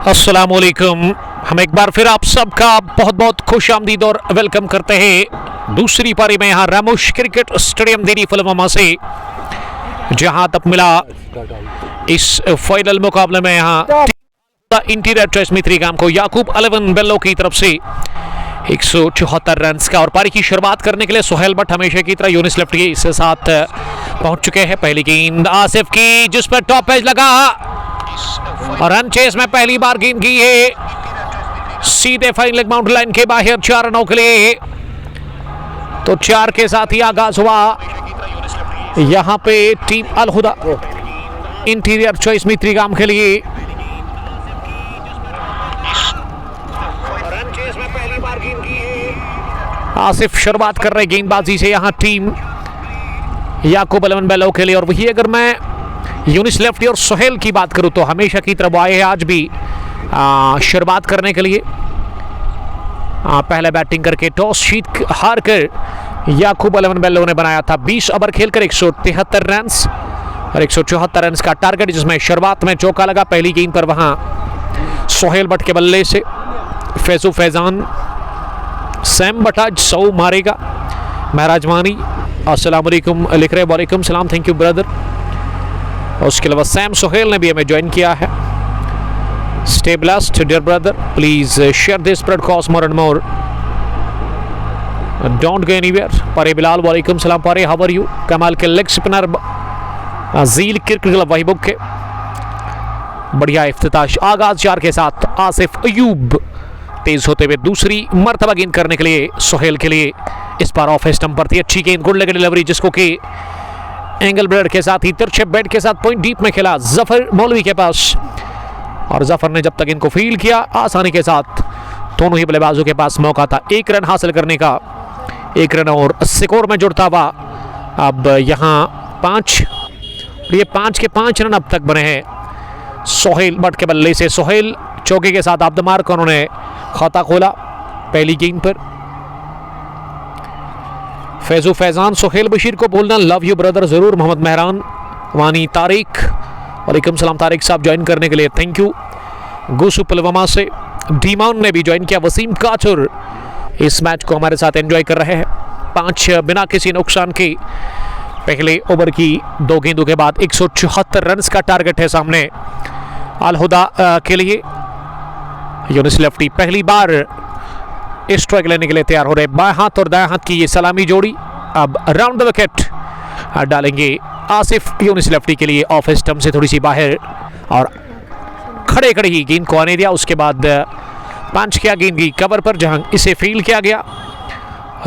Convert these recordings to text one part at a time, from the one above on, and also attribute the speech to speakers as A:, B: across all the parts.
A: अस्सलाम वालेकुम। हम एक बार फिर आप सबका बहुत बहुत खुश आमदीद और वेलकम करते हैं दूसरी पारी में यहाँ रामोश क्रिकेट स्टेडियम दिल्ली पुलवामा से, जहां तक मिला इस फाइनल मुकाबले में यहाँ इंटीरियर चॉइस मित्रीगाम को याकूब 11 बेल्लो की तरफ से 174 रन का। और पारी की शुरुआत करने के लिए सोहेल भट्ट हमेशा की तरह यूनिस लेफ्टी इसके साथ पहुंच चुके हैं। पहली गेंद आसिफ की, जिस पर टॉप एज लगा और रन चेस में पहली बार गेंद की है सीधे फाइन लेग बाउंड्री लाइन के बाहर 4 रनों के लिए। तो 4 के साथ ही आगाज हुआ यहां पे टीम अल हुदा इंटीरियर चॉइस मित्रीगाम के लिए। आसिफ शुरुआत कर रहे गेंदबाजी से यहां टीम याकूब 11 बेल्लो के लिए। और वही अगर मैं यूनिस लेफ्टी और सोहेल की बात करूं तो हमेशा की तरफ आए हैं आज भी शुरुआत करने के लिए। पहले बैटिंग करके टॉस जीत हार कर याकूब 11 बेल्लो ने बनाया था 20 ओवर खेलकर 173 रन और 174 रन का टारगेट, जिसमें शुरुआत में चौका लगा पहली गेंद पर वहां सोहेल भट्ट के बल्ले से। फैजू फैजान सैम बटाज 100 मारेगा। महराज मानी अस्सलाम वालेकुम लिख रहे, वालेकुम सलाम, थैंक यू ब्रदर। उसके अलावा सैम सोहेल ने भी हमें ज्वाइन किया है। Stay blessed dear brother, please share this broadcast more and more, don't go anywhere. परे बिलाल वालेकुम सलाम परे, हाउ आर यू। कमाल के leg spinner Zeel cricket club वही बुक के बढ़िया इफ्तिताश। आगाज 4 के साथ आसिफ अयूब तेज होते हुए दूसरी मर्तबा गेंद करने के लिए सोहेल के लिए। इस बार ऑफ स्टंप पर थी अच्छी गेंद, गुड लेग डिलीवरी, जिसको कि एंगल ब्रेड के साथ ही तिरछे बैट के साथ पॉइंट डीप में खेला जफर मौलवी के पास। और जफर ने जब तक इनको फील किया आसानी के साथ दोनों ही बल्लेबाजों के पास मौका था 1 रन हासिल करने का। 1 रन और स्कोर में जुड़ता हुआ अब यहाँ 5, ये 5 के 5 रन अब तक बने हैं सोहेल भट्ट के बल्ले से। सोहेल चौके के साथ ऑफ द मार्क उन्होंने खाता खोला पहली गेंद पर। फैजू फैजान सोहेल बशीर को बोलना लव यू ब्रदर जरूर। मोहम्मद मेहरान वानी तारिक वालेकुम सलाम तारिक साहब ज्वाइन करने के लिए थैंक यू। गुसु पुलवामा से डीमाउन ने भी ज्वाइन किया। वसीम काचुर इस मैच को हमारे साथ एंजॉय कर रहे हैं। 5 बिना किसी नुकसान के पहले ओवर की 2 गेंदों के बाद 174 रन का टारगेट है सामने अल हुदा के लिए। यूनिस लेफ्टी पहली बार स्ट्राइक लेने के लिए तैयार हो रहे। बाएं हाथ और दाएं हाथ की ये सलामी जोड़ी अब राउंड द विकेट डालेंगे आसिफ यूनिस लेफ्टी के लिए। ऑफ स्टंप से थोड़ी सी बाहर और खड़े खड़े ही गेंद को आने दिया। उसके बाद पंच किया गेंद की कवर पर, जहां इसे फील्ड किया गया।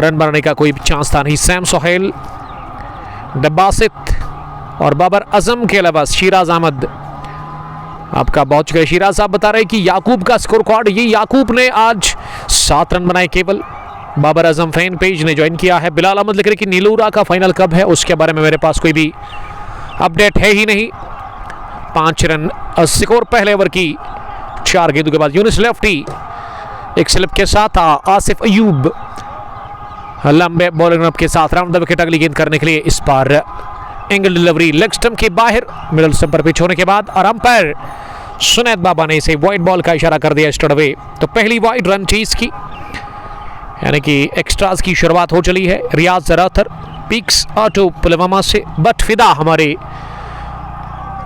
A: रन बनाने का कोई चांस था नहीं। सैम सोहेल, डब्बासित और बाबर आजम के अलावा शिराज अहमद आपका बहुत चुके। शिराज साहब बता रहे कि याकूब का स्कोर कार्ड, ये याकूब ने आज 7 रन बनाए केवल। बाबर आजम फैन पेज ने ज्वाइन किया है। बिलाल अहमद लिख रहे कि नीलूरा का फाइनल कब है, उसके बारे में मेरे पास कोई भी अपडेट है ही नहीं। 5 रन स्कोर पहले ओवर की 4 गेंदों के बाद यूनिस लेफ्टी एक स्लिप के साथ आसिफ अयूब लंबे बॉलिंग रन के साथ राउंड द विकेट अगली गेंद करने के लिए। इस बार एंगल डिलीवरी लेग स्टंप के बाहर मिडल स्टंप पर पिच होने के बाद और अंपायर सुनैद बाबा ने इसे वाइड बॉल का इशारा कर दिया स्ट्रेट अवे। तो पहली वाइड रन चेज की, यानी कि एक्स्ट्रास की शुरुआत हो चली है। रियाज जराथर पिक्स ऑटो पुलवामा से, बट फिदा हमारे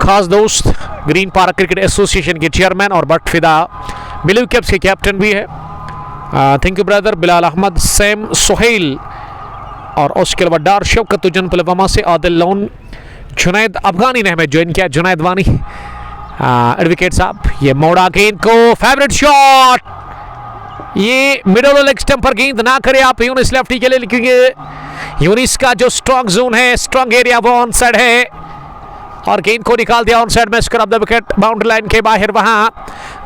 A: खास दोस्त ग्रीन पार्क क्रिकेट एसोसिएशन के चेयरमैन और बट फिदा ब्लू कैप्स के कैप्टन भी है। Thank you brother. Bilal Ahmad, Sam Sohail और उसके अलावा डार शौकतुजन पुलवामा से, आदिल लोन, जुनैद अफगानी ने हमें ज्वाइन किया। जुनैद वानी एडवोकेट साहब, ये मोड़ा गेंद को फेवरेट शॉट, ये मिडल लेग स्टंप पर गेंद ना करे आप यूनिस लेफ्टी के लिए, क्योंकि यूनिस का जो स्ट्रॉन्ग जोन है, स्ट्रॉन्ग एरिया वो ऑन साइड है और गेंद को निकाल दिया ऑन साइड में scrub the wicket boundary line के बाहर। वहां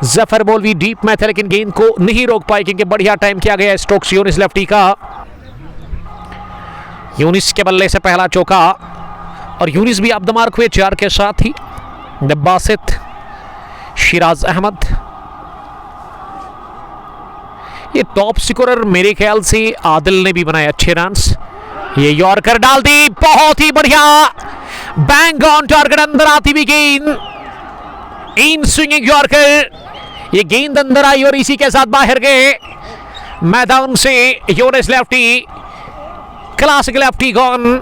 A: जफर मौलवी डीप में थे लेकिन गेंद को नहीं रोक पाए क्योंकि बढ़िया टाइम किया गया स्ट्रोक्स यूनिस लेफ्टी का। यूनिस के बल्ले से पहला चौका और यूनिस भी अब द मार्क हुए 4 के साथ ही। बासित, शिराज अहमद, ये टॉप स्कोरर मेरे ख्याल से आदिल ने भी बनाए अच्छे रन्स। ये यॉर्कर डाल दी, बहुत ही बढ़िया, बैंग ऑन टारगेट, अंदर आती हुई गेंद इन स्विंगिंग यॉर्कर, ये गेंद अंदर आई और इसी के साथ बाहर गए मैदान से Younis lefty, classic lefty gone.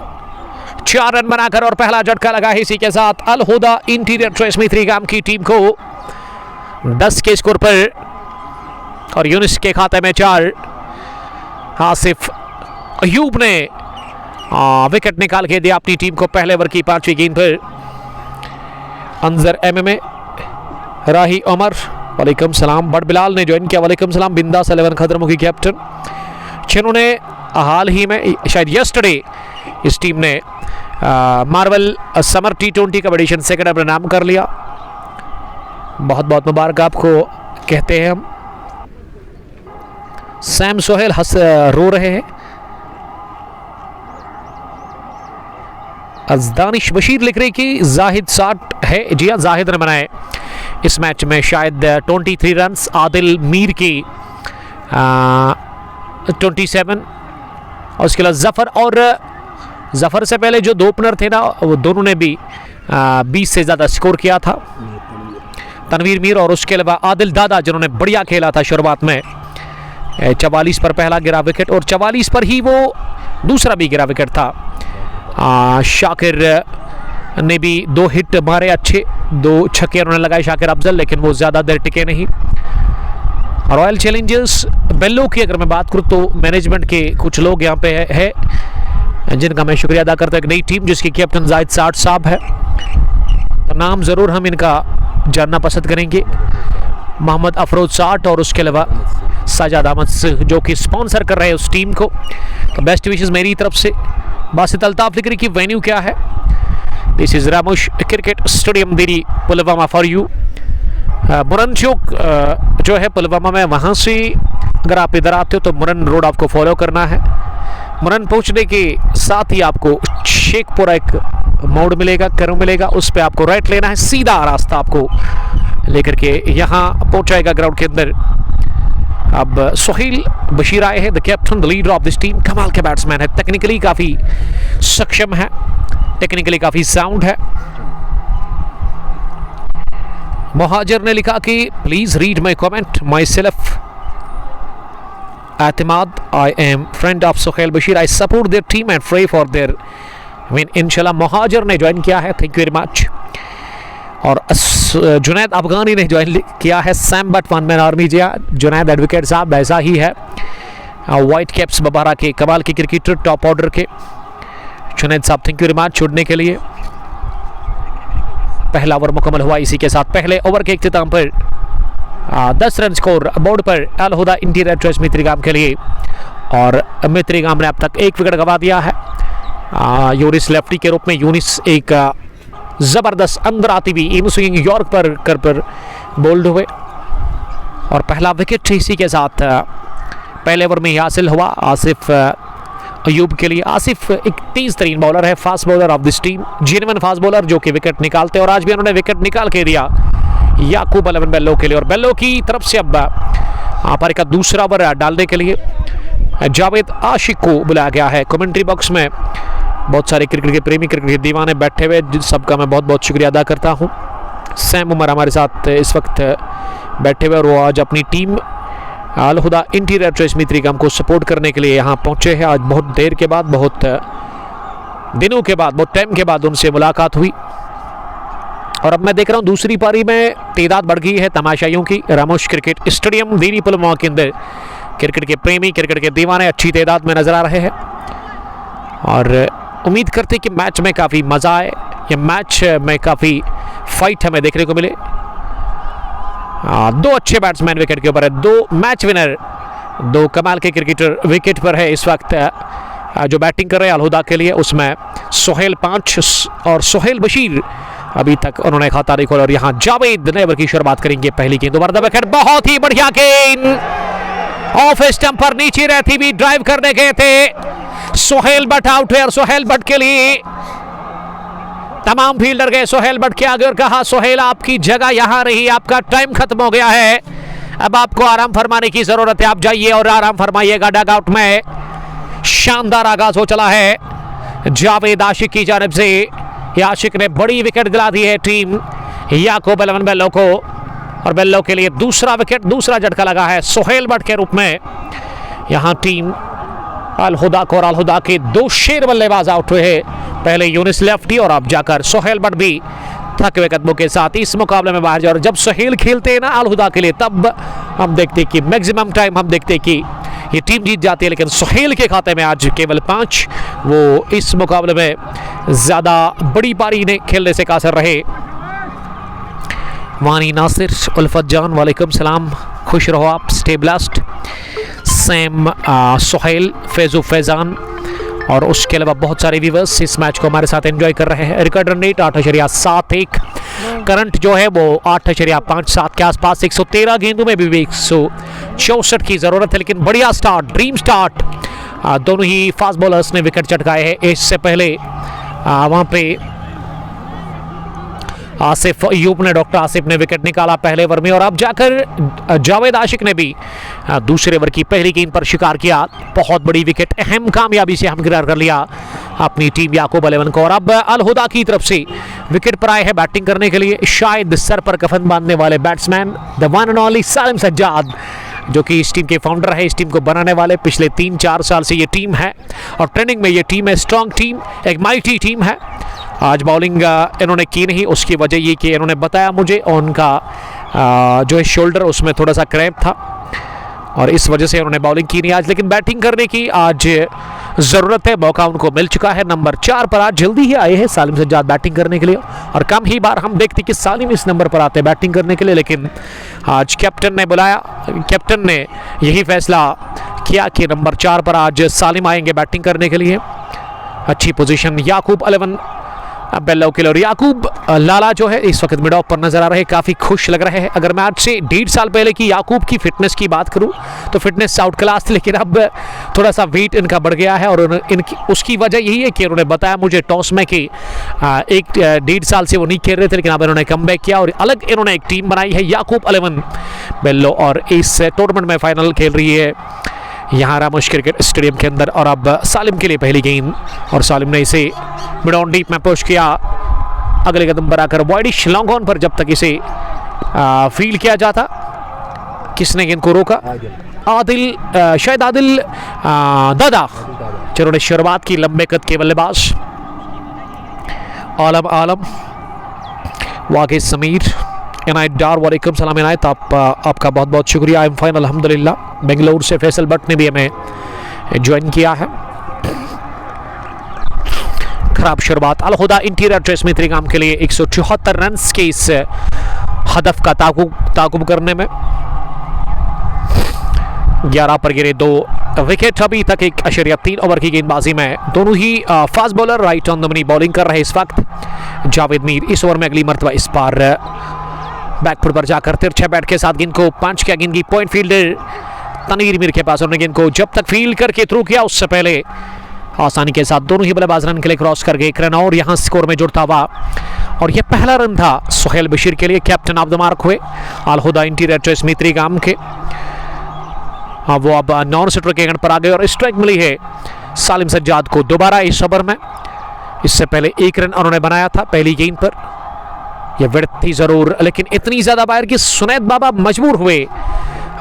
A: 4 run बनाकर और पहला झटका लगा है इसी के साथ अल हुदा इंटीरियर ट्रेस मित्रिगाम की टीम को 10 के स्कोर पर, और यूनिस के खाते में 4। आसिफ अयूब ने विकेट निकाल के दिया अपनी टीम को पहले ओवर की 5वीं गेंद पर। अंजर MMA, राही उमर वालेकुम सलाम, बट बिलाल ने ज्वाइन किया वालेकुम सलाम, बिंदास 11 खतरमुखी कैप्टन, जिन्होंने हाल ही में शायद यस्टरडे इस टीम ने Marvel summer T20 competition second number नाम कर लिया। बहुत बहुत मुबारक आपको कहते हैं हम। सैम सोहेल रो रहे हैं। दानिश बशीर लिख रही कि जाहिद 60 है। जी हाँ, जाहिद ने बनाए इस मैच में शायद 23 रन, आदिल मीर की 27, और उसके अलावा जफर से पहले जो 2 ओपनर थे ना, वो दोनों ने भी 20 से ज़्यादा स्कोर किया था, तनवीर मीर और उसके अलावा आदिल दादा, जिन्होंने बढ़िया खेला था शुरुआत में। 44 पर पहला गिरा विकेट और 44 पर ही वो दूसरा भी गिरा विकेट था। शाकिर ने भी 2 हिट मारे अच्छे, 2 छक्के उन्होंने लगाए शाकिर अफजल, लेकिन वो ज़्यादा देर टिके नहीं। रॉयल चैलेंजर्स बेल्लो की अगर मैं बात करूँ तो मैनेजमेंट के कुछ लोग यहाँ पे है जिनका मैं शुक्रिया अदा करता हूँ। एक नई टीम जिसकी कैप्टन जाहिद 60 साहब है, तो नाम ज़रूर हम इनका जानना पसंद करेंगे। मोहम्मद अफरोज 60 और उसके अलावा साजाद अहमद जो कि स्पॉन्सर कर रहे हैं उस टीम को, तो बेस्ट विशेस मेरी तरफ से। बासित अल्ताफ लिख रही कि वेन्यू क्या है? This is Ramosh cricket stadium दिरी पुलवामा फॉर यू। मुरन चौक जो है पुलवामा में, वहाँ से अगर आप इधर आते हो तो मुरन रोड आपको फॉलो करना है। मुरन पहुँचने के साथ ही आपको शेखपुरा एक मोड़ मिलेगा, करो मिलेगा, उस पर आपको राइट लेना है, सीधा रास्ता आपको लेकर के यहाँ पहुँचाएगा ग्राउंड के अंदर। अब सोहेल बशीर आए हैं, the captain, the leader of this team. कमाल के बैट्समैन है, टेक्निकली काफ़ी सक्षम है, टेक्निकली काफ़ी साउंड है। मुहाजिर ने लिखा कि please read my comment, myself एतमाद, I am friend of Sohail Bashir, I support their team and pray for their win इंशाल्लाह। मुहाजिर ने ज्वाइन किया है, थैंक यू वेरी मच। और जुनैद अफगानी ने ज्वाइन किया है, Sam Butt one man army. जी जुनैद एडवोकेट साहब ऐसा ही है, वाइट कैप्स बबारा के कमाल के क्रिकेटर, टॉप ऑर्डर के। जुनैद साहब थैंक यू वेरी मच जुड़ने के लिए। पहला ओवर मुकम्मल हुआ, इसी के साथ पहले ओवर के इख्तिताम पर 10 रन स्कोर बोर्ड पर अल हुदा इंटीरियर ट्रेस मित्रिगाम के लिए, और मित्रिगाम ने अब तक 1 विकेट गंवा दिया है। यूनिस लेफ्टी के रूप में यूनिस एक ज़बरदस्त अंदर आती हुई इन स्विंगिंग यॉर्क पर बोल्ड हुए, और पहला विकेट इसी के साथ पहले ओवर में ही हासिल हुआ आसिफ अयूब के लिए। आसिफ एक तेज तरीन बॉलर है, fast bowler of this team, genuine fast bowler जो कि विकेट निकालते हैं, और आज भी उन्होंने विकेट निकाल के दिया याकूब अलवन बेल्लो के लिए। और बेल्लो की तरफ से अब पर का दूसरा ओवर डालने के लिए जावेद आशिक को बुलाया गया है। कमेंट्री बॉक्स में बहुत सारे क्रिकेट के प्रेमी, क्रिकेट के दीवाने बैठे हुए, जिन सबका मैं बहुत बहुत शुक्रिया अदा करता हूँ। सैम उमर हमारे साथ इस वक्त बैठे हुए, और वो आज अपनी टीम अल हुदा इंटीरियर ट्रेस मित्रिगाम को सपोर्ट करने के लिए यहाँ पहुँचे हैं। आज बहुत देर के बाद, बहुत दिनों के बाद, बहुत टाइम के बाद उनसे मुलाकात हुई, और अब मैं देख रहा हूँ दूसरी पारी में तादाद बढ़ गई है तमाशाइयों की। रामोश क्रिकेट स्टेडियम दीरी पुलवामा के अंदर क्रिकेट के प्रेमी, क्रिकेट के दीवाने अच्छी तादाद में नजर आ रहे हैं, और उम्मीद करते कि मैच में काफ़ी मज़ा आए, या मैच में काफ़ी फाइट हमें देखने को मिले। 2 अच्छे बैट्समैन विकेट के ऊपर है, 2 मैच विनर, 2 कमाल के क्रिकेटर विकेट पर है इस वक्त। जो बैटिंग कर रहे हैं अल हुदा के लिए, उसमें सोहेल 5 और सोहेल बशीर अभी तक उन्होंने खाता नहीं खोला, और यहाँ जावेद नए ओवर की शुरुआत करेंगे। पहली गेंद दोबारा विकेट, बहुत ही बढ़िया गेंद, ऑफ स्टंप पर नीचे रहती भी ड्राइव करने गए थे सोहेल बट आउट है, और सोहेल बट के लिए तमाम फील्डर गए सोहेल बट के आगे और कहा सोहेल आपकी जगह यहां रही, आपका टाइम खत्म हो गया है, अब आपको आराम फरमाने की जरूरत है, आप जाइए और आराम फरमाइएगा डग आउट में। शानदार आगाज हो चला है जावेद आशिक की जानिब से, याशिक ने बड़ी विकेट दिला दी है टीम याकूब 11 बेल्लो को, और बेल्लो के लिए दूसरा विकेट, दूसरा झटका लगा है सोहेल बट के रूप में। यहां टीम अल हुदा को, और अल हुदा के 2 शेर बल्लेबाज आउट हुए हैं, पहले यूनिस लेफ्टी और अब जाकर सोहेल बट भी थके हुए कदमों के साथ इस मुकाबले में बाहर जाए। और जब सोहेल खेलते हैं ना अल हुदा के लिए, तब हम देखते हैं कि मैक्सिमम टाइम हम देखते हैं कि ये टीम जीत जाती है, लेकिन सोहेल के खाते में आज केवल 5। वो इस मुकाबले में ज़्यादा बड़ी पारी ने खेलने से कासर रहे। वानी नासिर, उल्फत जान, वालेकुम सलाम, खुश रहो आप, stay blast. Sam, Sohail, Faizu Faizan और उसके अलावा बहुत सारे व्यूवर्स इस मैच को हमारे साथ एंजॉय कर रहे हैं। रिकॉर्ड रन रेट 8.71, करंट जो है वो 8.57 के आसपास। 113 गेंदों में भी 164 की ज़रूरत है, लेकिन बढ़िया स्टार्ट, ड्रीम स्टार्ट दोनों ही फास्ट बॉलर्स ने विकेट चटकाए हैं। इससे पहले वहाँ पे आसिफ अयूब ने, डॉक्टर आसिफ ने विकेट निकाला पहले ओवर में, और अब जाकर जावेद आशिक ने भी दूसरे ओवर की पहली गेंद पर शिकार किया। बहुत बड़ी विकेट, अहम कामयाबी से हमगिरार कर लिया अपनी टीम याकूब 11 को। और अब अल हुदा की तरफ से विकेट पर आए हैं बैटिंग करने के लिए शायद सर पर कफन बांधने वाले batsman the one and only Salim Sajjad, जो कि इस टीम के फाउंडर है, इस टीम को बनाने वाले। पिछले 3-4 साल से ये टीम है और ट्रेनिंग में ये टीम है, स्ट्रॉन्ग टीम, एक माइटी टीम है। आज बॉलिंग इन्होंने की नहीं, उसकी वजह ये कि इन्होंने बताया मुझे उनका जो है शोल्डर उसमें थोड़ा सा क्रैम्प था और इस वजह से उन्होंने बॉलिंग की नहीं आज, लेकिन बैटिंग करने की आज ज़रूरत है, मौका उनको मिल चुका है। नंबर 4 पर आज जल्दी ही आए हैं सालिम सज्जाद बैटिंग करने के लिए, और कम ही बार हम देखते कि सालिम इस नंबर पर आते हैं बैटिंग करने के लिए, लेकिन आज कैप्टन ने बुलाया, कैप्टन ने यही फैसला किया कि नंबर 4 पर आज सालिम आएंगे बैटिंग करने के लिए। अच्छी पोजीशन याकूब 11 बेल्लो के लिए, और याकूब लाला जो है इस वक्त मिड ऑफ पर नजर आ रहे हैं, काफ़ी खुश लग रहे हैं। अगर मैं आज से 1.5 साल पहले की याकूब की फिटनेस की बात करूं तो फिटनेस आउट क्लास थी, लेकिन अब थोड़ा सा वेट इनका बढ़ गया है, और इनकी उसकी वजह यही है कि उन्होंने बताया मुझे टॉस में कि 1.5 साल से वो नहीं खेल रहे थे, लेकिन अब इन्होंने कम बैक किया और अलग इन्होंने एक टीम बनाई है याकूब 11 बेल्लो, और इस टूर्नामेंट में फाइनल खेल रही है यहाँ रामोश क्रिकेट स्टेडियम के अंदर। और अब सालिम के लिए पहली गेंद, और सालिम ने इसे मिड ऑन डीप में पुश किया, अगले कदम पर आकर वाइडिश लॉन्ग ऑन पर जब तक इसे फील्ड किया जाता, किसने गेंद को रोका? आदिल, शायद आदिल दादा, जिन्होंने शुरुआत की लंबे कद के बल्लेबाज। आलम, वाक़ई समीर, इनायत डार, वालेकुम सलाम इनायत, आपका बहुत बहुत शुक्रिया। आई एम फाइन अल्हम्दुलिल्लाह। बेंगलुरु से फैसल भट्ट ने भी हमें ज्वाइन किया है। खराब शुरुआत, अल हुदा इंटीरियर टेस्ट में त्रिगाम के लिए 174 रन के इस हदफ का ताकुब करने में 11 पर गिरे 2 विकेट। अभी तक 1.3 ओवर की गेंदबाजी में दोनों ही fast bowler right on the money bowling कर रहे इस वक्त। जावेद मीर इस ओवर में अगली मरतबा इस बार बैकफुट पर जाकर तिरछे बैट के साथ गेंद को पंच किया। गेंद की पॉइंट फील्डर तनवीर मीर के पास, उन्होंने गेंद को जब तक फील्ड करके थ्रू किया उससे पहले आसानी के साथ दोनों ही बल्लेबाज रन के लिए क्रॉस कर गए। 1 रन और यहाँ स्कोर में जुड़ता हुआ, और यह पहला रन था सोहेल बशीर के लिए, कैप्टन ऑफ द मार्क हुए अल हुदा इंटीरियर टेस्ट में त्रिगाम के। वो अब नॉन स्ट्राइकर के एंड पर आ गए और स्ट्राइक मिली है सालिम सज्जाद को दोबारा इस ओवर में। इससे पहले 1 रन उन्होंने बनाया था पहली गेंद पर, यह विड्थ थी जरूर, लेकिन इतनी ज्यादा बाहर कि सुनैद बाबा मजबूर हुए,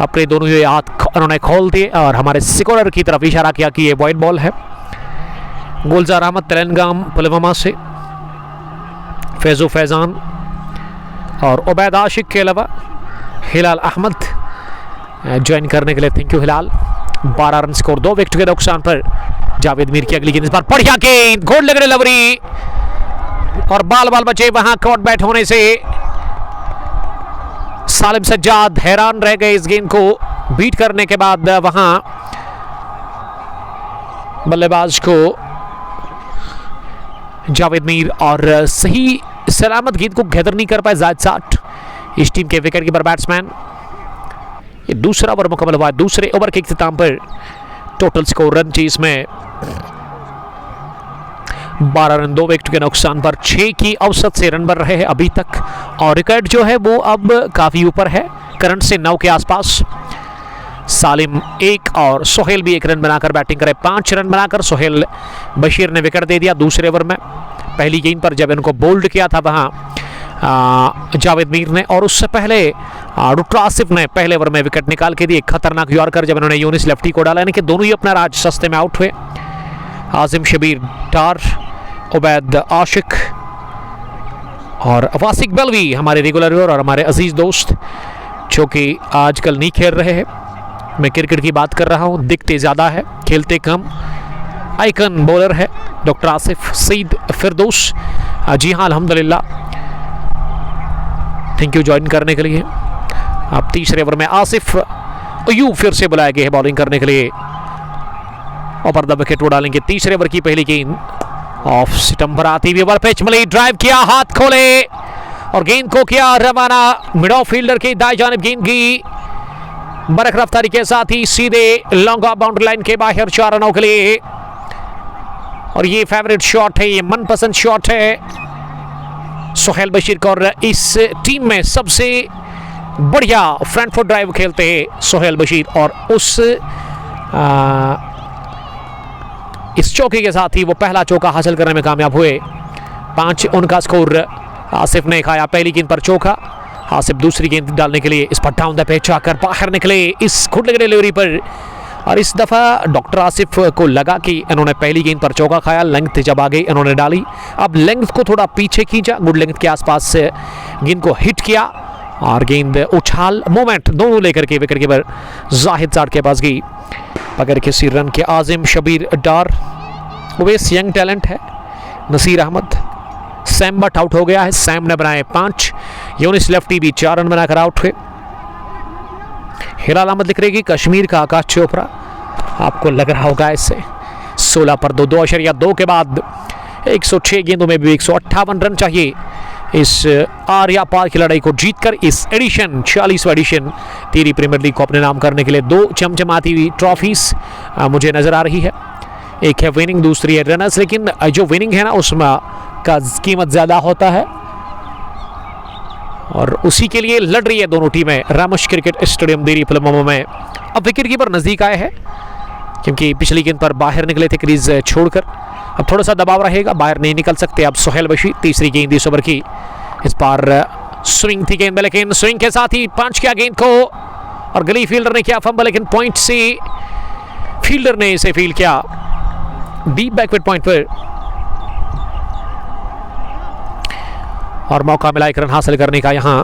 A: अपने दोनों ही हाथ उन्होंने खोल दिए और हमारे स्कोरर की तरफ इशारा किया कि यह वाइड बॉल है। गुलजार अहमद तेलंगाम पुलवामा से, फैजू फैजान और उबैद आशिक के अलावा हिलाल अहमद ज्वाइन करने के लिए, thank you Hilal. 12 run score, 2 wicket के नुकसान पर जावेद मीर की अगली गेंद, इस बार बढ़िया गेंद, गोल लग रहे लवरी और बाल बचे वहां कॉट बैट होने से सालिम सज्जाद हैरान रह गए इस गेंद को बीट करने के बाद। वहां बल्लेबाज को जावेद मीर और सही सलामत गेंद को गैदर नहीं कर पाए जायद 60 इस टीम के विकेट कीपर बैट्समैन। ये दूसरा ओवर मुकम्मल हुआ, दूसरे ओवर के इख्तिताम पर टोटल स्कोर रन चीज में 12 रन 2 विकेट के नुकसान पर 6 की औसत से रन बन रहे हैं अभी तक, और रिकॉर्ड जो है वो अब काफी ऊपर है, करंट से 9 के आसपास। सालिम 1 और सोहेल भी 1 रन बनाकर बैटिंग करे। 5 रन बनाकर सोहेल बशीर ने विकेट दे दिया दूसरे ओवर में। पहली गेंद पर जब इनको बोल्ड किया था वहाँ जावेद मीर ने, और उससे पहले डॉक्टर आसिफ ने पहले ओवर में विकेट निकाल के दिए। खतरनाक यॉर्कर जब इन्होंने यूनिस लेफ्टी को डाला, यानी कि दोनों ही अपना राज सस्ते में आउट हुए। आजिम शबीर डार, उबैद आशिक और वासिक बलवी हमारे रेगुलर व्यूअर और हमारे अजीज दोस्त जो कि आजकल नहीं खेल रहे हैं। मैं क्रिकेट की बात कर रहा हूँ, दिखते ज़्यादा है, खेलते कम। आइकन बॉलर है डॉक्टर आसिफ सईद फिरदौस। जी हाँ, अल्हम्दुलिल्लाह, थैंक यू ज्वाइन करने के लिए। अब तीसरे ओवर में आसिफ अयूब फिर से बुलाया गया है बॉलिंग करने के लिए, और द विकेट वो डालेंगे। तीसरे ओवर की पहली गेंद ऑफ स्टंप पर आती हुई ओवर पिच मिली, ड्राइव किया, हाथ खोले और गेंद को किया रवाना। मिड ऑफ फील्डर की दाएं जानिब गेंद की बरख रफ्तारी के साथ ही सीधे लॉन्ग ऑफ बाउंड्री लाइन के बाहर 4 रनों के लिए। और ये फेवरेट शॉट है, ये मनपसंद शॉट है सोहेल बशीर का, और इस टीम में सबसे बढ़िया फ्रंट फुट ड्राइव खेलते हैं सोहेल बशीर, और इस चौके के साथ ही वो पहला चौका हासिल करने में कामयाब हुए। 5 उनका स्कोर। आसिफ ने खाया पहली गेंद पर चौका। आसिफ दूसरी गेंद डालने के लिए इस पर डाउन द पिच आकर बाहर निकले इस खुले डिलीवरी पर, और इस दफ़ा डॉक्टर आसिफ को लगा कि इन्होंने पहली गेंद पर चौका खाया, लेंथ जब आगे इन्होंने डाली, अब लेंथ को थोड़ा पीछे खींचा, गुड लेंथ के आसपास से गेंद को हिट किया और गेंद उछाल मोमेंट दोनों लेकर के विकेट कीपर जाहिद साठ के पास गई। अगर किसी रन के आजिम शबीर डार, ओवेस यंग टैलेंट है। नसीर अहमद, सैम बट आउट हो गया है, सैम ने बनाए 5। यूनिस लेफ्टी भी 4 रन बनाकर आउट हुए। हिलाल अहमद लिख रही कि कश्मीर का आकाश चोपड़ा, आपको लग रहा होगा इससे। 16 पर 2.2 के बाद 106 गेंदों में भी 158 रन चाहिए इस आर्या पार की लड़ाई को जीतकर इस एडिशन 40वां एडिशन तेरी प्रीमियर लीग को अपने नाम करने के लिए। 2 चमचमाती हुई ट्रॉफीज मुझे नजर आ रही है, एक है विनिंग, दूसरी है रनर्स, लेकिन जो विनिंग है ना उसमें का कीमत ज़्यादा होता है और उसी के लिए लड़ रही है दोनों टीमें रामोश क्रिकेट स्टेडियम देरी फिल्मों में। अब विकेट कीपर नज़दीक आए हैं क्योंकि पिछली गेंद पर बाहर निकले थे क्रीज छोड़कर, अब थोड़ा सा दबाव रहेगा, बाहर नहीं निकल सकते। अब सोहेल बशीर, तीसरी गेंद इस ओवर की, इस बार स्विंग थी गेंद में, लेकिन स्विंग के साथ ही पंच किया गेंद को और गली फील्डर ने किया फंबल, लेकिन पॉइंट से फील्डर ने इसे फील्ड किया डीप बैकवर्ड पॉइंट पर और मौका मिला एक रन हासिल करने का। यहां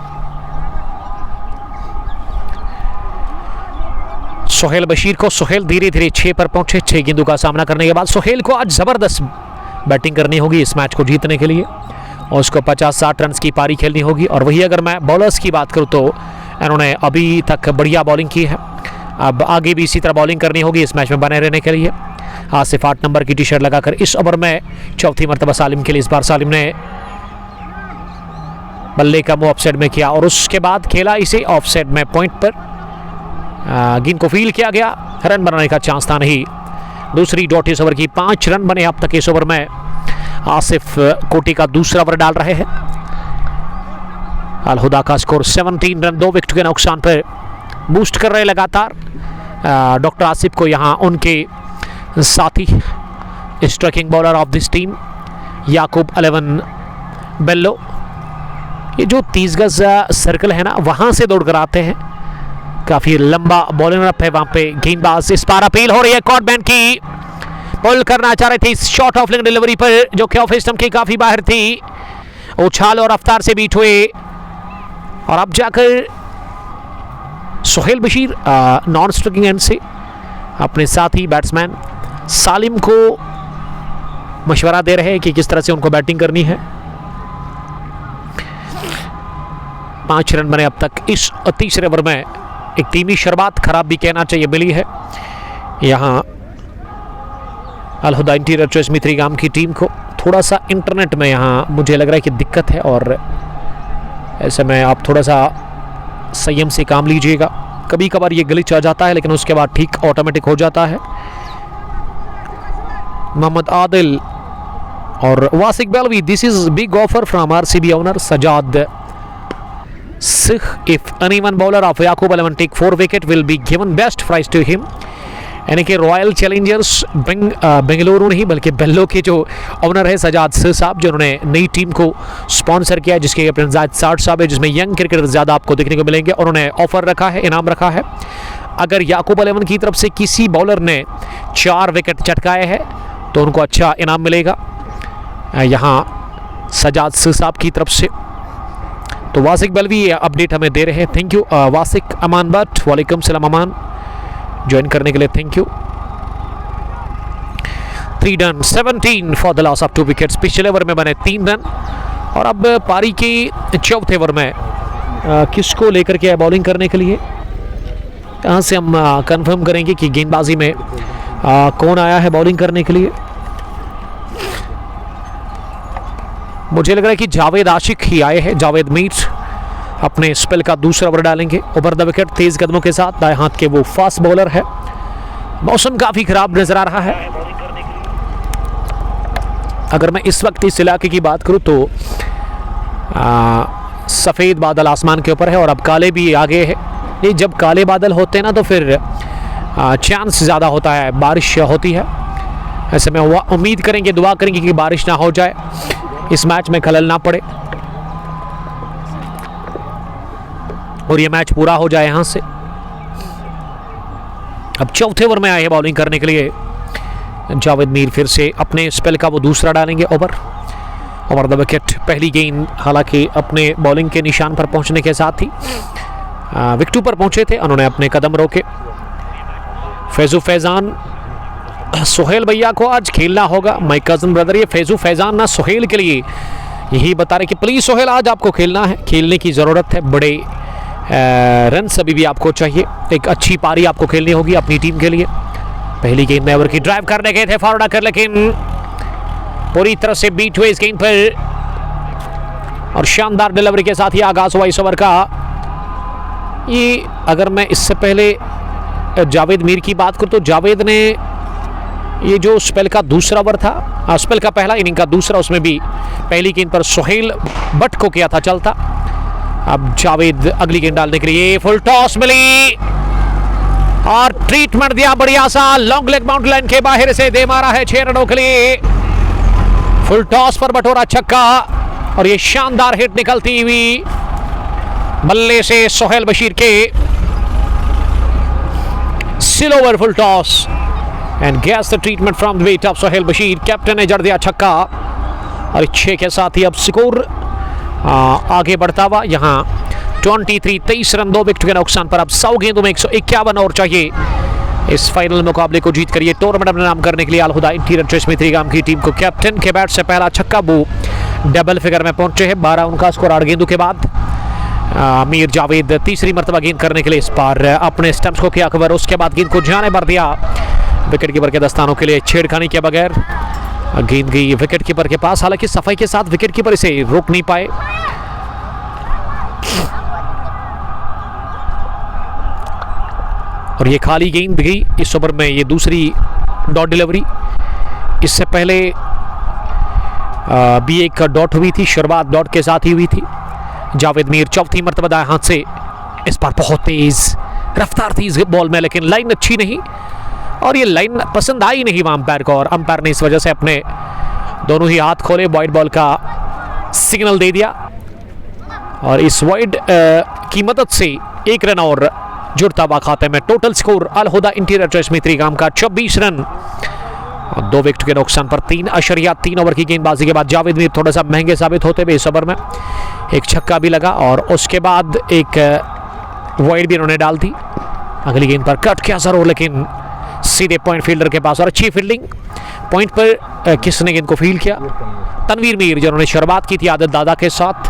A: सोहेल बशीर को, सोहेल धीरे धीरे 6 पर पहुंचे। 6 गेंदों का सामना करने के बाद सोहेल को आज जबरदस्त बैटिंग करनी होगी इस मैच को जीतने के लिए और उसको 50-60 रन की पारी खेलनी होगी। और वही अगर मैं बॉलर्स की बात करूं तो इन्होंने अभी तक बढ़िया बॉलिंग की है, अब आगे भी इसी तरह बॉलिंग करनी होगी इस मैच में बने रहने के लिए। आसिफ 8 नंबर की टी शर्ट लगाकर इस ओवर में चौथी मरतबा सालिम के लिए, इस बार सालिम ने बल्ले का मुंह ऑफसाइड में किया और उसके बाद खेला इसे ऑफसाइड में पॉइंट पर, गेंद को फील्ड किया गया, रन बनाने का चांस था नहीं। दूसरी डॉट इस ओवर की, 5 रन बने अब तक इस ओवर में। आसिफ कोटी का दूसरा ओवर डाल रहे हैं। अलहुदा का स्कोर 17 रन 2 विकेट के नुकसान पर बूस्ट कर रहे लगातार डॉक्टर आसिफ को। यहाँ उनके साथी striking bowler of this team याकूब 11 बेल्लो, ये जो 30 गज सर्कल है ना वहां से दौड़ कर आते हैं, काफी लंबा बॉलिंग रफ है वहां पे। गेंदबाज इस बार अपील हो रही है कॉर्डमैन की, बॉल करना चाह रहे थे इस शॉर्ट ऑफ लेग डिलीवरी पर जो कि ऑफ स्टंप की काफी बाहर थी, उछाल और रफ्तार से बीट हुए और अब जाकर Sohail Bashir non striking and से अपने साथी बैट्समैन सालिम को मशवरा दे रहे हैं कि किस तरह से उनको बैटिंग करनी है। 5 रन बने अब तक इस तीसरे ओवर में। एक टीमी शर्बात खराब भी कहना चाहिए मिली है यहाँ अलहुदा इंटीरियर चॉइस मित्री गाम की टीम को। थोड़ा सा इंटरनेट में यहाँ मुझे लग रहा है कि दिक्कत है और ऐसे में आप थोड़ा सा संयम से काम लीजिएगा। कभी कभार ये ग्लिच आ जाता है लेकिन उसके बाद ठीक ऑटोमेटिक हो जाता है। मोहम्मद आदिल और Wasiq Belvi, this is big offer from RCB owner Sajad If anyone bowler of Yaqub Alaman take 4 wicket will be given best prize to him. यानी कि रॉयल चैलेंजर्स बेंगलुरु नहीं बल्कि बेल्लो के जो ओनर है सजाद साहब, जिन्होंने नई टीम को स्पॉन्सर किया है, जिसके कैप्टन जायद साठ साहब है, जिसमें यंग क्रिकेटर ज़्यादा आपको देखने को मिलेंगे। उन्होंने ऑफर रखा है, इनाम रखा है, अगर याकूब अल यमन की तरफ से किसी बॉलर ने 4 विकेट चटकाए हैं तो उनको अच्छा इनाम मिलेगा यहाँ सजाद साहब की तरफ से। तो वासिक बलवी ये अपडेट हमें दे रहे हैं। थैंक यू वासिक अमान भट्ट, वालेकुम सलाम अमान, ज्वाइन करने के लिए thank you. 3 run 17 for the loss of 2 wickets. पिछले ओवर में बने 3 रन और अब पारी के चौथे ओवर में किसको लेकर के बॉलिंग करने के लिए, यहाँ से हम कंफर्म करेंगे कि गेंदबाजी में कौन आया है बॉलिंग करने के लिए। मुझे लग रहा है कि जावेद आशिक ही आए हैं। जावेद मीर अपने स्पेल का दूसरा ओवर डालेंगे ओवर द विकेट तेज कदमों के साथ। दाएं हाथ के वो फास्ट बॉलर है। मौसम काफी खराब नजर आ रहा है। अगर मैं इस वक्त इस इलाके की बात करूं तो सफेद बादल आसमान के ऊपर है और अब काले भी आगे है। ये जब काले बादल होते हैं ना तो फिर चांस ज़्यादा होता है, बारिश होती है। ऐसे में उम्मीद करेंगे, दुआ करेंगे कि बारिश ना हो जाए, इस मैच में खलल ना पड़े और ये मैच पूरा हो जाए यहाँ से। अब चौथे ओवर में आए हैं बॉलिंग करने के लिए जावेद मीर। फिर से अपने स्पेल का वो दूसरा डालेंगे ओवर द विकेट। पहली गेंद हालांकि अपने बॉलिंग के निशान पर पहुंचने के साथ ही विकेट पर पहुंचे थे, उन्होंने अपने कदम रोके। फैजू फैजान, सोहेल भैया को आज खेलना होगा। माय कजन ब्रदर, ये फैजू फैजान ना सोहेल के लिए यही बता रहे कि प्लीज़ सोहेल आज आपको खेलना है, खेलने की ज़रूरत है, बड़े रन अभी भी आपको चाहिए, एक अच्छी पारी आपको खेलनी होगी अपनी टीम के लिए। पहली गेंद में ओवर की ड्राइव करने गए थे फॉरवर्ड कर, लेकिन पूरी तरह से बीट हुए इस गेंद पर और शानदार डिलीवरी के साथ ही आगाज हुआ इस ओवर का। ये अगर मैं इससे पहले जावेद मीर की बात करूं तो जावेद ने ये जो स्पेल का दूसरा ओवर था, स्पेल का पहला इनिंग का दूसरा, उसमें भी पहली गेंद पर सोहेल भट्ट को किया था चलता। अब जावेद अगली गेंद डालने के लिए फुल टॉस मिली और ट्रीटमेंट दिया बढ़िया सा, लॉन्ग लेग बाउंड्री लाइन के बाहर से दे मारा है 6 रनों के लिए। फुल टॉस पर बटोरा छक्का और ये शानदार हिट निकलती हुई बल्ले से सोहेल बशीर के। Still over full toss and gas the treatment from the weight of Sohail Bashir. Captain ने जड़ दिया छक्का और 6 के साथ ही अब स्कोर आगे बढ़ता हुआ यहाँ 23 रन 2 विकेट के नुकसान पर। अब 100 गेंदों में 151 और चाहिए इस फाइनल मुकाबले को जीत कर ये टूर्नामेंट अपने नाम करने के लिए। अलहुदा इंटीरियर ट्रेस में त्रिगाम की टीम को कैप्टन के बैट से पहला छक्का, वो डबल फिगर में पहुंचे हैं। 12 उनका स्कोर 8 गेंदों के बाद। मीर जावेद तीसरी मरतबा गेंद करने के लिए इस बार अपने स्टंप्स को किया कवर, उसके बाद गेंद को जाने भर दिया विकेट कीपर के दस्तानों के लिए छेड़खानी के बगैर। गेंद गई विकेट कीपर के पास, हालांकि सफाई के साथ विकेट कीपर इसे रोक नहीं पाए। और ये खाली गेंद गई इस ओवर में, ये दूसरी डॉट डिलीवरी। इससे पहले भी एक डॉट हुई थी, शुरुआत डॉट के साथ ही हुई थी। जावेद मीर चौथी मरतबा दाएं हाथ से, इस बार बहुत तेज रफ्तार थी इस बॉल में, लेकिन लाइन अच्छी नहीं और ये लाइन पसंद आई नहीं वहां अंपायर को, और अंपायर ने इस वजह से अपने दोनों ही हाथ खोले, वाइड बॉल का सिग्नल दे दिया और इस वाइड की मदद से 1 रन और जुड़ता हुआ खाते में। Total score Al Huda interior trace में त्रिगाम का 24 रन और 2 विकेट के नुकसान पर 3.3 ओवर की गेंदबाजी के बाद जावेद मीर थोड़ा सा महंगे साबित होते हुए इस ओवर में एक छक्का भी लगा और उसके बाद एक वाइड भी उन्होंने डाल दी। अगली गेंद पर कट किया जरूर, लेकिन सीधे पॉइंट फील्डर के पास और अच्छी फील्डिंग। पॉइंट पर किसने गेंद को फील्ड किया? तनवीर मीर, जिन्होंने शुरुआत की थी आदत दादा के साथ।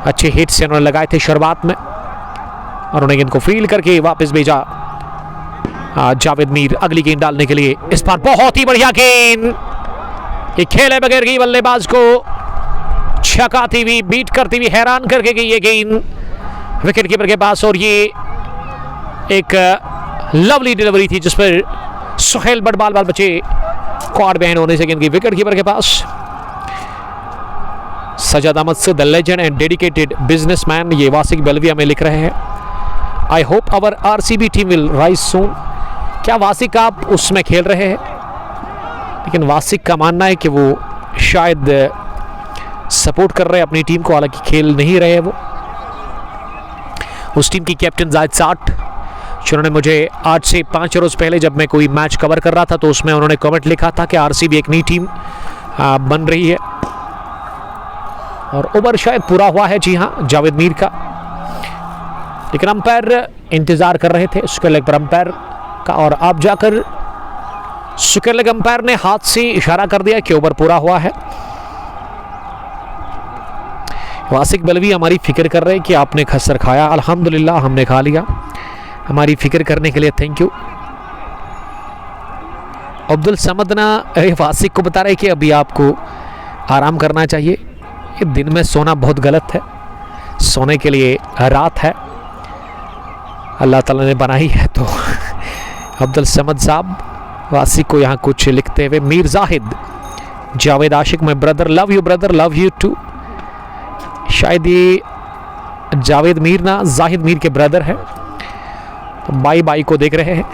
A: अच्छे हिट से उन्होंने लगाए थे शुरुआत में और उन्हें गेंद को फील्ड करके वापस भेजा जावेद मीर अगली गेंद डालने के लिए। इस बार बहुत ही बढ़िया गेंद, ये खेले बगैर गई बल्लेबाज को छकाती हुई, बीट करती हुई, हैरान करके गई ये गेंद विकेट कीपर के पास। और ये एक लवली डिलीवरी थी जिस पर सोहेल बट बाल बचे, क्वाड बहन होने से गेंद की विकेट कीपर के पास। सजाद अहमद से the legend and dedicated businessman, ये वासिक बेलवी हमें लिख रहे हैं। I hope our RCB team will rise soon. क्या वासिक आप उसमें खेल रहे हैं? लेकिन वासिक का मानना है कि वो शायद सपोर्ट कर रहे हैं अपनी टीम को, हालांकि खेल नहीं रहे वो। उस टीम की कैप्टन जाहिद साठ, जिन्होंने मुझे आज से 5 रोज़ पहले जब मैं कोई मैच कवर कर रहा था तो उसमें उन्होंने कमेंट लिखा था कि आरसीबी एक नई टीम बन रही है, और ओवर शायद पूरा हुआ है। जी हाँ, जावेद मीर का। लेकिन अंपायर इंतजार कर रहे थे स्क्वायर लेग पर अंपायर का, और अब जाकर स्क्वायर लेग अंपायर ने हाथ से इशारा कर दिया कि ओवर पूरा हुआ है। वासिक बेलवी हमारी फिक्र कर रहे हैं कि आपने खसर खाया। अल्हम्दुलिल्लाह हमने खा लिया। हमारी फिक्र करने के लिए थैंक यू। अब्दुल समद ना वासिक को बता रहे कि अभी आपको आराम करना चाहिए, ये दिन में सोना बहुत गलत है, सोने के लिए रात है, अल्लाह ताला ने बनाई है। तो अब्दुल समद साहब वासिक को यहाँ कुछ लिखते हुए, Mir Zahid, Javed Ashiq, my brother, love you brother, love you too. शायद ये जावेद मीर ना जाहिद मीर के ब्रदर है। तो बाई बाई को देख रहे हैं,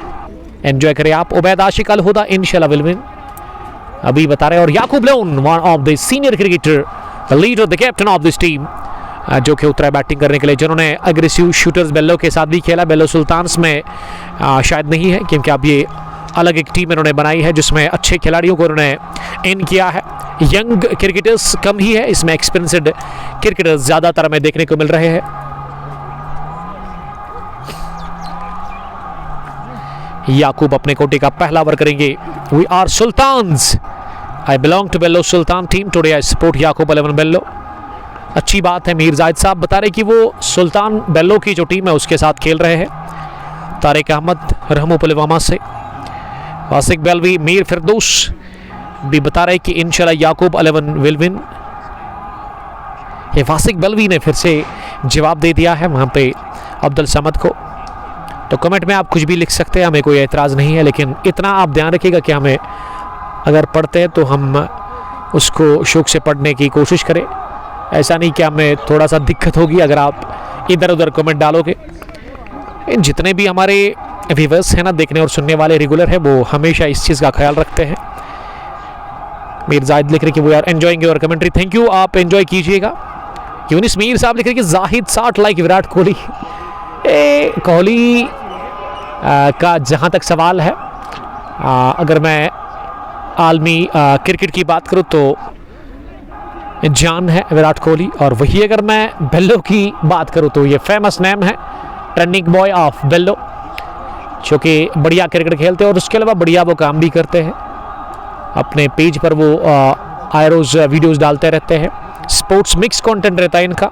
A: एंजॉय करें आप। उबैद आशिक, अल हुदा इंशाल्लाह विल विन, अभी बता रहे हैं। और Yakub Lone, one of the senior cricketer, leader, the captain of this team, जो कि उतरा बैटिंग करने के लिए, जिन्होंने अग्रेसिव शूटर्स बेल्लो के साथ भी खेला। बेल्लो सुल्तान्स में शायद नहीं है, क्योंकि अब ये अलग एक टीम इन्होंने बनाई है जिसमें अच्छे खिलाड़ियों को उन्होंने इन किया है। यंग क्रिकेटर्स कम ही है इसमें, एक्सपीरियंस्ड क्रिकेटर्स ज़्यादातर हमें देखने को मिल रहे हैं। याकूब अपने कोटे का पहला ओवर करेंगे। We are sultans, I belong to Bello sultan team, today I support Yakub 11 Bello. अच्छी बात है। मीर जाहिद साहब बता रहे कि वो सुल्तान बेल्लो की जो टीम है उसके साथ खेल रहे हैं। तारिक अहमद रहमो पुलवामा से, वासिक बेलवी, मीर फिरदौस भी बता रहे कि इंशाल्लाह याकूब 11 विल विन। ये वासिक बेलवी ने फिर से जवाब दे दिया है वहाँ पे अब्दुल समद को। तो कमेंट में आप कुछ भी लिख सकते हैं, हमें कोई एतराज़ नहीं है, लेकिन इतना आप ध्यान रखिएगा कि हमें अगर पढ़ते हैं तो हम उसको शौक से पढ़ने की कोशिश करें। ऐसा नहीं कि हमें थोड़ा सा दिक्कत होगी अगर आप इधर उधर कमेंट डालोगे। जितने भी हमारे व्यूअर्स हैं ना, देखने और सुनने वाले रेगुलर है, वो हमेशा इस चीज़ का ख्याल रखते हैं। मीर जाहिद लिख रहे कि we are enjoying your commentary, thank you, आप एंजॉय कीजिएगा। यूनिस मीर साहब लिख रहे कि जाहिद 60 लाइक विराट कोहली। कोहली का जहाँ तक सवाल है, अगर मैं आलमी क्रिकेट की बात करूँ तो जान है विराट कोहली, और वही अगर मैं बेल्लो की बात करूँ तो ये फेमस नेम है, ट्रेंडिंग बॉय ऑफ बेल्लो, जो कि बढ़िया क्रिकेट खेलते हैं और उसके अलावा बढ़िया वो काम भी करते हैं। अपने पेज पर वो आए रोज़ वीडियोस डालते रहते हैं, स्पोर्ट्स मिक्स कंटेंट रहता है इनका।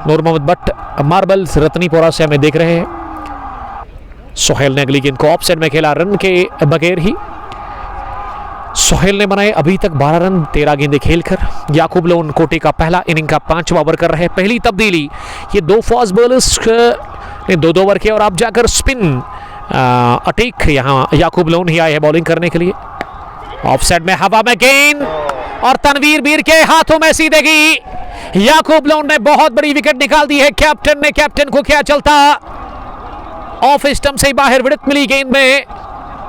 A: नूर मोहम्मद भट्ट मार्बल्स रतनीपुरा से हमें देख रहे हैं। सोहेल ने अगली गेंद को ऑफ साइड में खेला, रन के बगैर ही सोहेल ने बनाए अभी तक 12 रन 13 गेंदें खेलकर। याकूब लोन कोटे का पहला इनिंग का 5वां ओवर कर रहे हैं। पहली तब्दीली, ये 2 फास्ट बॉलर्स ने 2 ओवर किए, और आप जाकर स्पिन अटैक यहाँ याकूब लोन ही आए हैं बॉलिंग करने के लिए। ऑफ साइड में हवा में गेंद, और तनवीर मीर के हाथों में सीधेगी। याकूब लोन ने बहुत बड़ी विकेट निकाल दी है। कैप्टन को क्या चलता, ऑफ स्टंप से बाहर विकेट मिली गेंद में,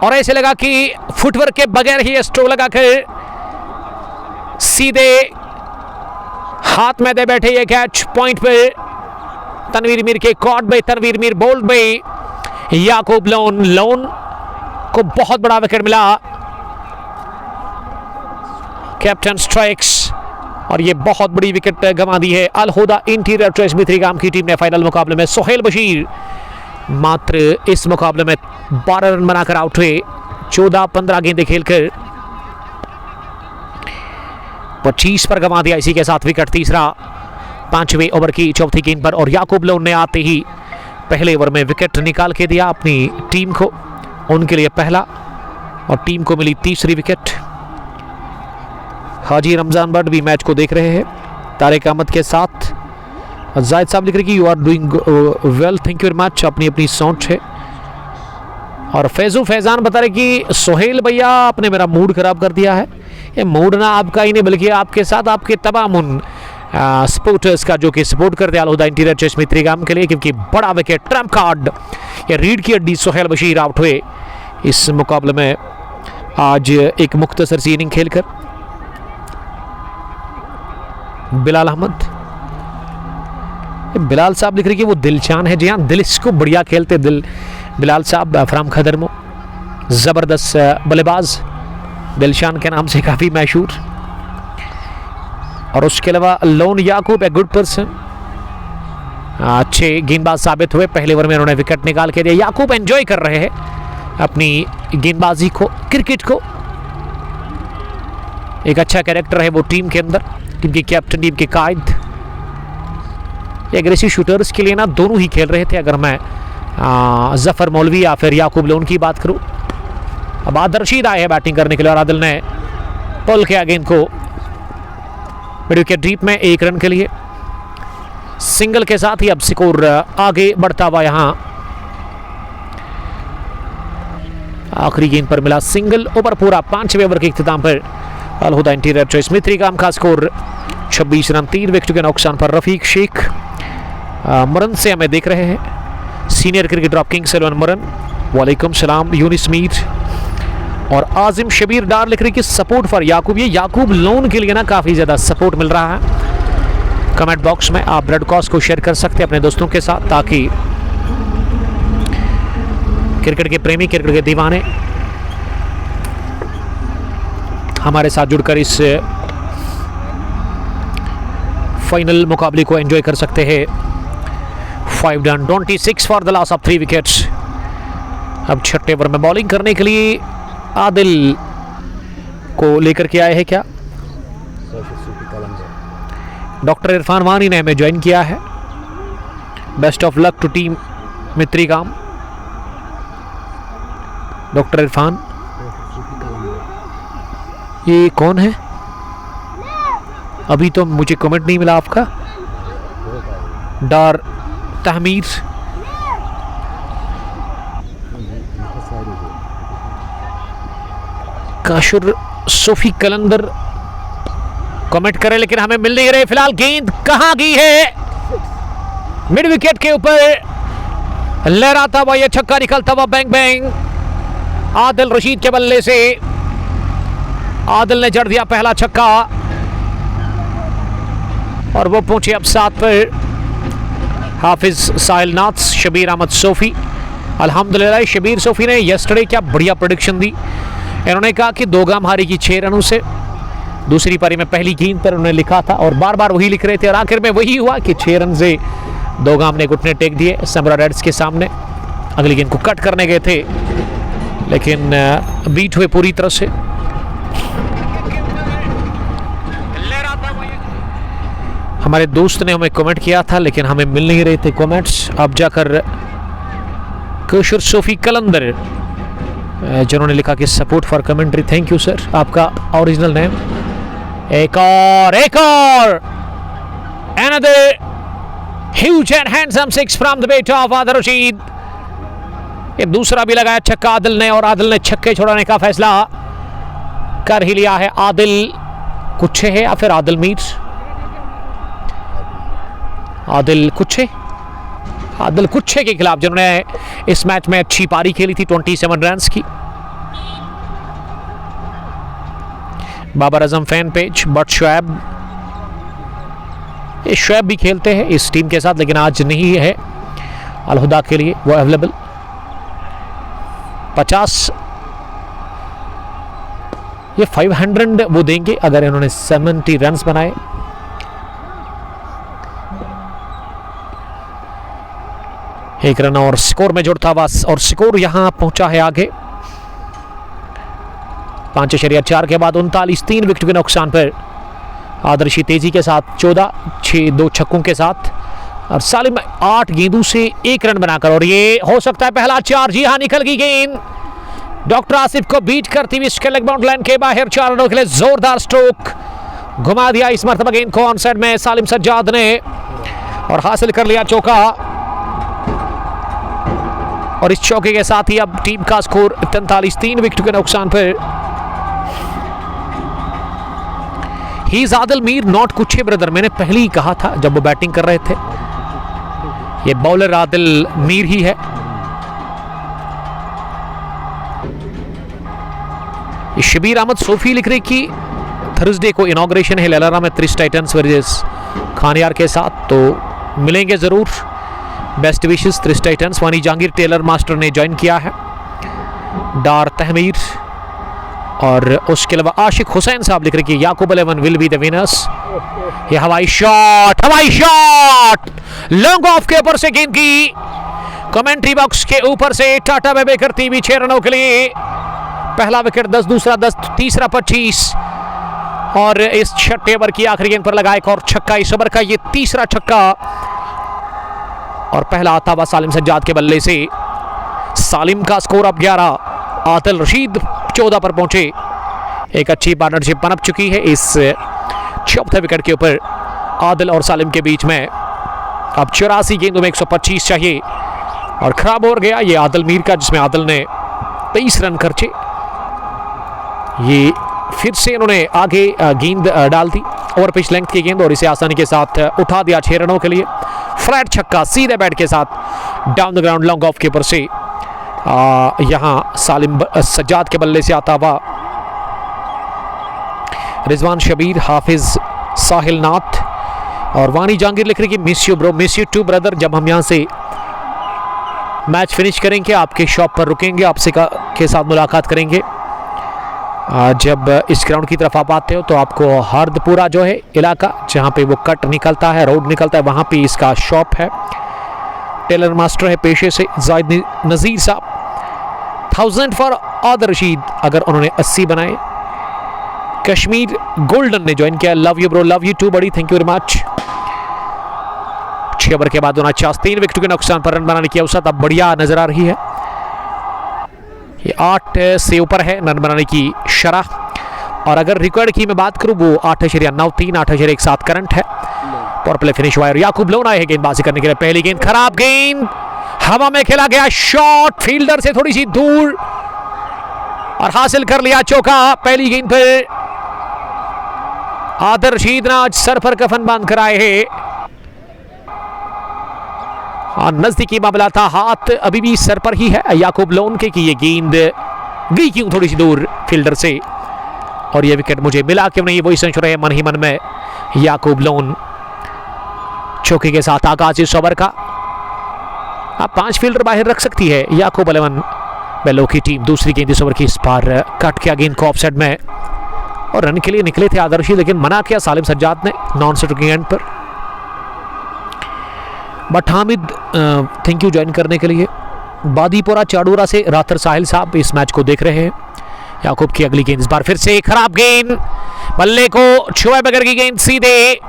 A: और ऐसे लगा कि फुटवर्क के बगैर ही स्ट्रोक लगाकर सीधे हाथ में दे बैठे ये कैच पॉइंट पे। तनवीर मीर के कॉट में, तनवीर मीर बोल्ड में, याकूब लोन को बहुत बड़ा विकेट मिला। कैप्टन स्ट्राइक्स, और ये बहुत बड़ी विकेट गंवा दी है। अल हुदा इंटीरियर ट्रेस मित्रिगाम की टीम ने फाइनल मुकाबले में। सोहेल बशीर मात्र इस मुकाबले में 12 रन बनाकर आउट हुए, 14-15 गेंदें खेलकर 25 पर गंवा दिया। इसी के साथ विकेट तीसरा 5वें ओवर की चौथी गेंद पर, और याकूब लोन ने आते ही पहले ओवर में विकेट निकाल के दिया अपनी टीम को। उनके लिए पहला, और टीम को मिली तीसरी विकेट। हाजी रमजान बट भी मैच को देख रहे हैं तारिक अहमद के साथ। जाहिद साहब लिख रहे कि you are doing well, thank you very much, अपनी अपनी सोच है। और फैजान बता रहे कि सोहेल भैया आपने मेरा मूड खराब कर दिया है, ये मोड़ना आपका ही नहीं बल्कि आपके साथ आपके तमाम उन सपोर्टर्स का जो कि सपोर्ट करते हैं अलहुदा इंटीरियर चेस मित्रीगाम के लिए, क्योंकि बड़ा विकेट ट्रम्प कार्ड या रीड की अड्डी सोहेल बशीर आउट हुए इस मुकाबले में आज एक मुख्तसर सी इनिंग खेलकर। बिलाल अहमद, बिलाल साहब लिख रहे कि वो दिलशान है। जी हाँ, दिल इसको बढ़िया खेलते दिल बिलाल साहब फ्राम खदरमो, ज़बरदस्त बल्लेबाज दिलशान के नाम से काफ़ी मशहूर। और उसके अलावा loan Yakub a good person, अच्छे गेंदबाज साबित हुए। पहले ओवर में उन्होंने विकेट निकाल के दिया। याकूब एंजॉय कर रहे हैं अपनी गेंदबाजी को, क्रिकेट को। एक अच्छा कैरेक्टर है वो टीम के अंदर, टीम के कैप्टन, टीम के कायद। एग्रेसिव शूटर्स के लिए ना दोनों ही खेल रहे थे, अगर मैं जफर मौलवी या फिर याकूब लोन की बात करूं। अब आदिल रशीद आए हैं बैटिंग करने के लिए और आदिल ने पुल किया गेंद को मिड विकेट डीप में 1 रन के लिए। सिंगल के साथ ही अब स्कोर आगे बढ़ता हुआ यहां आखिरी गेंद पर मिला सिंगल। ओवर पूरा 5वें ओवर के इख्तिताम पर अलहुदा इंटीरियर चेस मित्रीगाम का स्कोर 26 रन 3 विकेट के नुकसान पर। रफीक शेख मरन से हमें देख रहे हैं, सीनियर क्रिकेटर ऑफ किंग्स 11 मरन। वालेकुम सलाम यूनिस मीर और आजिम शबीर डार लिख रही कि सपोर्ट फॉर याकूब। ये याकूब लोन के लिए ना काफ़ी ज़्यादा सपोर्ट मिल रहा है। कमेंट बॉक्स में आप ब्रॉडकास्ट को शेयर कर सकते हैं अपने दोस्तों के साथ, ताकि क्रिकेट के प्रेमी, क्रिकेट के दीवाने हमारे साथ जुड़कर इस फाइनल मुकाबले को एंजॉय कर सकते हैं। 5 done 26 for the loss of 3 wickets. अब छठे ओवर में बॉलिंग करने के लिए आदिल को लेकर के आए हैं क्या डॉक्टर इरफान वानी ने हमें ज्वाइन किया है। Best of luck to team Mitrigam. Doctor Irfan, ये कौन है? अभी तो मुझे कमेंट नहीं मिला आपका। डार तहमीर, काशुर सोफी कलंदर कमेंट करें, लेकिन हमें मिल नहीं रहे। फिलहाल गेंद कहां गई है? मिड विकेट के ऊपर लहराता हुआ यह छक्का निकलता हुआ बैंग बैंग आदिल रशीद के बल्ले से। आदिल ने जड़ दिया पहला छक्का और वो पहुंचे अब 7 पर। हाफिज साहिल नाथ, शबीर अहमद सोफी। अल्हम्दुलिल्लाह शबीर सोफी ने यस्टरडे क्या बढ़िया प्रेडिक्शन दी। इन्होंने कहा कि 2 गाम हारेगी 6 रनों से। दूसरी पारी में पहली गेंद पर उन्होंने लिखा था और बार बार वही लिख रहे थे और आखिर में वही हुआ कि 6 रन से 2 गाम ने घुटने टेक दिए समरा रेड्स के सामने। अगली गेंद को कट करने गए थे लेकिन बीट हुए पूरी तरह से। हमारे दोस्त ने हमें कमेंट किया था लेकिन हमें मिल नहीं रहे थे कमेंट्स। अब जाकर काशुर सोफी कलंदर जिन्होंने लिखा कि support for commentary, thank you sir, आपका ओरिजिनल नेम। एक और another huge and handsome 6 from the bat of Adil Rashid. ये दूसरा भी लगाया छक्का आदिल ने और आदिल ने छक्के छोड़ाने का फैसला कर ही लिया है। आदिल कुछे है या फिर आदिल मीर? आदिल कुछे, आदिल कुछे के खिलाफ जिन्होंने इस मैच में अच्छी पारी खेली थी 27 रन्स की। Babar Azam fan page but Shoaib, ये शुएब भी खेलते हैं इस टीम के साथ लेकिन आज नहीं है अलहुदा के लिए वो अवेलेबल। 50 ये 500 वो देंगे अगर इन्होंने 70 रन्स बनाए। एक रन और स्कोर में जुड़ता हुआ और स्कोर यहां पहुंचा है आगे 5.4 के बाद 39-3 विकेट के नुकसान पर। आदर्शी तेजी के साथ 14-6 छक्कों के साथ और सालिम 8 गेंदों से 1 रन बनाकर, और ये हो सकता है पहला 4। जी हां, निकल गई गेंद डॉक्टर आसिफ को बीट करती हुई इसके लेग बाउंड लाइन के बाहर। 4 रनों के लिए जोरदार स्ट्रोक घुमा दिया इस मरतबा गेंद को ऑन साइड में सालिम सज्जाद ने और हासिल कर लिया चौका। और इस चौके के साथ ही अब टीम का स्कोर 43-3 विकेट के नुकसान पर he is Adil Mir not कुछे ब्रदर, मैंने पहले ही कहा था जब वो बैटिंग कर रहे थे, ये बॉलर आदिल मीर ही है। शबीर अहमद सोफी लिख रहे कि थर्सडे को इनॉग्रेशन है ललारा में त्रिश टाइटंस वर्सेस खानियार के साथ, तो मिलेंगे ज़रूर। Best wishes Trish titans. Wani Jahangir tailor master ने ज्वाइन किया है, डार तहमीर, और उसके अलावा आशिक हुसैन साहब लिख रहे कि याकूब 11 विल बी द विनर्स। ये हवाई शॉट लॉन्ग ऑफ के ऊपर से गेंद की कमेंट्री बॉक्स के ऊपर से टाटा बेबे करती हुई 6 रनों के लिए। पहला विकेट 10, दूसरा 10, तीसरा 25, और इस छठे ओवर की आखिरी गेंद पर लगा एक और छक्का। इस ओवर का ये तीसरा छक्का, और पहला आता हुआ सालिम सज्जाद के बल्ले से। सालिम का स्कोर अब 11, आदिल रशीद 14 पर पहुंचे। एक अच्छी पार्टनरशिप बनप चुकी है इस चौथे विकेट के ऊपर आदिल और सालिम के बीच में। अब 84 गेंदों में 125 चाहिए, और खराब हो गया ये आदिल मीर का, जिसमें आदिल ने 23 रन खर्चे। ये फिर से इन्होंने आगे गेंद डाल दी, ओवर पिच लेंथ की गेंद, और इसे आसानी के साथ उठा दिया 6 रनों के लिए। फ्लैट छक्का सीधे बैट के साथ down the ground long off के ऊपर से। यहाँ सालिम सज्जाद के बल्ले से आता हुआ रिजवान शबीर, हाफिज साहिल नाथ, और वानी जहांगीर लिख रही कि miss you bro, miss you too brother. जब हम यहाँ से मैच फिनिश करेंगे आपके शॉप पर रुकेंगे, आपसे के साथ मुलाकात करेंगे। जब इस ग्राउंड की तरफ आप आते हो तो आपको हरदपुरा जो है इलाका, जहाँ पे वो कट निकलता है, रोड निकलता है, वहाँ पे इसका शॉप है। टेलर मास्टर है पेशे से जाहिद नज़ीर साहब। 1000 फॉर आदिल रशीद, अगर उन्होंने 80 बनाए। कश्मीर गोल्डन ने ज्वाइन किया, love you bro, love you too buddy, thank you very much. 6 over के बाद 3 विकेट के नुकसान पर रन बनाने की अवसर अब बढ़िया नजर आ रही है। ये 8 से ऊपर है रन बनाने की शरह, और अगर रिकॉर्ड की मैं बात करूं वो 8.93, 8.17 करंट है। पावर प्ले फिनिश हुआ, और याकूब लोन आए हैं गेंदबाजी करने के लिए। पहली गेंद खराब गेंद, हवा में खेला गया शॉट, फील्डर से थोड़ी सी दूर, और हासिल कर लिया चौका। पहली गेंद पर आदिल रशीद ने आज सर पर कफन बांध कर आए हैं। नजदीकी मामला था, हाथ अभी भी सर पर ही है याकूब लोन के कि ये गेंद गई क्यों थोड़ी सी दूर फील्डर से, और ये विकेट मुझे मिला क्यों नहीं, वही सोच रहे मन ही मन में याकूब लोन। चौके के साथ आगाज इस ओवर का। अब 5 फील्डर बाहर रख सकती है याकूब 11 बेलो की टीम। दूसरी गेंद इस ओवर की, इस बार कट किया गेंद को ऑफसाइड में, और रन के लिए निकले थे आदिल रशीद, लेकिन मना किया सालिम सज्जाद ने नॉन स्ट्राइकिंग एंड पर। But Hamid thank you join करने के लिए। बादीपुरा चाडूरा से रातर साहिल साहब इस मैच को देख रहे हैं। याकूब की अगली गेंद, इस बार फिर से खराब गेंद, बल्ले को छुए बगैर की गेंद सीधे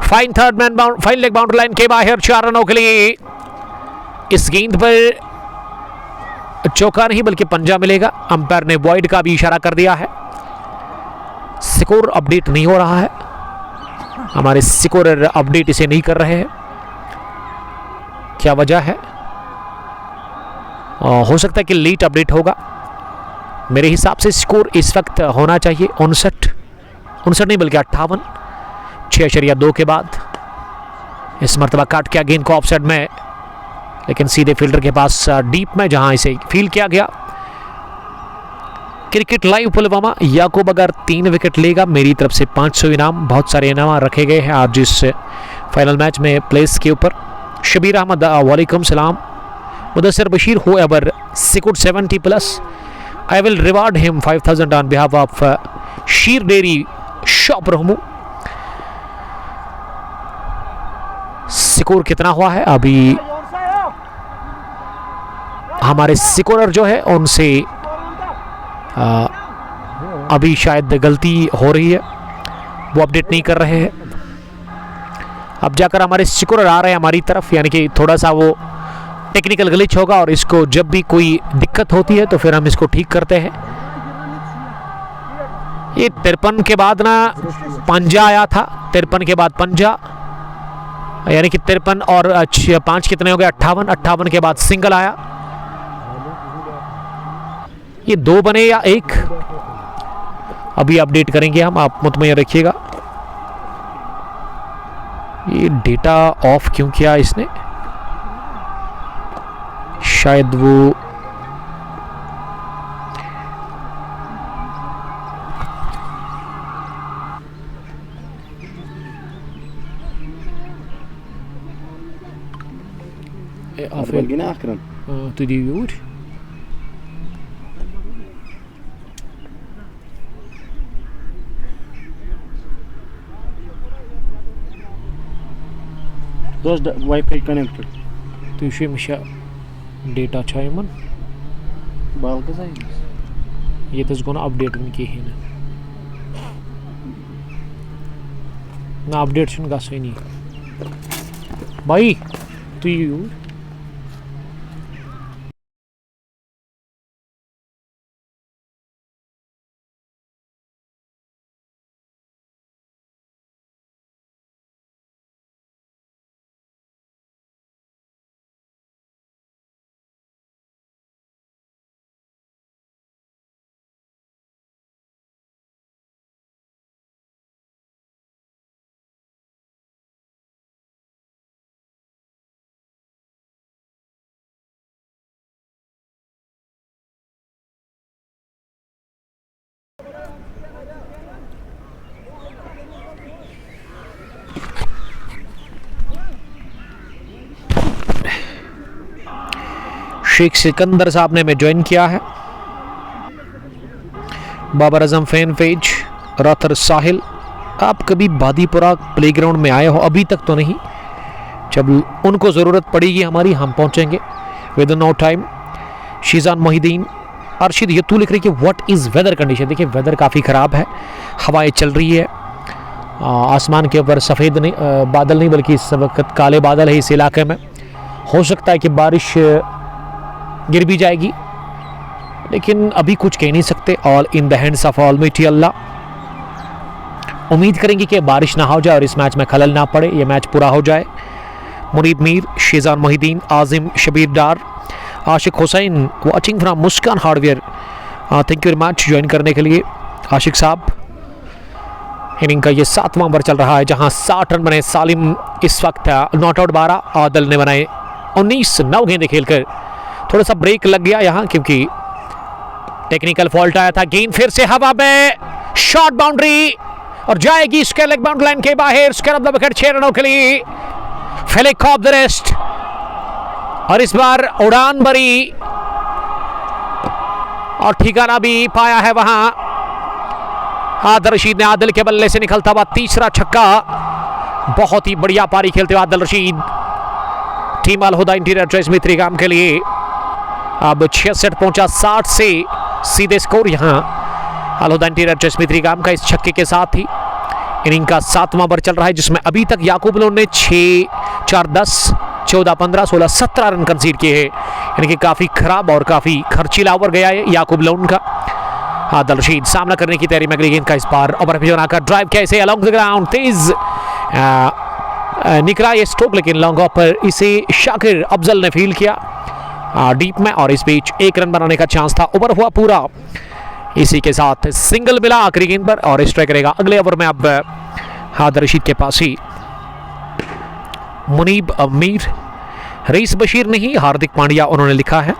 A: fine fine leg boundary line के बाहर 4 रनों के लिए। इस गेंद पर चौका नहीं बल्कि पंजा मिलेगा। अंपायर ने वॉइड का भी इशारा कर दिया है। स्कोर अपडेट नहीं हो रहा है, हमारे स्कोरर अपडेट इसे नहीं कर रहे हैं, क्या वजह है? हो सकता है कि लेट अपडेट होगा। मेरे हिसाब से स्कोर इस वक्त होना चाहिए 59 नहीं बल्कि 58, 6.2 के बाद। इस मरतबा काट किया गेंद को ऑफसाइड में, लेकिन सीधे फील्डर के पास डीप में, जहां इसे फील किया गया। क्रिकेट लाइव पुलवामा, याकूब अगर 3 विकेट लेगा मेरी तरफ से 500 इनाम, बहुत सारे इनाम रखे गए हैं आज इस फाइनल मैच में प्लेस के ऊपर। शबीर अहमद वालेकुम सलाम। Mudassir Bashir whoever scored 70+, I will reward him 5000 on behalf of Sheer dairy shop Rahmu. Score कितना हुआ है अभी? हमारे स्कोरर जो है उनसे अभी शायद गलती हो रही है, वो अपडेट नहीं कर रहे हैं। अब जाकर हमारे स्कोरर आ रहे हैं हमारी तरफ, यानी कि थोड़ा सा वो टेक्निकल ग्लिच होगा, और इसको जब भी कोई दिक्कत होती है तो फिर हम इसको ठीक करते हैं। ये 53 के बाद ना पंजा आया था, 53 के बाद पंजा, यानी कि 53 और 5 कितने हो गए? 58 के बाद सिंगल आया। ये 2 बने या 1? अभी अपडेट करेंगे हम, आप मुतमईन रखिएगा। ये डेटा ऑफ क्यों किया इसने? शायद वो to the viewer.
B: Those Wi-Fi connected.
A: तो इसे मिशा डेटा चाहिए मन
B: बाल का सही
A: ये तो इसको ना अपडेट उनकी है ना अपडेट सुन का सही नहीं भाई तो यू शेख सिकंदर साहब ने हमें ज्वाइन किया है। बाबर आजम फैन पेज रातर साहिल, आप कभी बादीपुरा प्लेग्राउंड में आए हो? अभी तक तो नहीं, जब उनको ज़रूरत पड़ेगी हमारी हम पहुंचेंगे with no time. Shezan Mohiuddin Arshid ये तू लिख रही कि व्हाट इज़ वेदर कंडीशन। देखिए वेदर काफ़ी ख़राब है, हवाएं चल रही है, आसमान के ऊपर सफ़ेद नहीं बादल नहीं बल्कि इस वक्त काले बादल है इस इलाके में। हो सकता है कि बारिश गिर भी जाएगी, लेकिन अभी कुछ कह नहीं सकते। All in the hands of almighty Allah. उम्मीद करेंगे कि बारिश ना हो जाए और इस मैच में खलल ना पड़े, ये मैच पूरा हो जाए। Munib Mir, Shezan Mohiuddin, Azim Shabir Dar, Ashiq Hussain watching from Muskan hardware, thank you very much join करने के लिए आशिक साहब। इनिंग का ये 7वां ओवर चल रहा है जहां 60 रन बने। सालिम इस वक्त नॉट आउट 12, आदल ने बनाए 19। 9 गेंदें खेलकर थोड़ा सा ब्रेक लग गया यहां क्योंकि टेक्निकल फॉल्ट आया था। गेंद फिर से हवा में, शॉर्ट बाउंड्री और जाएगी इसके लेग बाउंड्री लाइन के बाहर। स्क्वायर ऑफ द विकेट 6 रनों के लिए फेलिक ऑफ द रेस्ट और इस बार उड़ान भरी और ठिकाना भी पाया है वहां। आदिल रशीद ने आदिल के बल्ले से निकलता हुआ तीसरा छक्का, बहुत ही बढ़िया पारी खेलते हुए आदिल रशीद। टीम अल हुदा इंटीरियर ट्रेस मित्री काम के लिए अब 66 पहुंचा 60 से सीधे स्कोर यहां अल हुदा इंटीरियर ट्रेस मित्री काम का इस छक्के के साथ ही इनिंग का 7वां ओवर चल रहा है जिसमें अभी तक याकूब लोन ने 6, 4, 10, 14, 15, 16, 17 रन कंसीड किए हैं। यानी कि काफ़ी खराब और काफ़ी खर्चीला ओवर गया है याकूब लोन का। आदिल रशीद सामना करने की तैयारी में अगली गेंद का इस बार ओवर पे बनाकर ड्राइव कैसे अलोंग द ग्राउंड तेज निकला ये स्ट्रोक, लेकिन लॉन्ग ऑफ पर इसे शाकिर अफजल ने फील किया डीप में और इस बीच 1 रन बनाने का चांस था। ओवर हुआ पूरा, इसी के साथ सिंगल मिला आखिरी गेंद पर और स्ट्राइक करेगा अगले ओवर में अब आदिल रशीद के पास ही मुनीब मीर। रईस बशीर नहीं, हार्दिक पांड्या उन्होंने लिखा है।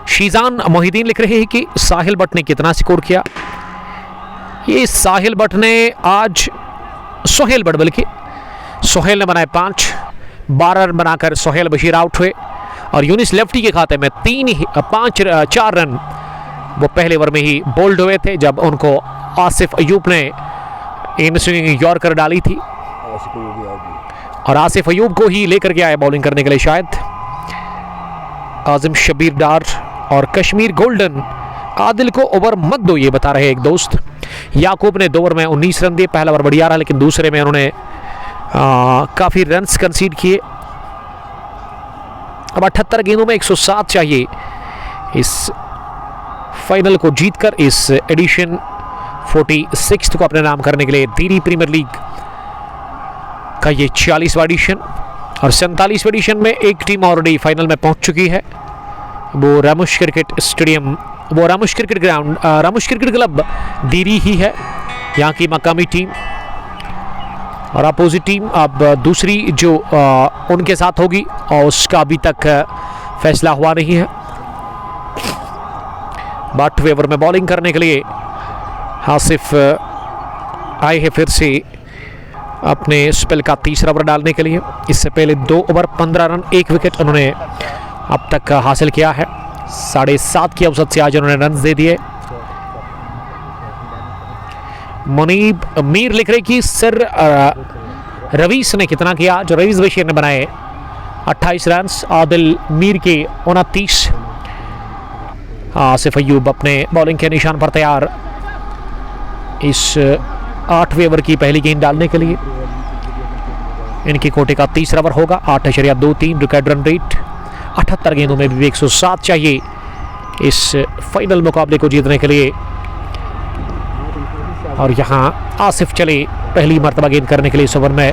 A: शीजान मोहिदीन लिख रहे हैं कि साहिल भट्ट ने कितना स्कोर किया। ये साहिल भट्ट ने आज सोहेल भट्ट बल्कि सोहेल ने बनाए 5, 12 रन बनाकर सोहेल बशीर आउट हुए और यूनिस लेफ्टी के खाते में 4 रन वो पहले ओवर में ही बोल्ड हुए थे जब उनको आसिफ अयूब ने इन स्विंगिंग यॉर्कर डाली थी और आसिफ अयूब को ही लेकर के आए बॉलिंग करने के लिए शायद। आजिम शबीर डार और कश्मीर गोल्डन आदिल को ओवर मत दो ये बता रहे एक दोस्त। याकूब ने 2 ओवर में 19 रन दिए, पहला ओवर बढ़िया रहा लेकिन दूसरे में उन्होंने काफ़ी रन्स कंसीड किए। अब 78 गेंदों में 107 चाहिए इस फाइनल को जीतकर इस एडिशन 46 को अपने नाम करने के लिए। दिल्ली प्रीमियर लीग का ये 40वां एडिशन और 47वें एडिशन में एक टीम ऑलरेडी फाइनल में पहुंच चुकी है, वो रामुश क्रिकेट स्टेडियम वो रामुश क्रिकेट ग्राउंड, रामुश क्रिकेट क्लब दीरी ही है, यहाँ की मकामी टीम। और अपोजिट टीम अब दूसरी जो उनके साथ होगी और उसका अभी तक फैसला हुआ नहीं है। बट वेवर में बॉलिंग करने के लिए आसिफ आए हैं फिर से अपने स्पेल का तीसरा ओवर डालने के लिए। इससे पहले 2 ओवर 15 रन 1 विकेट उन्होंने अब तक हासिल किया है। 7.5 की औसत से आज उन्होंने रन दे दिए। मुनीब मीर लिख रहे कि सर रवीश ने कितना किया? जो रवीश बशीर ने बनाए 28 रन, आदिल मीर के 29। आसिफ अयूब अपने बॉलिंग के निशान पर तैयार इस 8वें ओवर की पहली गेंद डालने के लिए। इनकी कोटे का तीसरा ओवर होगा। 8.23 रिकॉर्ड रन रेट। 78 गेंदों में भी 107 चाहिए इस फाइनल मुकाबले को जीतने के लिए। और यहाँ आसिफ चले पहली मर्तबा गेंद करने के लिए इस ओवर में।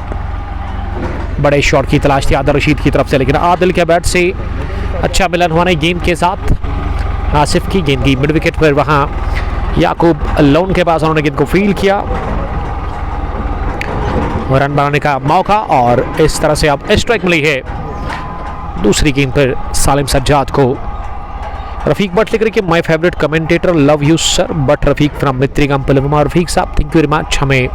A: बड़े शॉट की तलाश थी आदिल रशीद की तरफ से, लेकिन आदिल के बैट से अच्छा मिलन हुआ नहीं गेंद के साथ। आसिफ की गेंद की मिड विकेट पर वहाँ याकूब लोन के पास उन्होंने गेंद को फील किया, रन बनाने का मौका, और इस तरह से अब स्ट्राइक मिली है दूसरी गेंद पर सालिम सज्जाद को। रफीक भट्ट लिख रहे कि my favourite commentator, love you sir, but Rafiq from Mitrigam Pulwama. Rafiq साहब थैंक यू वेरी मच, हमें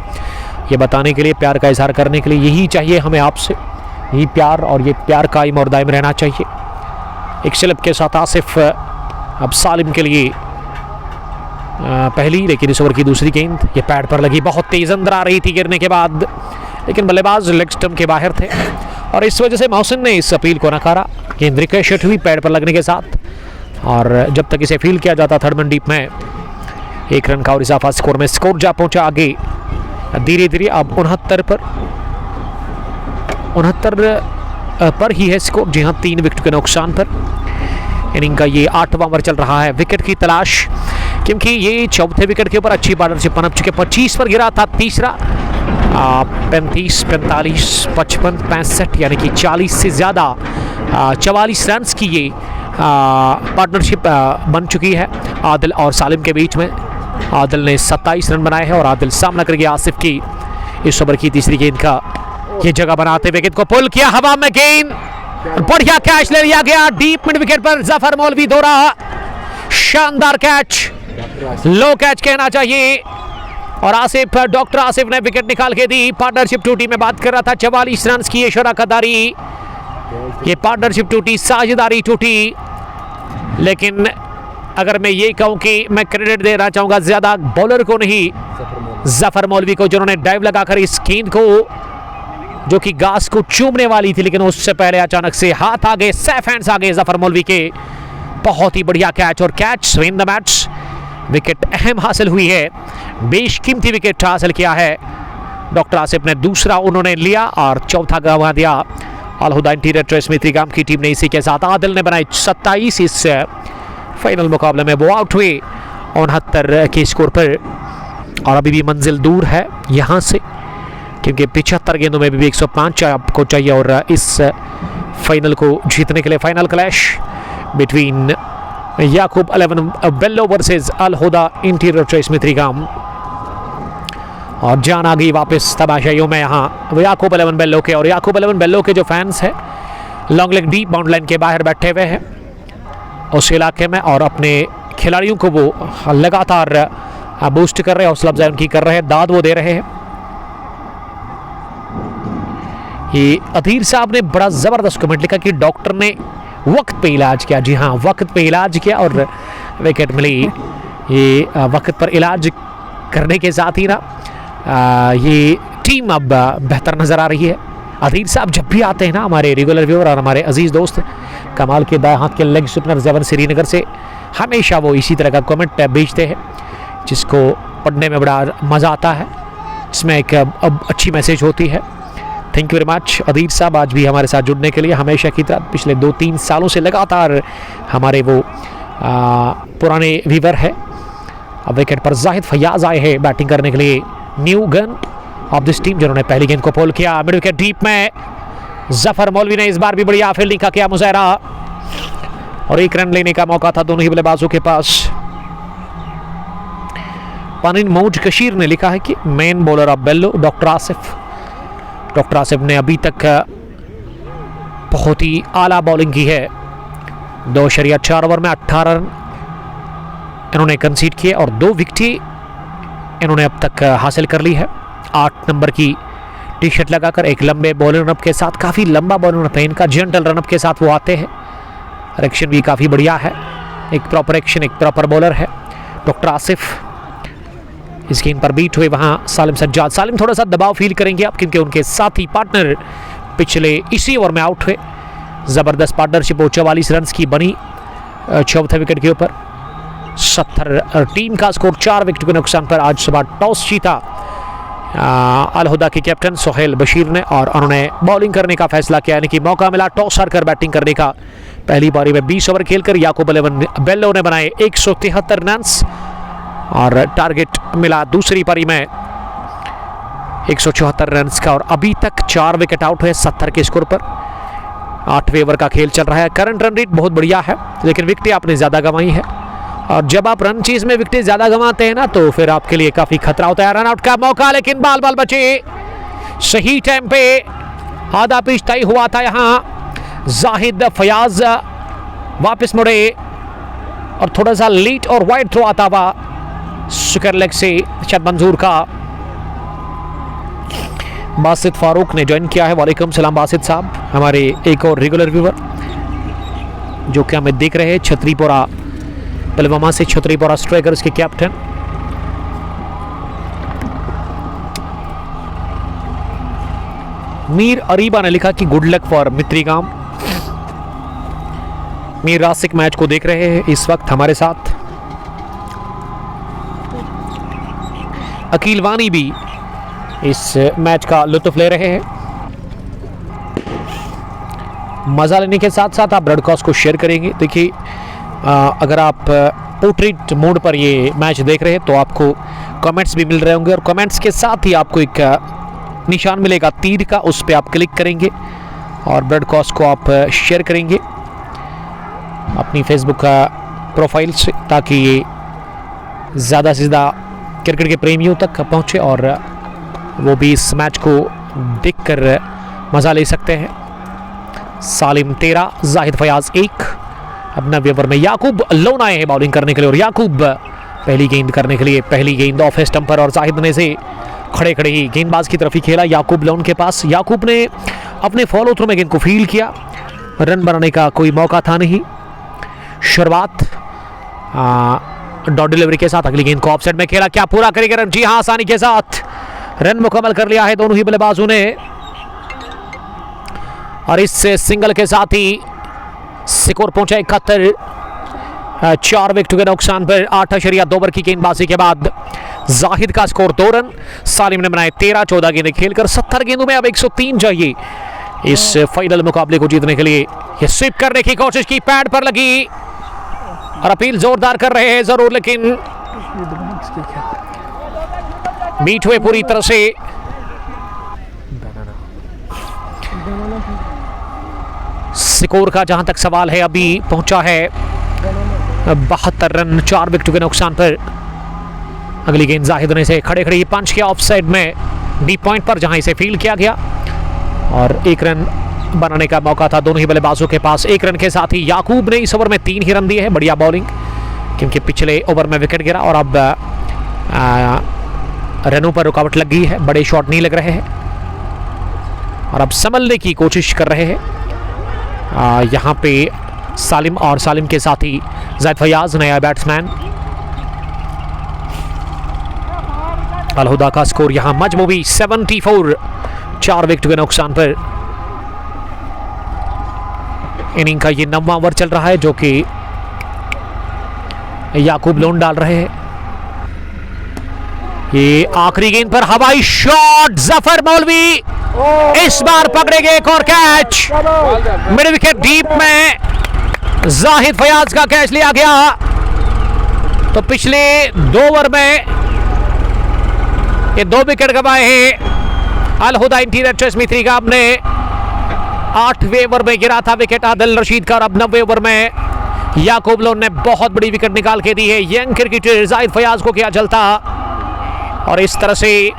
A: ये बताने के लिए, प्यार का इजहार करने के लिए। यही चाहिए हमें आपसे, यही प्यार, और ये प्यार कायम और दायम रहना चाहिए। एक स्लिप के साथ आसिफ अब सालिम के लिए पहली, लेकिन इस ओवर की दूसरी गेंद ये पैड पर लगी, बहुत तेज अंदर आ रही थी गिरने के बाद, लेकिन बल्लेबाज लेग स्टंप के बाहर थे और इस वजह से मोहसिन ने इस अपील को नकारा। गेंद रिकॉशेट हुई पैड पर लगने के साथ, और जब तक इसे फील किया जाता थर्ड मैन डीप में 1 रन का और इजाफा स्कोर में। स्कोर जा पहुंचा आगे धीरे धीरे, अब 69 पर ही है स्कोर। जी हाँ, 3 विकेट के नुकसान पर। इनिंग का ये 8वां ओवर चल रहा है। विकेट की तलाश, क्योंकि ये 4थे विकेट के ऊपर अच्छी पार्टनरशिप पनप चुके। 25 पर गिरा था तीसरा, 35, 45, 55, 65, यानी कि 40 से ज़्यादा 44 रन की ये पार्टनरशिप बन चुकी है आदिल और सालिम के बीच में। आदिल ने 27 रन बनाए हैं और आदिल सामना कर गया आसिफ की इस ओवर की तीसरी गेंद का। ये जगह बनाते हुए गेंद को पुल किया, हवा में गेंद, बढ़िया कैच ले लिया गया डीप मिड विकेट पर। जफर मौलवी दौरा, शानदार कैच, लो कैच कहना चाहिए। और आसिफ, डॉक्टर आसिफ ने विकेट निकाल के दी। पार्टनरशिप टूटी में बात कर रहा था, 44 रन की ये शराकतदारी, ये पार्टनरशिप टूटी, साझेदारी टूटी। लेकिन अगर मैं ये कहूं कि मैं क्रेडिट देना चाहूंगा ज्यादा बॉलर को नहीं, जफर मौलवी को, जिन्होंने डाइव लगाकर इस गेंद को, जो कि घास को चूमने वाली थी, लेकिन उससे पहले अचानक से हाथ आगे, सेफ हैंड्स आगे जफर मौलवी के। बहुत ही बढ़िया कैच, और catch win the match. Wicket अहम हासिल हुई है, बेशकीमती विकेट हासिल किया है डॉक्टर आसिफ ने। दूसरा उन्होंने लिया और चौथा गंवा दिया अलहुदा इंटीरियर ट्रेस मित्रिगाम की टीम ने। इसी के साथ आदिल ने बनाए 27 इस फाइनल मुकाबले में। वो आउट हुए 69 के स्कोर पर, और अभी भी मंजिल दूर है यहाँ से, क्योंकि 75 गेंदों में भी 105 आपको चाहिए। और इस फाइनल को जीतने के लिए फाइनल क्लैश बिटवीन याकूब 11 बेल्लो वर्सेस अलहुदा इंटीरियर ट्रेस मित्रिगाम। और जान आ गई वापस तमाशाइयों में यहाँ याकूब 11 बेल्लो के। और याकूब 11 बेल्लो के जो फैंस हैं long leg deep bound line के बाहर बैठे हुए हैं उस इलाके में, और अपने खिलाड़ियों को वो लगातार बूस्ट कर रहे हैं, हौसला अफजाई उनकी कर रहे हैं, दाद वो दे रहे हैं। ये अधीर साहब ने बड़ा ज़बरदस्त कमेंट लिखा कि डॉक्टर ने वक्त पे इलाज किया। जी हाँ, वक्त पे इलाज किया और विकेट मिली। ये वक्त पर इलाज करने के साथ ही ना ये टीम अब बेहतर नज़र आ रही है। अधीर साहब जब भी आते हैं ना, हमारे रेगुलर व्यूअर और हमारे अजीज़ दोस्त, कमाल के दाएं हाथ के लेग स्पिनर ज़ेवन श्रीनगर से, हमेशा वो इसी तरह का कमेंट भेजते हैं, जिसको पढ़ने में बड़ा मज़ा आता है। इसमें एक अच्छी मैसेज होती है। थैंक यू वेरी मच अदीर साहब, आज भी हमारे साथ जुड़ने के लिए। हमेशा की तरह पिछले 2-3 सालों से लगातार हमारे वो पुराने व्यूअर है। अब विकेट पर जाहिद फयाज आए हैं बैटिंग करने के लिए, new gun of this team, जिन्होंने पहली गेंद को पोल किया मिड विकेट डीप में। जफर मौलवी ने इस बार भी बढ़िया फील्डिंग का किया मुजाहरा, और 1 रन लेने का मौका था दोनों ही बल्लेबाजों के पास। पानीन मौज कशीर ने लिखा है कि main bowler of Bello doctor Asif ने अभी तक बहुत ही आला बॉलिंग की है। 2.4 ओवर में 18 रन इन्होंने कंसीड किए और 2 विकेटें इन्होंने अब तक हासिल कर ली है। 8 नंबर की टी शर्ट लगाकर एक लंबे बॉलिंग रनअप के साथ, काफ़ी लंबा बॉलिंग रनअप है इनका, जेंटल रनअप के साथ वो आते हैं। एक्शन भी काफ़ी बढ़िया है, एक प्रॉपर एक्शन, एक प्रॉपर बॉलर है डॉक्टर आसिफ। इस गेंद पर बीट हुए वहाँ सालिम सज्जाद। सालिम थोड़ा सा दबाव फील करेंगे आप, क्योंकि उनके साथी पार्टनर पिछले इसी ओवर में आउट हुए। ज़बरदस्त पार्टनरशिप, वो 44 रन की बनी चौथे विकेट के ऊपर। 70 टीम का स्कोर 4 विकेट के नुकसान पर। आज सुबह टॉस जीता अल हुदा के कैप्टन सोहेल बशीर ने और उन्होंने बॉलिंग करने का फैसला किया, यानी कि मौका मिला टॉस हारकर बैटिंग करने का। पहली पारी में 20 ओवर खेलकर याकूब बेल्लो ने बनाए 173 रन और टारगेट मिला दूसरी पारी में 174 रन का, और अभी तक 4 विकेट आउट हुए 70 के स्कोर पर। 8वें ओवर का खेल चल रहा है। करंट रन रेट बहुत बढ़िया है, लेकिन विकेटें आपने ज़्यादा गंवाई है, और जब आप रन चीज में विकेटें ज़्यादा गंवाते हैं ना, तो फिर आपके लिए काफ़ी खतरा होता है। रन आउट का मौका, लेकिन बाल बचे सही टाइम पे। आधा पिच तय हुआ था यहाँ। जाहिद फयाज वापस मुड़े और थोड़ा सा लीट और वाइड थ्रो आता हुआ स्क्वायर लेग से शायद मंजूर का। बासित फारूक ने ज्वाइन किया है। वालेकुम सलाम बासित साहब, हमारे एक और रेगुलर व्यूवर जो कि हमें देख रहे हैं, छतरीपुरा पुलवामा से, छतरीपुरा स्ट्राइकर्स के कैप्टन। मीर अरीबा ने लिखा कि good luck for Mitrigam. Mir Rasik match को देख रहे हैं इस वक्त हमारे साथ। अकील वानी भी इस मैच का लुत्फ ले रहे हैं। मजा लेने के साथ साथ आप ब्रॉडकास्ट को शेयर करेंगे। देखिए, अगर आप पोर्ट्रेट मोड पर ये मैच देख रहे हैं तो आपको कमेंट्स भी मिल रहे होंगे, और कमेंट्स के साथ ही आपको एक निशान मिलेगा तीर का, उस पर आप क्लिक करेंगे और ब्रॉडकास्ट को आप शेयर करेंगे अपनी फेसबुक प्रोफाइल से, ताकि ये ज़्यादा से ज़्यादा क्रिकेट के प्रेमियों तक पहुँचे और वो भी इस मैच को देखकर मज़ा ले सकते हैं। सालिम 13, जाहिद फयाज 1। अब 90 ओवर में याकूब लोन आए हैं बॉलिंग करने के लिए, और याकूब पहली गेंद करने के लिए, पहली गेंद ऑफ स्टंप पर, और जाहिद ने से खड़े खड़े ही गेंदबाज की तरफ ही खेला याकूब लोन के पास। याकूब ने अपने फॉलो थ्रू में गेंद को फील किया, रन बनाने का कोई मौका था नहीं। शुरुआत डॉट डिलीवरी के साथ, अगली गेंद को ऑफ साइड में खेला, क्या पूरा करेगा रन? जी हाँ, आसानी के साथ रन मुकम्मल कर लिया है दोनों ही बल्लेबाजों ने, और इस सिंगल के साथ ही स्कोर पहुंचा 71। 4 विकेट के नुकसान पर 8.2 ओवर की गेंदबाजी के बाद जाहिद का स्कोर 2 रन। सालिम ने बनाए 13, 14 गेंदें खेलकर 70 गेंदों में अब 103 चाहिए इस फाइनल मुकाबले को जीतने के लिए। ये स्वीप करने की कोशिश की, पैड पर लगी, और अपील जोरदार कर रहे हैं जरूर, लेकिन बीट हुए पूरी तरह से। स्कोर का जहां तक सवाल है, अभी पहुंचा है 72 रन 4 विकेट के नुकसान पर। अगली गेंद जाहिद ने से खड़े खड़े पंच किया ऑफ साइड में डीप पॉइंट पर, जहां इसे फील्ड किया गया, और 1 रन बनाने का मौका था दोनों ही बल्लेबाजों के पास। 1 रन के साथ ही याकूब ने इस ओवर में 3 ही रन दिए हैं। बढ़िया बॉलिंग, क्योंकि पिछले ओवर में विकेट गिरा और अब रनों पर रुकावट लग गई है, बड़े शॉट नहीं लग रहे हैं, और अब संभलने की कोशिश कर रहे हैं यहाँ पे सालिम, और सालिम के साथ ही जाहिद फयाज नया बैट्समैन। अल हुदा का स्कोर यहाँ मजमूई 74, 4 विकेट के नुकसान पर। इनिंग का ये 9वां ओवर चल रहा है, जो कि याकूब लोन डाल रहे हैं। ये आखिरी गेंद पर हवाई शॉट, जफर मौलवी इस बार पकड़ेंगे एक और कैच। मिड विकेट डीप में जाहिद फयाज का कैच लिया गया। तो पिछले 2 ओवर में ये 2 विकेट गंवाए हैं अल हुदा इंटीरियर चेस मित्रीगाम ने। 8वें ओवर में गिरा था विकेट आदिल रशीद का, और अब 90वें ओवर में याकूब लोन ने बहुत बड़ी विकेट निकाल के दी है। यंग क्रिकेटर जाहिद फयाज को किया चलता और इस तरह से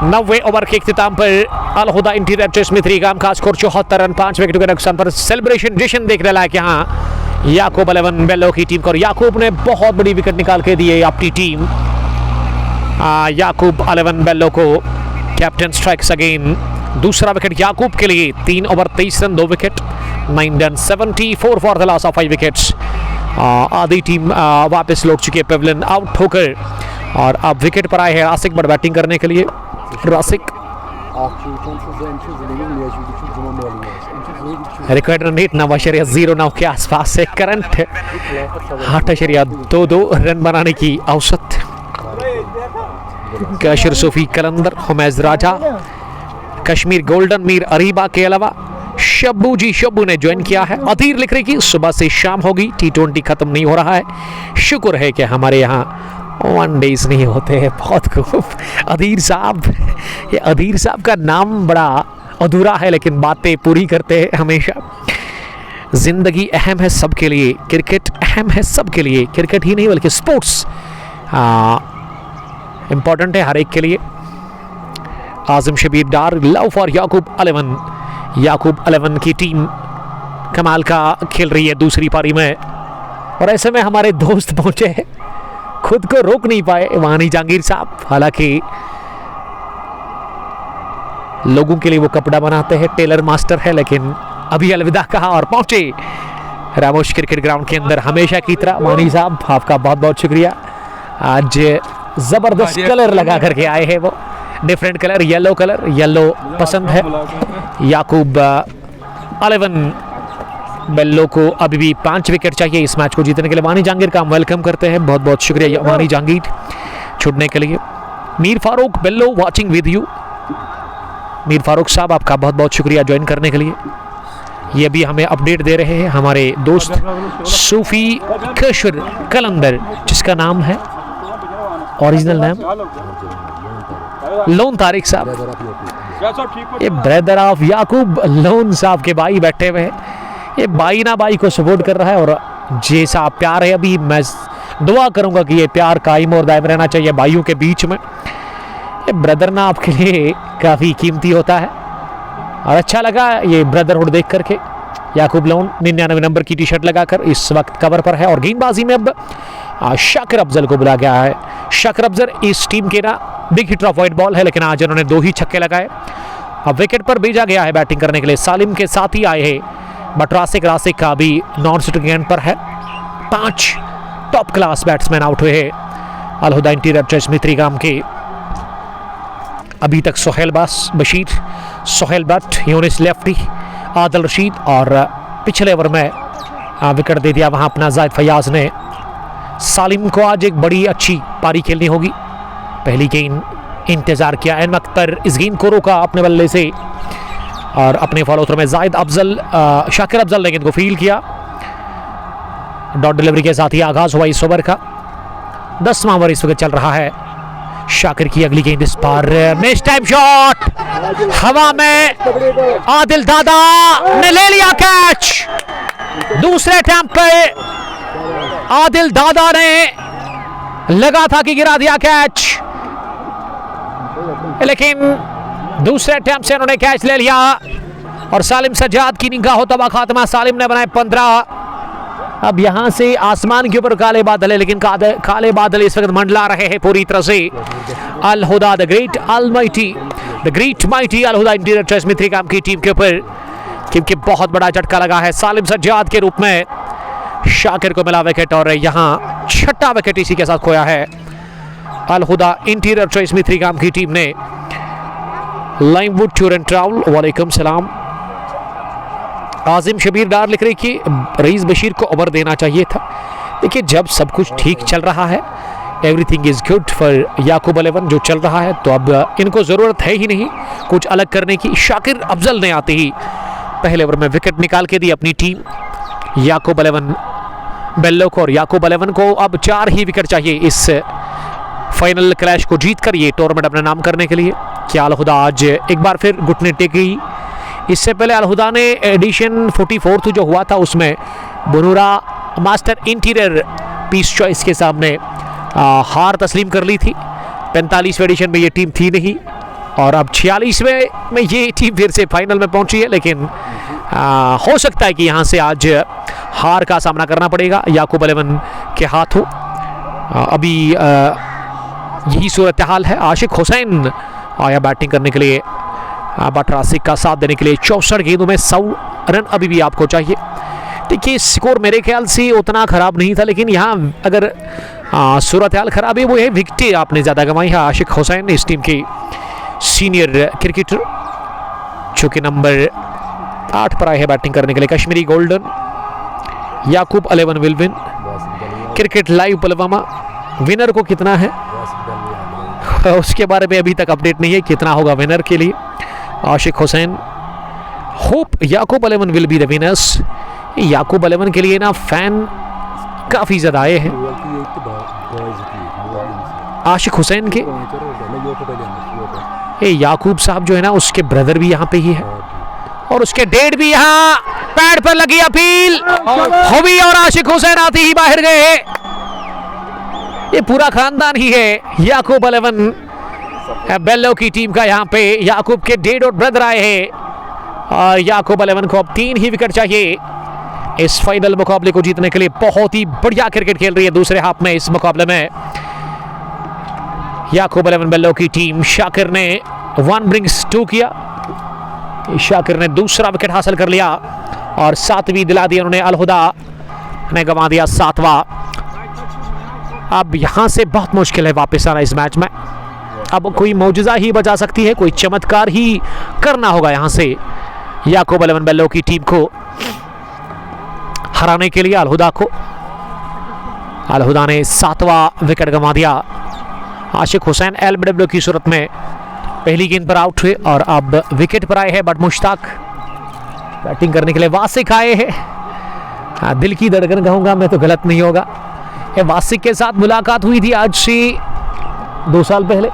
A: 90 ओवर के इख्तिताम पर अल हुदा इंटीरियर चेस में 3 गाम का स्कोर 74 रन 5 विकेटों के नुकसान पर। सेलिब्रेशन जश्न देखने लायक यहाँ याकूब 11 बेल्लो की टीम को, और याकूब ने बहुत बड़ी विकेट निकाल के दी है अपनी टीम। याकूब 11 बेल्लो को कैप्टन स्ट्राइक्स अगेन। दूसरा विकेट याकूब के लिए, 3 over 23 run 2 wicket, 9 run 74 for the loss of 5 wickets. आधी टीम वापस लौट चुकी है पेवलियन आउट होकर, और अब विकेट पर आए हैं रासिक बट बैटिंग करने के लिए। रासिक रिकॉर्ड रन रेट 9.09 के आसपास है। करंट 8.22 रन बनाने की औसत। काशिर सूफी कलंदर, हुमैज राजा, कश्मीर गोल्डन, मीर अरीबा के अलावा शब्बू ने ज्वाइन किया है। अधीर लिख रही कि सुबह से शाम होगी, T20 खत्म नहीं हो रहा है। शुक्र है कि हमारे यहाँ 1 डेज नहीं होते हैं। बहुत खूब अधीर साहब, ये अधीर साहब का नाम बड़ा अधूरा है लेकिन बातें पूरी करते हैं हमेशा। जिंदगी अहम है सबके लिए, क्रिकेट अहम है सबके लिए, क्रिकेट ही नहीं बल्कि स्पोर्ट्स इम्पॉर्टेंट है हर एक के लिए। आज़म शबीर डार, लव फॉर याकूब 11। याकूब 11 की टीम कमाल का खेल रही है दूसरी पारी में, और ऐसे में हमारे दोस्त पहुंचे हैं, खुद को रोक नहीं पाए वानी जहांगीर साहब। हालांकि लोगों के लिए वो कपड़ा बनाते हैं, टेलर मास्टर है, लेकिन अभी अलविदा कहा और पहुंचे रामोश क्रिकेट ग्राउंड के अंदर। हमेशा की तरह वानी साहब आपका बहुत बहुत शुक्रिया। आज जबरदस्त कलर लगा करके आए हैं, वो डिफरेंट कलर, येलो पसंद है। याकूब 11 बेल्लो को अभी भी 5 विकेट चाहिए इस मैच को जीतने के लिए। वानी जहांगीर का हम वेलकम करते हैं, बहुत बहुत शुक्रिया वानी जहांगीर छुड़ने के लिए। Mir Farooq Bello watching with you. Mir Farooq sahab आपका बहुत बहुत शुक्रिया ज्वाइन करने के लिए। ये भी हमें अपडेट दे रहे हैं हमारे दोस्त सूफी काशिर कलंदर, जिसका नाम है, ओरिजिनल नाम लोन तारिक साहब। ये ब्रदर ऑफ याकूब लोन साहब के भाई बैठे हुए हैं। ये भाई ना भाई को सपोर्ट कर रहा है, और जैसा प्यार है अभी, मैं दुआ करूंगा कि ये प्यार कायम और दायम रहना चाहिए भाइयों के बीच में। ये ब्रदर ना आपके लिए काफ़ी कीमती होता है, और अच्छा लगा ये ब्रदरहुड देख करके। याकूब लोन 99 नंबर की टी-शर्ट लगाकर इस वक्त कवर पर है, और गेंदबाजी में अब शाकिर अफजल को बुलाया गया है। शाकिर अफजल इस टीम के ना big hitter of white ball है, लेकिन आज उन्होंने 2 ही छक्के लगाए। अब विकेट पर भेजा गया है बैटिंग करने के लिए। सालिम के साथ ही आए हैं, बट रासिक का भी नॉन स्ट्राइक एंड पर है। 5 टॉप क्लास बैट्समैन आउट हुए हैं अल हुदा इंटीरियर चेस में 3 गाम के। अभी तक सोहेल बशीर, सोहेल भट्ट, यूनिस लेफ्टी, आदिल रशीद, और पिछले ओवर में विकेट दे दिया वहां अपना जायद फयाज ने। सालिम को आज एक बड़ी अच्छी पारी खेलनी होगी। पहली गेंद इंतजार किया एन वक्त पर, इस गेंद को रोका अपने बल्ले से, और अपने फॉलो थ्रो में शाकिर अफजल ने गेंद को फील्ड किया। डॉट डिलीवरी के साथ ही आगाज हुआ इस ओवर का। 10वां ओवर इस वक्त चल रहा है। शाकिर की अगली गेंद इस बार मिस टाइम शॉट, हवा में आदिल दादा ने ले लिया कैच। दूसरे अटेम्प्ट पे आदिल दादा ने लगा था कि गिरा दिया कैच, लेकिन दूसरे अटेम्प्ट से उन्होंने कैच ले लिया, और सालिम सज्जाद की निगाहों तबाह खात्मा। सालिम ने बनाए 15। अब यहां से आसमान के ऊपर काले बादल है, लेकिन काले बादल इस वक्त मंडला रहे हैं पूरी तरह से। Al Huda the great mighty Al Huda interior choice में 3 गाम की टीम के ऊपर, क्योंकि बहुत बड़ा झटका लगा है सालिम सज्जाद के रूप में। शाकिर को मिला विकेट, और यहाँ 6ठा विकेट इसी के साथ खोया है अल हुदा इंटीरियर चेस में 3 गाम की टीम ने। लाइमवुड टूर एंड ट्रैवल, वालेकुम सलाम। आज़िम शबीर डार लिख रही कि रईस बशीर को ओवर देना चाहिए था। देखिए, जब सब कुछ ठीक चल रहा है, एवरीथिंग इज़ गुड फॉर याकूब 11 जो चल रहा है, तो अब इनको ज़रूरत है ही नहीं कुछ अलग करने की। शाकिर अफजल ने आते ही पहले ओवर में विकेट निकाल के दी अपनी टीम याकूब 11 बेल्लो को, और याकूब 11 को अब 4 ही विकेट चाहिए इस फाइनल क्लैश को जीत कर ये टूर्नामेंट अपना नाम करने के लिए। क्या अल हुदा आज एक बार फिर घुटने टेकी। इससे पहले अल हुदा ने एडिशन 44 जो हुआ था उसमें बुनुरा मास्टर इंटीरियर पीस चॉइस के सामने हार तस्लीम कर ली थी। 45वें एडिशन में ये टीम थी नहीं और अब 46वें में ये टीम फिर से फाइनल में पहुंची है, लेकिन हो सकता है कि यहाँ से आज हार का सामना करना पड़ेगा याकूब 11 के हाथों। अभी यही सूरत हाल है। आशिक हुसैन आया बैटिंग करने के लिए, बट रासिक का साथ देने के लिए 64 गेंदों में 100 रन अभी भी आपको चाहिए। देखिए स्कोर मेरे ख्याल से उतना ख़राब नहीं था, लेकिन यहाँ अगर सूरत हाल ख़राब है वो है विकेटें आपने ज़्यादा गंवाई है। आशिक हुसैन इस टीम के सीनियर क्रिकेटर जो कि नंबर 8 पर आए हैं बैटिंग करने के लिए। Kashmiri golden Yakub 11 will win. Cricket live Pulwama winner को कितना है उसके बारे में अभी तक अपडेट नहीं है, कितना होगा विनर के लिए। Ashiq Hussain hope Yakoob 11 will be the winners. Yakoob 11 के लिए ना फैन काफ़ी ज़्यादा आए हैं। आशिक हुसैन के याकूब साहब जो है ना उसके ब्रदर भी यहाँ पे ही है और उसके डेड भी यहाँ। पैड पर लगी अपील हुई और आशिक हुसैन आते ही बाहर गए। ये पूरा खानदान ही है याकूब 11 बेल्लो की टीम का। यहाँ पे याकूब के डेड और ब्रदर आए हैं और याकूब 11 को अब 3 ही विकेट चाहिए इस फाइनल मुकाबले को जीतने के लिए। बहुत ही बढ़िया क्रिकेट खेल रही है दूसरे हाफ में इस मुकाबले में याकूब 11 बेल्लो की टीम। शाकिर ने 1 ब्रिंग्स 2 किया, शाकिर ने दूसरा विकेट हासिल कर लिया और 7वीं दिला दी उन्होंने। अलहुदा ने गंवा दिया 7वां। अब यहाँ से बहुत मुश्किल है वापस आना इस मैच में। अब कोई मौजूदा ही बचा सकती है, कोई चमत्कार ही करना होगा यहाँ से याकूब 11 बेल्लो की टीम को हराने के लिए। अलहुदा को, अलहुदा ने 7वां विकेट गंवा दिया। आशिक हुसैन एलबीडब्ल्यू की सूरत में पहली गेंद पर आउट हुए और अब विकेट पर आए हैं। बट मुश्ताक बैटिंग करने के लिए। वासिक आए हैं। दिल की धड़कन कहूँगा मैं तो गलत नहीं होगा। ये वासिक के साथ मुलाकात हुई थी आज से 2 साल पहले,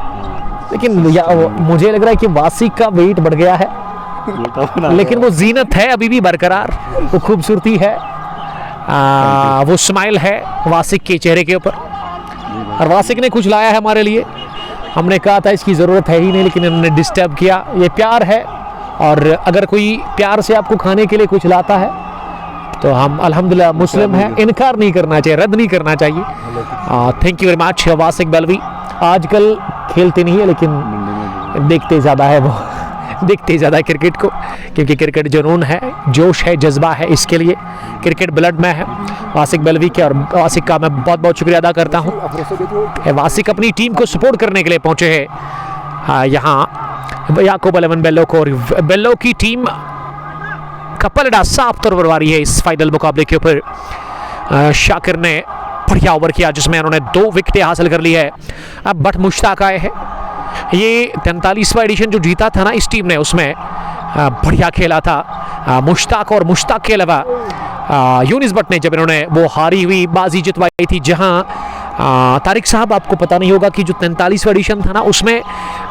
A: लेकिन मुझे लग रहा है कि वासिक का वेट बढ़ गया है, लेकिन वो जीनत है अभी भी बरकरार, वो खूबसूरती है, वो स्माइल है वासिक के चेहरे के ऊपर। और वासिक ने कुछ लाया है हमारे लिए। हमने कहा था इसकी ज़रूरत है ही नहीं, लेकिन इन्होंने डिस्टर्ब किया। ये प्यार है और अगर कोई प्यार से आपको खाने के लिए कुछ लाता है तो हम अल्हम्दुलिल्लाह मुस्लिम हैं, इनकार नहीं करना चाहिए, रद्द नहीं करना चाहिए। Thank you very much वासिक Belvi. आजकल खेलते नहीं है लेकिन देखते ज़्यादा है वो देखते ज़्यादा क्रिकेट को, क्योंकि क्रिकेट जुनून है, जोश है, जज्बा है, इसके लिए क्रिकेट ब्लड में है वासिक बेल्वी के। और वासिक का मैं बहुत बहुत शुक्रिया अदा करता हूँ। वासिक अपनी टीम को सपोर्ट करने के लिए पहुँचे हैं यहाँ याकूब 11 बेल्लो को। और बेल्लो की टीम का पलड़ा साफ तौर पर वारी है इस फाइनल मुकाबले के ऊपर। शाकिर ने बढ़िया ओवर किया जिसमें उन्होंने 2 विकेटें हासिल कर ली है। अब बट मुश्ताक आए हैं। ये 43वां एडिशन जो जीता था ना इस टीम ने, उसमें बढ़िया खेला था मुश्ताक। और मुश्ताक के अलावा यूनिस बट ने जब इन्होंने वो हारी हुई बाजी जितवाई थी, जहां तारिक साहब आपको पता नहीं होगा कि जो 43वां एडिशन था ना उसमें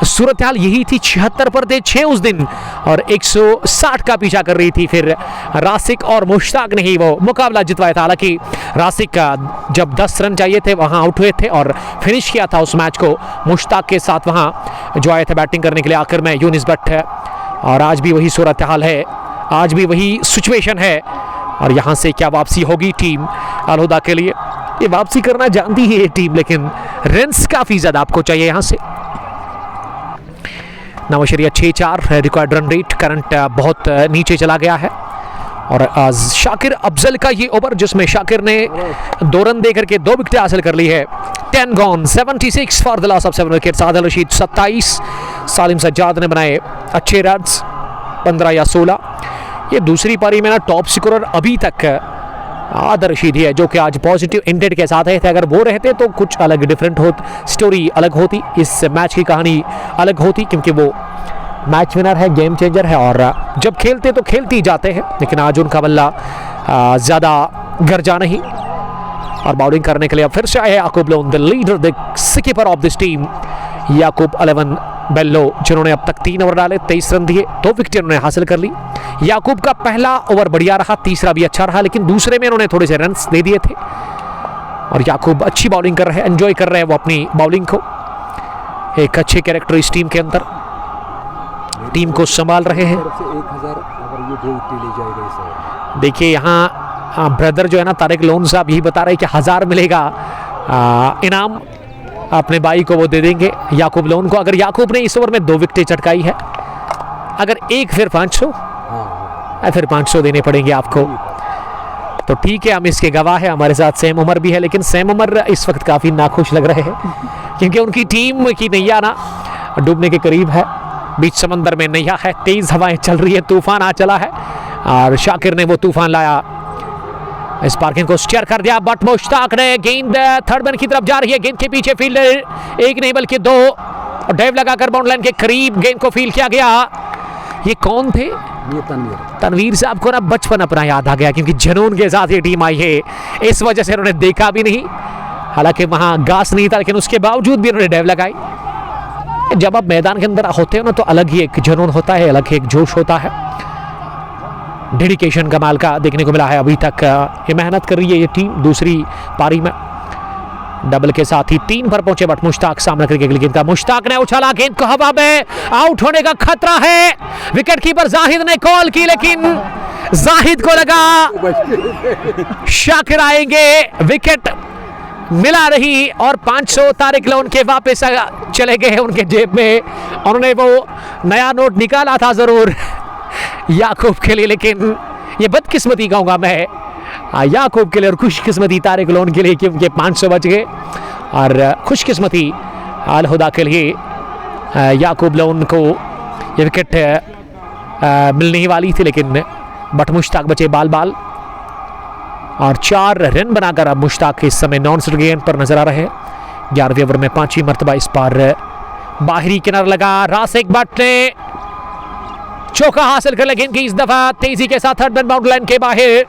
A: सूरत हाल यही थी, 76 पर थे 6 उस दिन और 160 का पीछा कर रही थी। फिर रासिक और मुश्ताक ने ही वो मुकाबला जितवाया था। हालांकि रासिक का जब 10 रन चाहिए थे वहां आउट हुए थे और फिनिश किया था उस मैच को मुश्ताक के साथ वहां जो आए थे बैटिंग करने के लिए आखिर में यूनिस बट है। और आज भी वही सूरत हाल है, आज भी वही सिचुएशन है। और यहाँ से क्या वापसी होगी टीम अलहुदा के लिए? ये वापसी करना जानती है ये टीम, लेकिन रन्स काफ़ी ज़्यादा आपको चाहिए यहाँ से। नवाशरिया 6-4 रिकॉर्ड रन रेट करंट बहुत नीचे चला गया है। और शाकिर अफजल का ये ओवर जिसमें शाकिर ने 2 रन देकर के 2 विकेटें हासिल कर ली है। 10 gone 76 for the loss of 7 wickets. Adil Rashid 27, सालिम सज्जाद ने बनाए अच्छे रन्स 15 या 16। ये दूसरी पारी में ना टॉप स्कोरर अभी तक आदिल रशीद ही है, जो कि आज पॉजिटिव इंटेंट के साथ आए थे। अगर वो रहते तो कुछ अलग डिफरेंट स्टोरी अलग होती, इस मैच की कहानी अलग होती, क्योंकि वो मैच विनर है, गेम चेंजर है और जब खेलते तो खेलते ही जाते हैं। लेकिन आज उनका बल्ला ज़्यादा गरजा नहीं। और बॉलिंग करने के लिए अब फिर से आए Yakoob Lone, the leader, the keeper of this team याकूब 11 बेल्लो, जिन्होंने अब तक 3 ओवर डाले, 23 रन दिए, 2 विकेटें उन्होंने हासिल कर ली। याकूब का पहला ओवर बढ़िया रहा, तीसरा भी अच्छा रहा, लेकिन दूसरे में उन्होंने थोड़े से रन्स दे दिए थे। और याकूब अच्छी बॉलिंग कर रहे हैं, एंजॉय कर रहे हैं वो अपनी बॉलिंग को। एक अच्छे कैरेक्टर इस टीम के अंदर, टीम को संभाल रहे हैं।
C: 1000 अगर ये 2 विकेट ले जाएगा इसे।
A: देखिए यहाँ ब्रदर जो है ना तारिक लोन साहब यही बता रहे हैं कि 1000 मिलेगा इनाम, अपने भाई को वो दे देंगे याकूब लोन को। अगर याकूब ने इस ओवर में 2 विकेटें चटकाई है, अगर एक फिर 500, फिर 500 देने पड़ेंगे आपको। तो ठीक है, हम इसके गवाह हैं। हमारे साथ सैम उमर भी है, लेकिन सैम उमर इस वक्त काफ़ी नाखुश लग रहे हैं क्योंकि उनकी टीम की नैया ना डूबने के करीब है। बीच समंदर में नैया है, तेज हवाएं चल रही है, तूफान आ चला है और शाकिर ने वो तूफान लाया, इस पार्किंग को स्टीयर कर दिया। बट मुश्ताक ने गेंद थर्ड मैन की तरफ जा रही है, गेंद के पीछे फील्डर एक नहीं बल्कि 2 और ड्राइव लगाकर बाउंड लाइन के करीब गेंद को फील किया गया। ये कौन थे?
C: ये
A: तनवीर साहब को ना बचपन अपना याद आ गया क्योंकि जुनून के साथ ये टीम आई है, इस वजह से उन्होंने देखा भी नहीं, हालांकि वहां घास नहीं था लेकिन उसके बावजूद भी उन्होंने ड्राइव लगाई। जब आप मैदान के अंदर होते हो ना तो अलग ही एक जुनून होता है, अलग ही एक जोश होता है। डेडिकेशन कमाल का देखने को मिला है अभी तक। ये मेहनत कर रही है ये टीम। दूसरी पारी में डबल के साथ ही 3 पर पहुंचे बट मुश्ताक सामना करके अगली गेंद का, मुश्ताक ने उछाला, गेंद को हवा में, आउट होने का खतरा है। विकेट कीपर जाहिद ने कॉल की लेकिन जाहिद को लगा शाकिर आएंगे, विकेट मिला रही और 500 तारिक लोन के वापस चले गए उनके जेब में। उन्होंने वो नया नोट निकाला था जरूर याकूब के लिए, लेकिन ये बदकिस्मती कहूंगा मैं याकूब के लिए और खुशकिस्मती तारिक लोन के लिए क्योंकि 500 बच गए, और खुशकिस्मती अल हुदा के लिए याकूब लोन को ये विकेट मिलने ही वाली थी लेकिन बट मुश्ताक बचे बाल बाल और 4 रन बनाकर अब मुश्ताक इस समय नॉन स्ट्राइक गेंद पर नजर आ रहे हैं। 11वें ओवर में 5वीं मरतबा इस पर बाहरी किनारा लगा, रासिक भट्ट ने चौका हासिल कर लिया, गेंद की इस दफा तेजी के साथ थर्ड मैन बाउंड्री लाइन के बाहर।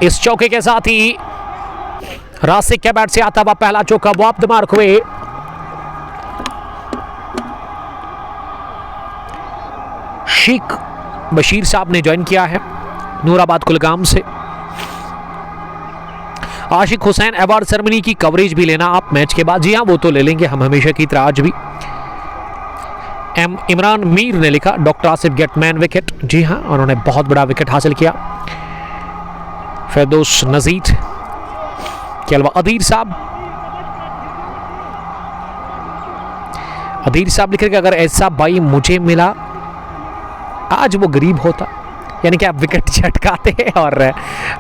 A: इस चौके के साथ ही रासिक के बैट से आता हुआ पहला चौका वापस मार्क हुए। शेख बशीर साहब ने ज्वाइन किया है नूराबाद कुलगाम से। आशिक हुसैन अवार्ड सेरेमनी की कवरेज भी लेना आप मैच के बाद? जी हाँ, वो तो ले लेंगे हम हमेशा की तरह आज भी। इमरान मीर ने लिखा doctor Asif get man wicket. जी हाँ, उन्होंने बहुत बड़ा विकेट हासिल किया। फैदोस नजीर के अलावा अदीर साहब लिख रहे कि अगर ऐसा भाई मुझे मिला आज वो गरीब होता, यानी कि आप विकेट झटकाते हैं और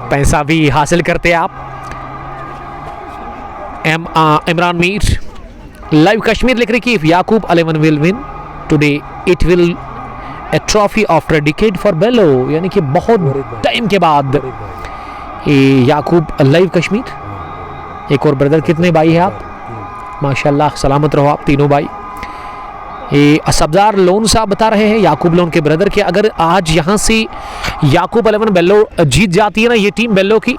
A: पैसा भी हासिल करते हैं आप। इमरान मीर लाइव कश्मीर लिख रही कि if Yakoob 11 will win today it will a trophy after decade for Bello, यानी कि बहुत टाइम के बाद याकूब लाइव कश्मीर। एक और ब्रदर, कितने भाई हैं आप? माशाल्लाह, सलामत रहो आप तीनों भाई। असब्जार लोन साहब बता रहे हैं याकूब लोन के ब्रदर के अगर आज यहाँ से याकूब 11 बेल्लो जीत जाती है ना ये टीम बेल्लो की,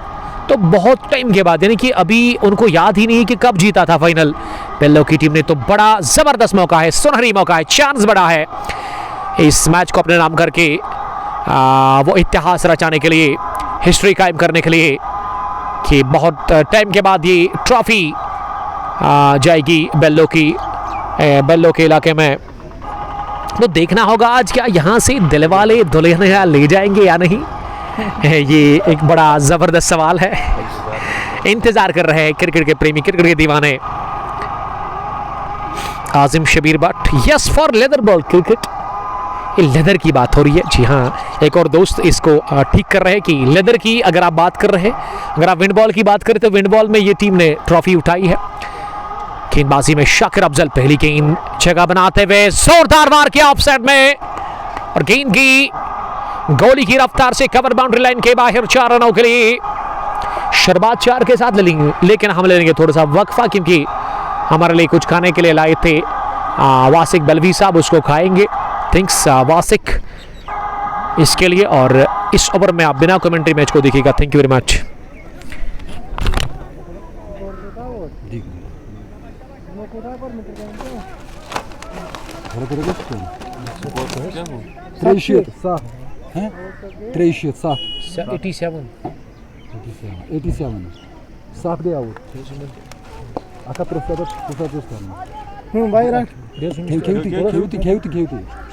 A: तो बहुत टाइम के बाद, यानी कि अभी उनको याद ही नहीं कि कब जीता था फाइनल बेल्लो की टीम ने। तो बड़ा जबरदस्त मौका है, सुनहरी मौका है, चांस बड़ा है इस मैच को अपने नाम करके वो इतिहास रचाने के लिए, हिस्ट्री कायम करने के लिए कि बहुत टाइम के बाद ये ट्रॉफी जाएगी बेल्लो के इलाके में। तो देखना होगा आज क्या यहाँ से दिलवाले दुल्हनिया ले जाएंगे या नहीं, ये एक बड़ा जबरदस्त सवाल है। इंतजार कर रहे हैं क्रिकेट के प्रेमी, क्रिकेट के दीवाने। Azim Shabir Bhat, yes for leather ball cricket. ये लेदर की बात हो रही है। जी हाँ, एक और दोस्त इसको ठीक कर रहे हैं कि लेदर की अगर आप बात कर रहे हैं, अगर आप विंड बॉल की बात करें तो विंड बॉल में ये टीम ने ट्रॉफी उठाई है। गेंदबाजी में शाकिर अफजल पहली गेंद जगह बनाते हुए जोरदार वार किया ऑफसाइड में और गेंद की गोली की रफ्तार से कवर बाउंड्री लाइन के बाहर 4 रनों के लिए। शरबात 4 के साथ ले लेंगे, लेकिन हम ले लेंगे थोड़ा सा वक्फा क्योंकि हमारे लिए कुछ खाने के लिए लाए थे वासिक बलवी साहब, उसको खाएंगे। थैंक्स वासिक इसके लिए। और इस ओवर में आप बिना कमेंट्री मैच को देखिएगा। Thank you very much.
C: 87. Saf day out. Aka professor istedim.
B: Bayrak.
C: Kevti.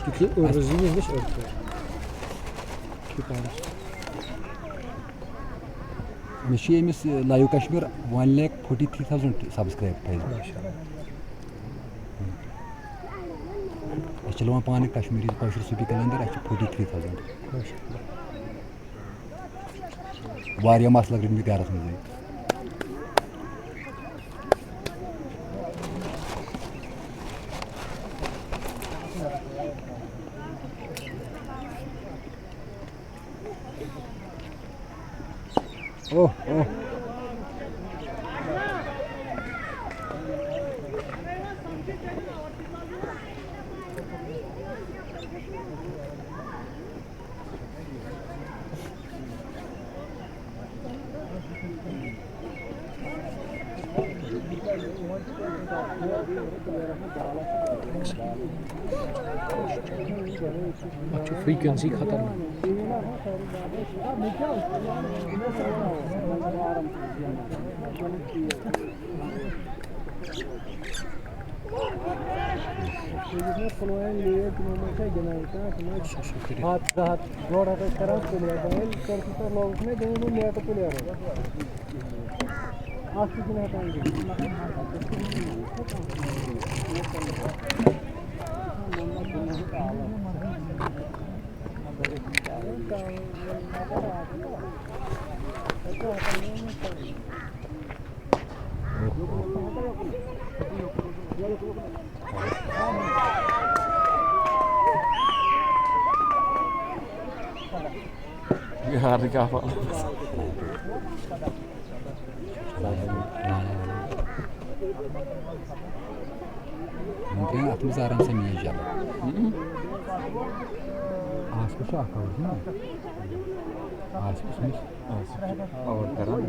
A: Çünkü örgüzüymüş örgü.
C: Meshimiz Live Kashmir 1,43,000 subscribe page. Chalo paane Kashmiri Kashmir Subi calendar 43,000. Variya masla grin bir garas mı? Oh.
A: Frequency खतरनाक
B: Harika apa?
C: Mungkin aklımız aramsa mı yiyeceğim? Ağaçlı şu akar değil mi? Ağaçlısınız.
B: Ortadan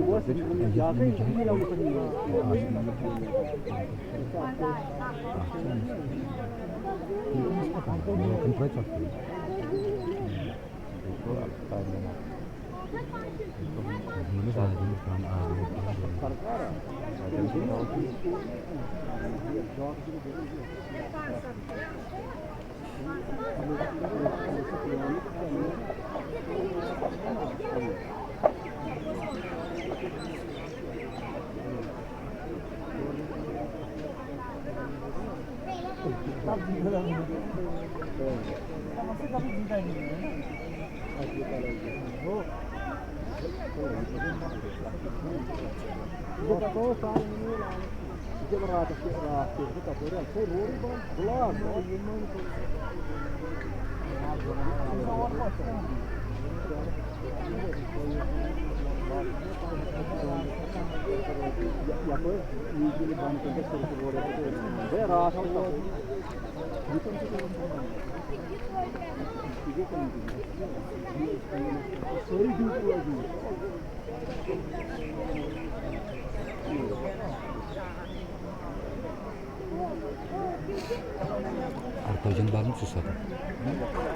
C: Arkadaşın var mı susadı?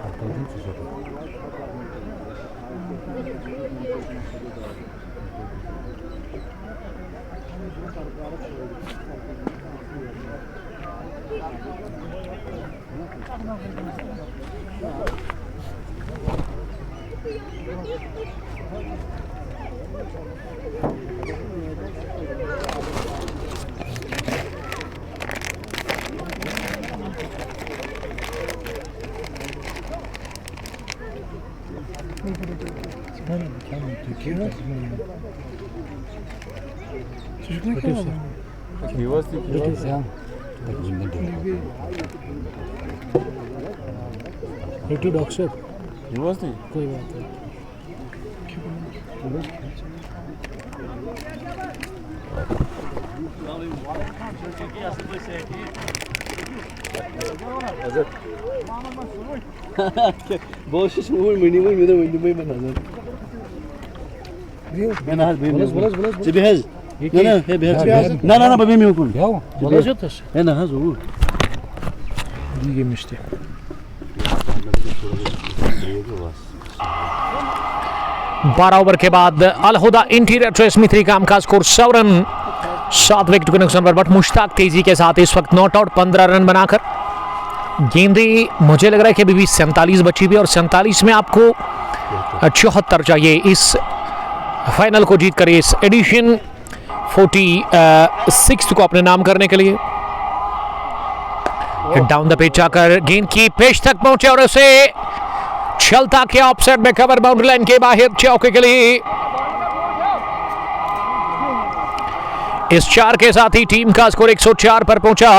C: Arkadaşın susadı. Ya.
A: Raid two dog shop
B: University?
A: कोई बात नहीं
B: Boş iş mi minimum minimum ben hazır. Ben hazır benim. Cebi hazır. Ne he behaz. Na benim yok.
C: Ya.
A: Balajatız.
B: He hazır olur.
A: İyi yemişti. 12 over के बाद Al Huda interior trace मिथरी कामकाज score 100 run 7 wicket के नुकसान पर। But Mushtaq तेजी के साथ इस वक्त नॉट आउट 15 रन बनाकर। गेंदें मुझे लग रहा है कि अभी भी 47 बची हुई और 47 में आपको 74 चाहिए इस फाइनल को जीत कर इस एडिशन 46 को अपने नाम करने के लिए। डाउन द पिच आकर गेंद की पेश तक पहुंचे और उसे चलता किया ऑफसाइड में कवर बाउंड्री लाइन के बाहर चौके के लिए। इस 4 के साथ ही टीम का स्कोर 104 पर पहुंचा।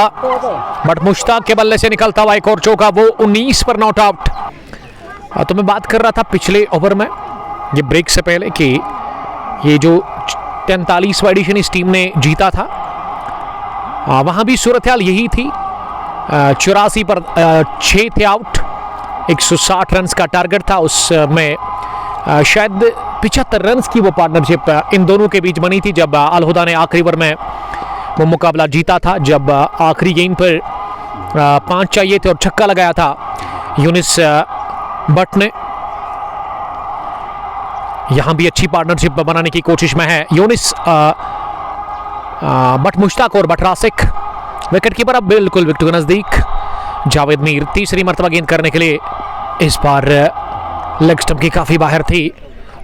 A: बट मुश्ताक के बल्ले से निकलता हुआ एक और चौका, वो 19 पर नॉट आउट। तो मैं बात कर रहा था पिछले ओवर में ये ब्रेक से पहले कि ये जो 43वां एडिशन इस टीम ने जीता था वहां भी सूरत हाल यही थी। 84 पर 6 थे आउट, 160 रन का टारगेट था। उसमें शायद 75 रन की वो पार्टनरशिप इन दोनों के बीच बनी थी जब अलहुदा ने आखिरी ओवर में वो मुकाबला जीता था, जब आखिरी गेंद पर 5 चाहिए थे और छक्का लगाया था यूनिस बट ने। यहां भी अच्छी पार्टनरशिप बनाने की कोशिश में है यूनिस बट मुश्ताक और बट रासिक। विकेट कीपर अब बिल्कुल विकेट के नजदीक। जावेद मीर तीसरी मर्तबा गेंद करने के लिए इस बार लेग स्टंप की काफी बाहर थी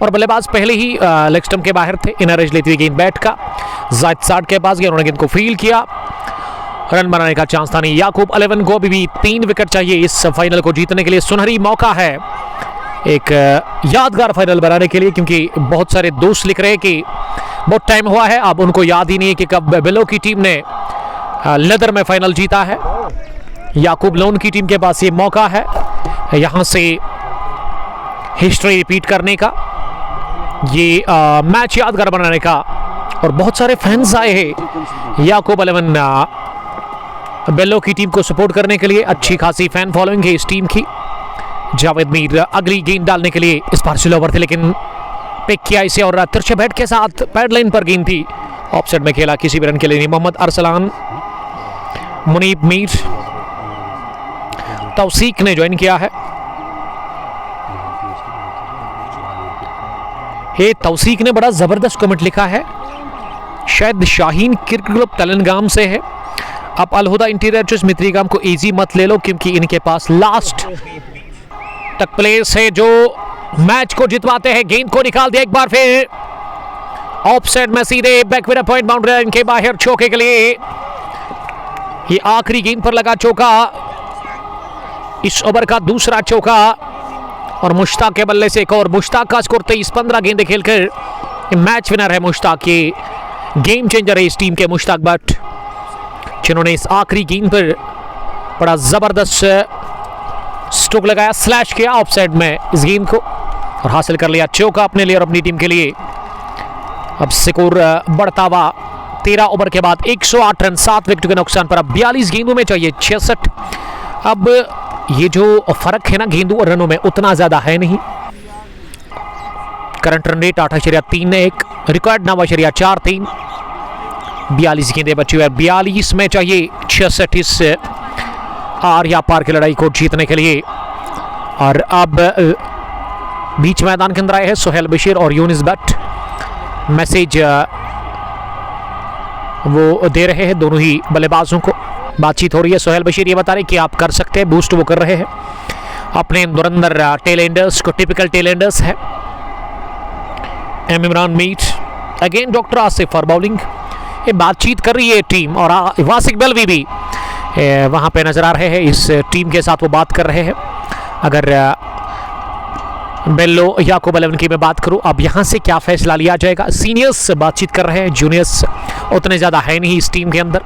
A: और बल्लेबाज पहले ही लेग स्टंप के बाहर थे। इनर एज लेती हुई गेंद बैट का जायद साठ के पास गया, उन्होंने गेंद को फील किया। रन बनाने का चांस था नहीं। याकूब 11 को अभी 3 विकेट चाहिए इस फाइनल को जीतने के लिए। सुनहरी मौका है एक यादगार फाइनल बनाने के लिए, क्योंकि बहुत सारे दोस्त लिख रहे हैं कि बहुत टाइम हुआ है, अब उनको याद ही नहीं है कि कब बिलो की टीम ने लेदर में फाइनल जीता है। याकूब लोन की टीम के पास ये मौका है यहां से हिस्ट्री रिपीट करने का, ये मैच यादगार बनाने का। और बहुत सारे फैंस आए हैं याकूब 11 बेलो की टीम को सपोर्ट करने के लिए। अच्छी खासी फैन फॉलोइंग है इस टीम की। जावेद मीर अगली गेंद डालने के लिए इस बार स्लो ओवर थे, लेकिन पिक किया इसे और तिरछे बैट के साथ पैड लाइन पर गेंद थी, ऑफसाइड में खेला, किसी भी रन के लिए नहीं। मोहम्मद अरसलान, मुनीब मीर, तौसीक ने ज्वाइन किया है। ये तौसीक ने बड़ा जबरदस्त कमेंट लिखा है, शायद शाहीन क्रिकेट क्लब तेलंगाम से है। अब अलहुदा इंटीरियर मित्रीगाम को इजी मत ले लो, क्योंकि इनके पास लास्ट तक प्लेयर्स है जो मैच को जितवाते हैं। गेंद को निकाल दिया एक बार फिर ऑफसाइड में, सीधे बैकविड पॉइंट बाउंड्री लाइन के बाहर चौके के लिए। ये आखिरी गेंद पर लगा चौका, इस ओवर का दूसरा चौका और मुश्ताक के बल्ले से एक और। मुश्ताक का स्कोर 23-15 गेंदें खेलकर मैच विनर है मुश्ताक। ये गेम चेंजर है इस टीम के मुश्ताक भट्ट, जिन्होंने इस आखिरी गेंद पर बड़ा जबरदस्त स्ट्रोक लगाया, स्लैश किया ऑफसाइड में इस गेंद को और हासिल कर लिया चौका अपने लिए और अपनी टीम के लिए। अब स्कोर बढ़ता हुआ 13 ओवर के बाद 108 रन 7 विकेट के नुकसान पर। अब 42 गेंदों में चाहिए 66। अब ये जो फर्क है ना गेंदों और रनों में, उतना ज्यादा है नहीं। Current run rate 8.31, record 9.43। 42 गेंदें बची हुई है, 42 में चाहिए 66 इस आर या पार की लड़ाई को जीतने के लिए। और अब बीच मैदान के अंदर आए हैं सोहेल बशीर और यूनिस बट। मैसेज वो दे रहे हैं दोनों ही बल्लेबाजों को, बातचीत हो रही है। सोहेल बशीर ये बता रहे कि आप कर सकते हैं, बूस्ट वो कर रहे हैं अपने धुरंधर टेलेंडर्स को, टिपिकल टेलेंडर्स है। Imran Mir again doctor Asif for bowling. ये बातचीत कर रही है टीम और वासिक बलवी भी वहां पे नजर आ रहे हैं, इस टीम के साथ वो बात कर रहे हैं। अगर बेल्लो याकूब 11 की मैं बात करूं, अब यहां से क्या फैसला लिया जाएगा, सीनियर्स बातचीत कर रहे हैं, जूनियर्स उतने ज़्यादा है नहीं इस टीम के अंदर।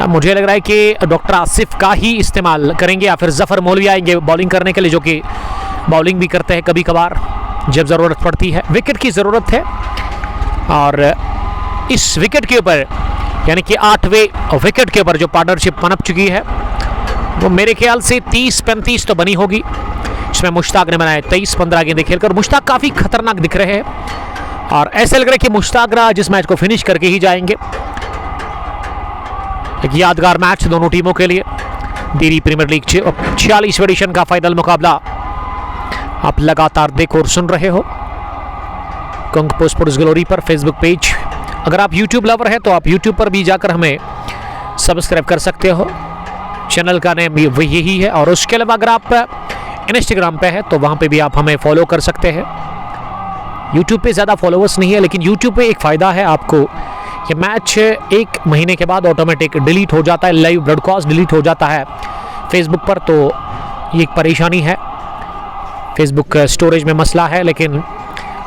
A: मुझे लग रहा है कि डॉक्टर आसिफ का ही इस्तेमाल करेंगे या फिर जफ़र मौलवी आएंगे बॉलिंग करने के लिए, जो कि बॉलिंग भी करते हैं कभी कभार जब ज़रूरत पड़ती है। विकेट की ज़रूरत है और इस विकेट के ऊपर यानी कि 8वें विकेट के ऊपर जो पार्टनरशिप पनप चुकी है वो मेरे ख्याल से 30-35 तो बनी होगी। इसमें मुश्ताक ने बनाया 23-15 गेंदें खेलकर। मुश्ताक काफ़ी खतरनाक दिख रहे हैं और ऐसे लग रहा है कि मुश्ताक जिस मैच को फिनिश करके ही जाएंगे। एक यादगार मैच दोनों टीमों के लिए। दिल्ली प्रीमियर लीग 46 एडिशन का फाइनल मुकाबला आप लगातार देखो और सुन रहे हो। कंग स्पोर्ट्स ग्लोरी पर फेसबुक पेज। अगर आप यूट्यूब लवर हैं तो आप यूट्यूब पर भी जाकर हमें सब्सक्राइब कर सकते हो, चैनल का नेम यही है। और उसके अलावा अगर आप इंस्टाग्राम पे है तो वहाँ पे भी आप हमें फॉलो कर सकते हैं। यूट्यूब पे ज़्यादा फॉलोअर्स नहीं है, लेकिन यूट्यूब पे एक फ़ायदा है आपको, ये मैच 1 महीने के बाद ऑटोमेटिक डिलीट हो जाता है, लाइव ब्रॉडकास्ट डिलीट हो जाता है फेसबुक पर, तो ये एक परेशानी है, फेसबुक स्टोरेज में मसला है। लेकिन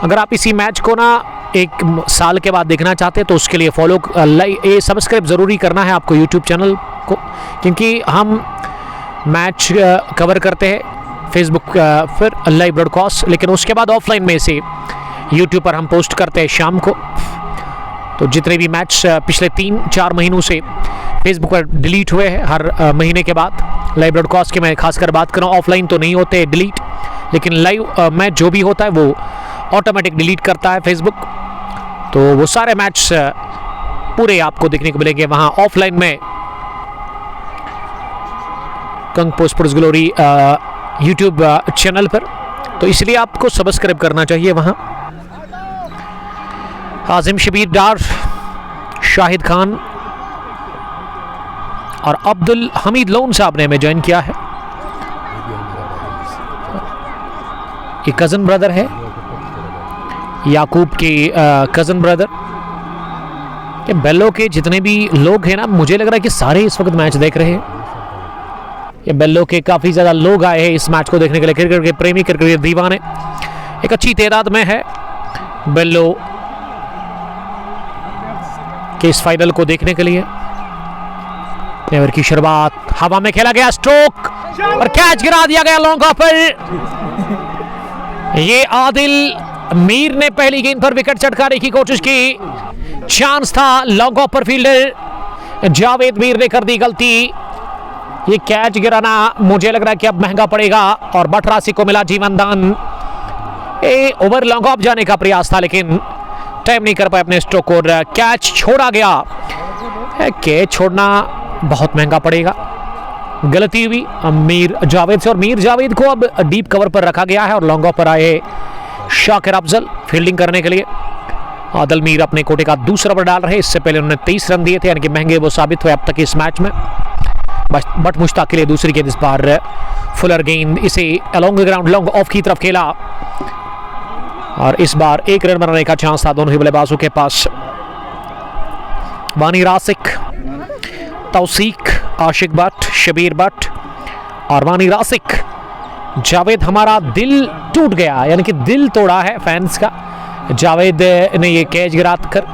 A: अगर आप इसी मैच को ना 1 साल के बाद देखना चाहते हैं तो उसके लिए फॉलो ये सब्सक्राइब ज़रूरी करना है आपको यूट्यूब चैनल को, क्योंकि हम मैच कवर करते हैं फेसबुक फिर लाइव ब्रॉडकास्ट, लेकिन उसके बाद ऑफलाइन में से यूट्यूब पर हम पोस्ट करते हैं शाम को। तो जितने भी मैच पिछले 3-4 महीनों से फेसबुक पर डिलीट हुए हैं हर महीने के बाद, लाइव ब्रॉडकास्ट की मैं खासकर बात कर रहा हूँ, ऑफलाइन तो नहीं होते डिलीट, लेकिन लाइव मैच जो भी होता है वो ऑटोमेटिक डिलीट करता है फेसबुक। तो वो सारे मैच पूरे आपको देखने को मिलेंगे वहाँ ऑफलाइन में Kang sports glory YouTube channel पर, तो इसलिए आपको सब्सक्राइब करना चाहिए वहाँ। आज़िम शबीर डार, शाहिद खान और अब्दुल हमीद लोन साहब ने हमें ज्वाइन किया है। ये कज़न ब्रदर है, याकूब के कज़न ब्रदर। ये बेल्लो के जितने भी लोग हैं ना, मुझे लग रहा है कि सारे इस वक्त मैच देख रहे हैं। ये बेल्लो के काफ़ी ज़्यादा लोग आए हैं इस मैच को देखने के लिए, क्रिकेट के प्रेमी, क्रिकेट के दीवाने एक अच्छी तादाद में है बेल्लो के इस फाइनल को देखने के लिए। ओवर की शुरुआत, हवा में खेला गया स्ट्रोक और कैच गिरा दिया गया लॉन्ग ऑफ पर। ये आदिल मीर ने पहली गेंद पर विकेट चटकाने की कोशिश की, चांस था, लॉन्ग ऑफ पर फील्डर जावेद मीर ने कर दी गलती। ये कैच गिराना मुझे लग रहा है कि अब महंगा पड़ेगा और बटरासी को मिला जीवन दान। ओवर लॉन्ग ऑफ जाने का प्रयास था लेकिन टाइम नहीं कर पाए अपने स्ट्रोक और कैच छोड़ा गया। कैच छोड़ना बहुत महंगा पड़ेगा, गलती हुई मीर जावेद से, और मीर जावेद को अब डीप कवर पर रखा गया है और लॉन्ग ऑफ पर आए शाकिर अफजल फील्डिंग करने के लिए। आदिल मीर अपने कोटे का दूसरा ओवर डाल रहे, इससे पहले उन्होंने 30 रन दिए थे, यानी कि महंगे वो साबित हुए अब तक इस मैच में। बट मुश्ताक के लिए दूसरी गेंद, इस बार फुलर गेंद इसे along the ground long off की तरफ खेला और इस बार 1 रन बनाने का चांस था दोनों ही बल्लेबाजों के पास। वानी रासिक, तौसीक, आशिक भट्ट, शबीर भट्ट और वानी रासिक। जावेद, हमारा दिल टूट गया, यानी कि दिल तोड़ा है फैंस का। जावेद ने ये कैच गिरा कर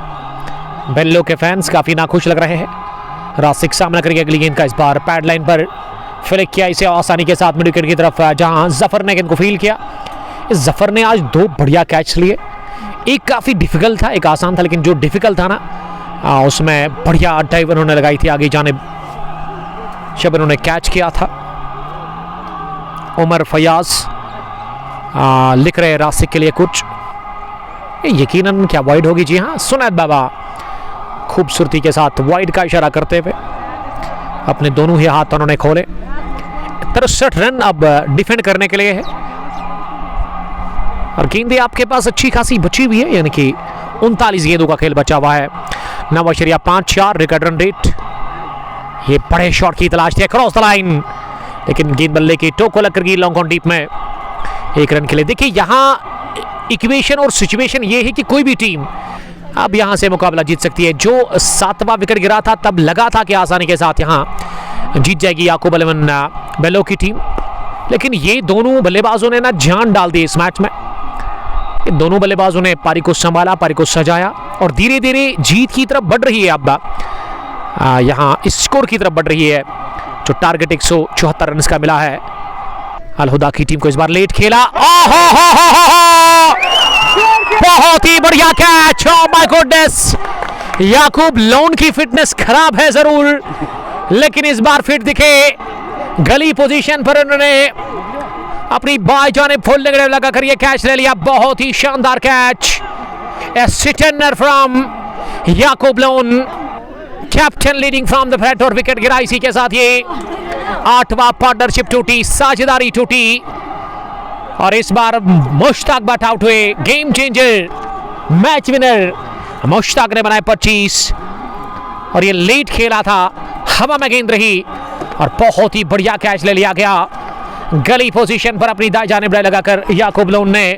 A: बेल्लो के फैंस काफ़ी नाखुश लग रहे हैं। रासिक सामना करके अगली गेंद का इस बार पैड लाइन पर फ्लिक किया, इसे आसानी के साथ मिड विकेट की तरफ, जहां जफर ने गेंद को फील किया। इस जफर ने आज 2 बढ़िया कैच लिए, एक काफ़ी डिफिकल्ट था, एक आसान था, लेकिन जो डिफिकल्ट था ना उसमें बढ़िया ड्राइव उन्होंने लगाई थी आगे जाने जब उन्होंने कैच किया था। उमर फयाज लिख रहे रासिक के लिए कुछ, यकीनन क्या वाइड होगी? जी हाँ, सुनैद बाबा खूबसूरती के साथ वाइड का इशारा करते हुए अपने दोनों ही हाथ उन्होंने खोले। 63 रन अब डिफेंड करने के लिए है और गेंदें आपके पास अच्छी खासी बची हुई है, यानी कि 39 गेंदों का खेल बचा हुआ है। 9.54 रिकॉर्ड रन रेट। ये बड़े शॉट की तलाश थी क्रॉस द लाइन, लेकिन गेंद बल्ले की टोक को लग कर गई लॉन्ग ऑन डीप में 1 रन के लिए। देखिए यहाँ इक्वेशन और सिचुएशन ये है कि कोई भी टीम अब यहाँ से मुकाबला जीत सकती है। जो 7वां विकेट गिरा था तब लगा था कि आसानी के साथ यहाँ जीत जाएगी याकूब अलीवन बेल्लो की टीम, लेकिन ये दोनों बल्लेबाजों ने ना जान डाल दी इस मैच में। ये दोनों बल्लेबाजों ने पारी को संभाला, पारी को सजाया और धीरे धीरे जीत की तरफ बढ़ रही है। अब यहाँ इस स्कोर की तरफ बढ़ रही है जो टारगेट 174 रन का मिला है। अलहुदा की टीम को इस बार लेट खेला, बहुत ही बढ़िया catch, oh my goodness. Yakub loan की फिटनेस खराब है जरूर, लेकिन इस बार फिट दिखे। गली पोजीशन पर उन्होंने अपनी बाई जानिब फुल नेगेटिव लगाकर ये कैच ले लिया। बहुत ही शानदार catch, a sitter from Yakoob Lone, captain leading from the front, और विकेट गिरा। इसी के साथ ये 8वां पार्टनरशिप टूटी, साझेदारी टूटी और इस बार मुश्ताक भट्ट आउट हुए। Game changer match winner Mushtaq ने बनाए 25 और ये लेट खेला था, हवा में गेंद रही और बहुत ही बढ़िया कैच ले लिया गया। गली पोजीशन पर अपनी दाएं जानिब लगाकर याकूब लोन ने,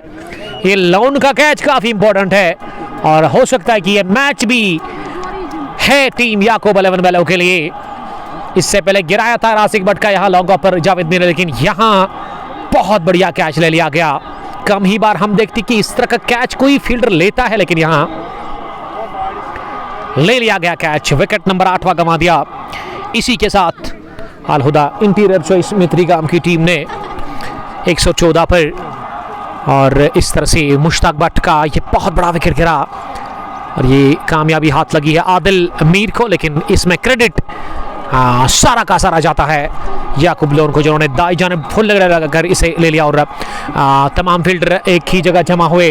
A: ये लोन का कैच काफी इंपॉर्टेंट है और हो सकता है कि ये मैच भी है टीम याकूब 11 बैलों के लिए। इससे पहले गिराया था रासिक भट्ट का यहाँ लॉन्ग ऑफ पर जावेद मीर, लेकिन यहाँ बहुत बढ़िया कैच ले लिया गया। कम ही बार हम देखते कि इस तरह का कैच कोई फील्डर लेता है, लेकिन यहाँ ले लिया गया कैच। विकेट नंबर 8वां गंवा दिया। इसी के साथ अलहुदा इंटीरियर चॉइस मित्रिगाम की टीम ने 114 पर, और इस तरह से मुश्ताक भट्ट का ये बहुत बड़ा विकेट गिरा और ये कामयाबी हाथ लगी है आदिल मीर को, लेकिन इसमें क्रेडिट सारा का सारा जाता है याकूब लोन को, जिन्होंने दाई जानिब फुल लगाकर इसे ले लिया। और तमाम फील्डर एक ही जगह जमा हुए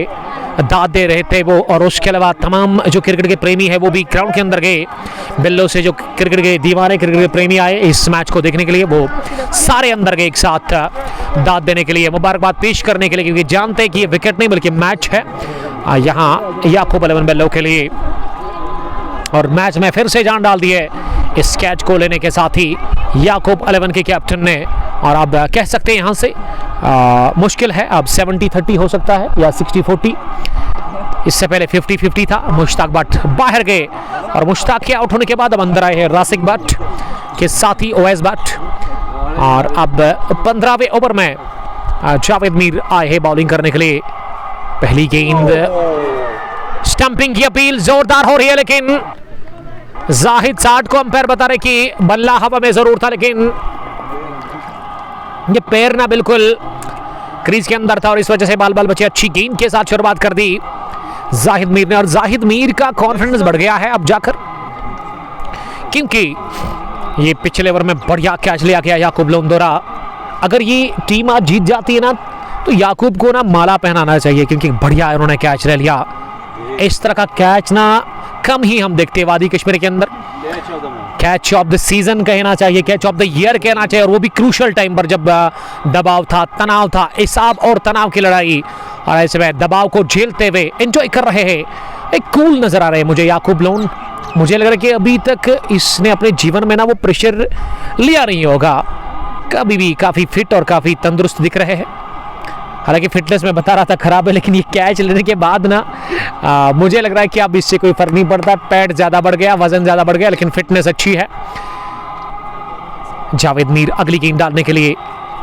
A: दाद दे रहे थे वो, और उसके अलावा तमाम जो क्रिकेट के प्रेमी है वो भी ग्राउंड के अंदर गए। बिल्लो से जो क्रिकेट के दीवाने, क्रिकेट के प्रेमी आए इस मैच को देखने के लिए, वो सारे अंदर गए एक साथ दाद देने के लिए, मुबारकबाद पेश करने के लिए, क्योंकि जानते हैं कि ये विकेट नहीं बल्कि मैच है यहाँ याकूब 11 बैलों के लिए। और मैच में फिर से जान डाल दी है इस कैच को लेने के साथ ही याकूब 11 के कैप्टन ने। और अब कह सकते हैं यहाँ से मुश्किल है, अब 70-30 हो सकता है या 60-40। इससे पहले 50-50 था। मुश्ताक भट्ट बाहर गए और मुश्ताक के आउट होने के बाद अब अंदर आए हैं रासिक भट्ट के साथ ही ओवैस भट्ट। और अब 15वें ओवर में जावेद मीर आए हैं बॉलिंग करने के लिए। पहली गेंद, स्टंपिंग की अपील जोरदार हो रही है, लेकिन जाहिद साठ को अंपायर बता रहे कि बल्ला हवा में जरूर था, लेकिन ये पैर ना बिल्कुल क्रीज के अंदर था और इस वजह से बाल बाल बचे। अच्छी गेंद के साथ शुरुआत कर दी जाहिद मीर ने, और जाहिद मीर का कॉन्फिडेंस बढ़ गया है अब जाकर, क्योंकि ये पिछले ओवर में बढ़िया कैच लिया गया याकूब लोन द्वारा। अगर ये टीम आज जीत जाती है ना तो याकूब को ना माला पहनाना चाहिए, क्योंकि बढ़िया उन्होंने कैच ले लिया। इस तरह का कैच ना कम ही हम देखते हैं वादी कश्मीर के अंदर। कैच ऑफ द सीजन कहना चाहिए, कैच ऑफ द ईयर कहना चाहिए, और वो भी क्रूशल टाइम पर जब दबाव था, तनाव था, हिसाब और तनाव की लड़ाई, और ऐसे में दबाव को झेलते हुए एंजॉय कर रहे हैं। एक कूल नजर आ रहे हैं मुझे याकूब लोन। मुझे लग रहा है कि अभी तक इसने अपने जीवन में ना वो प्रेशर लिया नहीं होगा कभी भी। काफी फिट और काफी तंदुरुस्त दिख रहे हैं। हालांकि फिटनेस में बता रहा था खराब है, लेकिन ये कैच लेने के बाद ना मुझे लग रहा है कि अब इससे कोई फर्क नहीं पड़ता। पैड ज्यादा बढ़ गया, वजन ज्यादा बढ़ गया, लेकिन फिटनेस अच्छी है। जावेद मीर अगली गेंद डालने के लिए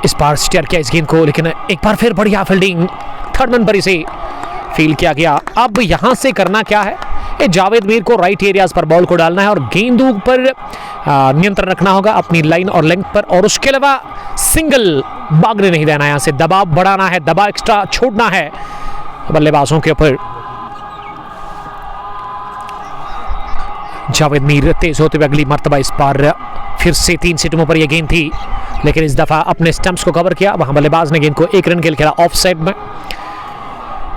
A: इस बार स्टेयर किया इस गेंद को, लेकिन एक बार फिर बढ़िया फील्डिंग, थर्ड मैन पर इसे फील किया गया। अब यहां से करना क्या है, जावेद मीर को राइट एरियाज पर बॉल को डालना है और गेंदों पर नियंत्रण रखना होगा अपनी लाइन और लेंथ पर, और उसके अलावा सिंगल भागने नहीं देना, यहां से दबाव बढ़ाना है, दबाव एक्स्ट्रा छोड़ना है बल्लेबाजों के ऊपर। जावेद मीर तेज होते हुए अगली मर्तबा इस बार फिर से 3 सिटमों पर यह गेंद थी, लेकिन इस दफा अपने स्टंप्स को कवर किया। वहां बल्लेबाज ने गेंद को 1 रन के लिए खेला ऑफ साइड में।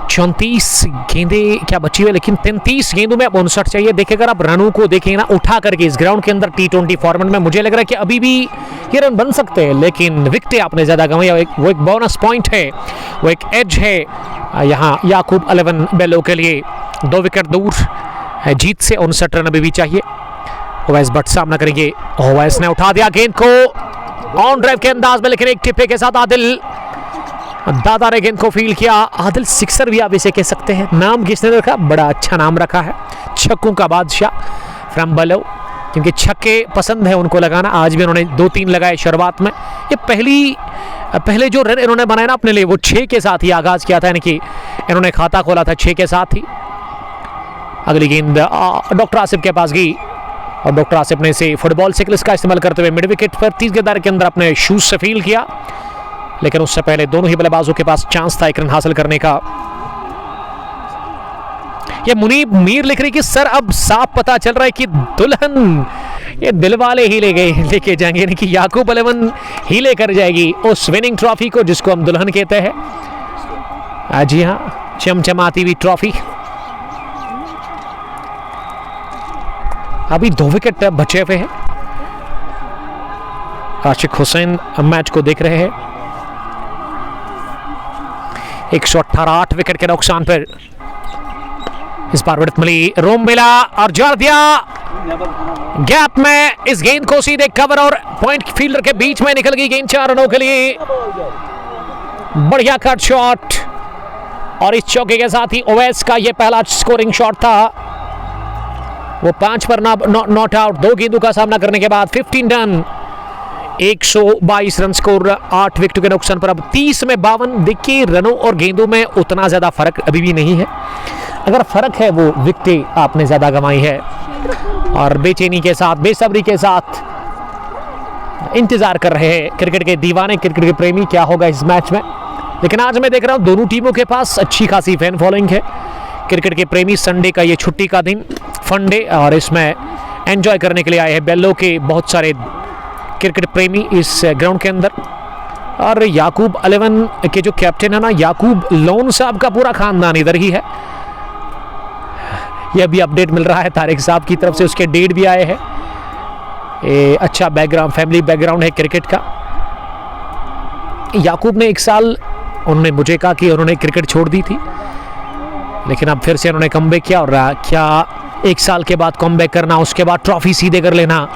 A: 34 गेंदें क्या बची हुई, लेकिन 33 गेंदों में 59 चाहिए। देखिए अगर आप रनों को देखेंगे ना उठा करके इस ग्राउंड के अंदर T20 फॉर्मेट में, मुझे लग रहा है कि अभी भी ये रन बन सकते हैं, लेकिन विकेटें आपने ज्यादा गंवाई। वो एक बोनस पॉइंट है, वो एक एज है यहाँ याकूब 11 बैलों के लिए। 2 विकेट दूर है जीत से, 59 रन अभी भी चाहिए। ओवैस भट्ट सामना करेंगे, ओवैस ने उठा दिया गेंद को ऑन ड्राइव के अंदाज में, लेकिन एक टिप्पे के साथ आदिल दादा ने गेंद को फील किया। आदिल सिक्सर भी आप इसे कह सकते हैं। नाम किसने रखा, बड़ा अच्छा नाम रखा है, छक्कों का बादशाह फ्रॉम बलो, क्योंकि छक्के पसंद है उनको लगाना। आज भी उन्होंने 2-3 लगाए शुरुआत में। ये पहले जो रन इन्होंने बनाए ना अपने लिए, वो 6 के साथ ही आगाज किया था, यानी कि इन्होंने खाता खोला था 6 के साथ ही। अगली गेंद डॉक्टर आसिफ के पास गई और डॉक्टर आसिफ ने इसे फुटबॉल सिकल्स का इस्तेमाल करते हुए मिड विकेट पर 30 गेंददार के अंदर अपने शूज से फील किया, लेकिन उससे पहले दोनों ही बल्लेबाजों के पास चांस था 1 रन हासिल करने का। ये मुनीब मीर लिख रही कि सर अब साफ पता चल रहा है कि दुल्हन ये दिल वाले ही लेके जाएंगे, यानी कि याकूब 11 ही लेकर जाएगी उस विनिंग ट्रॉफी को जिसको हम दुल्हन कहते हैं। जी हाँ, चमचमाती हुई ट्रॉफी। अभी 2 विकेट बचे हुए हैं। आशिक हुसैन मैच को देख रहे हैं। 118 विकेट के नुकसान पर इस बार विडत मिली, रूम मिला और जड़ दिया गैप में। इस गेंद को सीधे कवर और पॉइंट फील्डर के बीच में निकल गई गेंद 4 रनों के लिए। बढ़िया कट शॉट और इस चौके के साथ ही ओवैस का यह पहला स्कोरिंग शॉट था। वो 5 पर नॉट आउट, 2 गेंदों का सामना करने के बाद 15 रन, 122 रन स्कोर, 8 विकेट के नुकसान पर। अब 30 में 52। देखिए रनों और गेंदों में उतना ज्यादा फर्क अभी भी नहीं है। अगर फर्क है वो विकेटें आपने ज्यादा गंवाई है। और बेचैनी के साथ, बेसब्री के साथ इंतजार कर रहे हैं क्रिकेट के दीवाने, क्रिकेट के प्रेमी, क्या होगा इस मैच में। लेकिन आज मैं देख रहा हूं दोनों टीमों के पास अच्छी खासी फैन फॉलोइंग है। क्रिकेट के प्रेमी संडे का ये छुट्टी का दिन, फन डे, और इसमें एंजॉय करने के लिए आए हैं बेल्लो के बहुत सारे क्रिकेट प्रेमी इस ग्राउंड के अंदर। और याकूब 11 के जो कैप्टन है ना, याकूब लोन साहब का पूरा खानदान इधर ही है। यह भी अपडेट मिल रहा है तारिक साहब की तरफ से, उसके डेट भी आए हैं। अच्छा बैकग्राउंड, फैमिली बैकग्राउंड है क्रिकेट का। याकूब ने 1 साल उन्होंने मुझे कहा कि उन्होंने क्रिकेट छोड़ दी थी, लेकिन अब फिर से उन्होंने कमबैक किया। और क्या 1 साल के बाद कमबैक करना, उसके बाद ट्रॉफी सीधे कर लेना,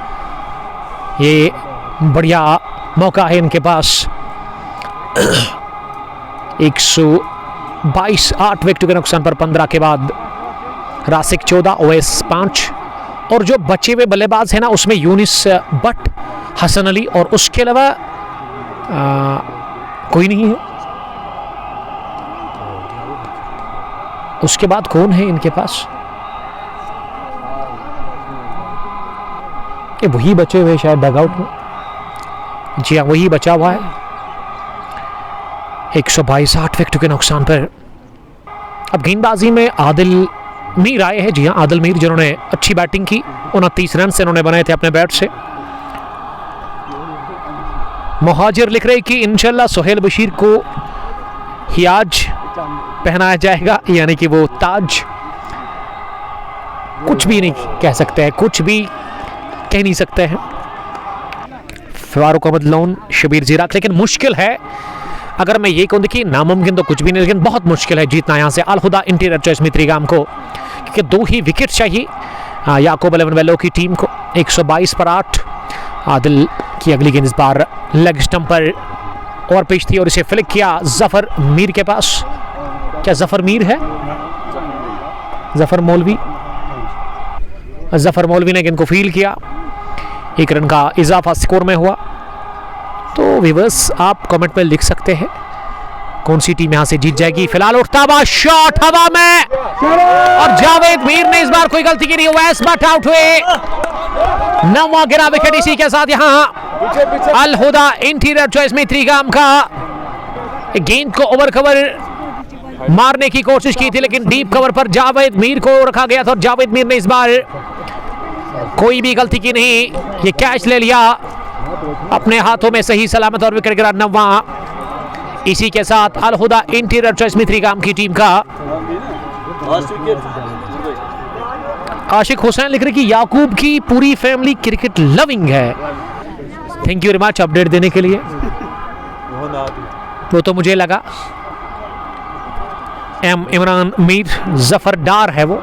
A: ये बढ़िया मौका है इनके पास। 122, 8 विकेट के नुकसान पर 15 के बाद रासिक 14, ओवैस 5, और जो बचे हुए बल्लेबाज है ना उसमें यूनिस बट, हसन अली, और उसके अलावा कोई नहीं है। उसके बाद कौन है इनके पास? ये वही बचे हुए शायद डगआउट में। जी हाँ, वही बचा हुआ है। 122, 8 विकेट के नुकसान पर। अब गेंदबाजी में आदिल मीर आए हैं। जी हाँ, आदिल मीर, जिन्होंने अच्छी बैटिंग की, 29 रन से इन्होंने बनाए थे अपने बैट से। मुहाजिर लिख रहे कि इंशाल्लाह सुहेल बशीर को ही आज पहनाया जाएगा, यानी कि वो ताज। कुछ भी नहीं कह सकते हैं, कुछ भी कह नहीं सकते हैं। फारूक अहमद लोन, शबीर जिराक, लेकिन मुश्किल है। अगर मैं ये कहूँ, देखिए नामुमकिन तो कुछ भी नहीं, लेकिन बहुत मुश्किल है जीतना यहाँ से अल हुदा इंटीरियर चॉइस मित्रीगाम को, क्योंकि 2 ही विकेट चाहिए याकूब 11 बेल्लो की टीम को। 122 पर 8। आदिल की अगली गेंद इस बार लेग स्टंप पर ओवर पिच थी और इसे फ्लिक किया जफर मीर के पास। क्या जफर मीर है? जफर मौलवी ने गेंद को फील्ड किया। 1 रन का इजाफा स्कोर में हुआ। तो व्यूअर्स आप कमेंट में लिख सकते हैं कौन सी टीम यहां से जीत जाएगी। फिलहाल उठता हुआ शॉट हवा में, और जावेद मीर ने इस बार कोई गलती की नहीं, ओवैस बट आउट हुए। 9वां गिरा विकेट। इसी के साथ यहां अल हुदा इंटीरियर चॉइस में त्रिगाम का गेंद को ओवर कवर मारने की कोशिश की थी, लेकिन डीप कवर पर जावेद मीर को रखा गया था और जावेद मीर ने इस बार कोई भी गलती की नहीं, ये कैच ले लिया अपने हाथों में सही सलामत और विकेट गिरा 9वां। इसी के साथ अल हुदा इंटीरियर चॉइस में त्रिगाम की टीम का। आशिक हुसैन लिख रहे कि याकूब की पूरी फैमिली क्रिकेट लविंग है। Thank you very much update देने के लिए। वो तो मुझे लगा इमरान मीर जफर डार है वो,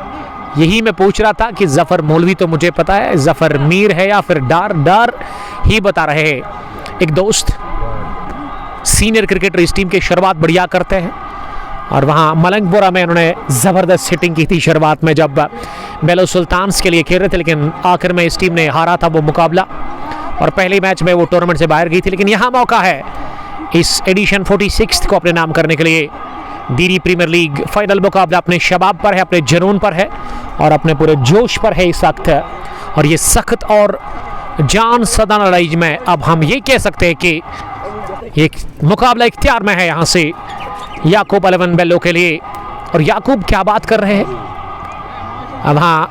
A: यही मैं पूछ रहा था कि जफर मौलवी तो मुझे पता है, जफर मीर है या फिर डार ही बता रहे हैं। एक दोस्त सीनियर क्रिकेटर इस टीम के शुरुआत बढ़िया करते हैं और वहाँ मलंगपुरा में उन्होंने ज़बरदस्त हिटिंग की थी शुरुआत में जब बेलो सुल्तान्स के लिए खेल रहे थे, लेकिन आखिर में इस टीम ने हारा था वो मुकाबला और पहले मैच में वो टूर्नामेंट से बाहर गई थी। लेकिन यहाँ मौका है इस एडिशन 46 को अपने नाम करने के लिए। दीरी प्रीमियर लीग फाइनल मुकाबला अपने शबाब पर है, अपने जुनून पर है और अपने पूरे जोश पर है इस वक्त। और ये सख्त और जान सदा लड़ाई में अब हम ये कह सकते हैं कि ये मुकाबला इख्तियार में है यहाँ से याकूब 11 बेल्लो के लिए। और याकूब क्या बात कर रहे हैं अब, हाँ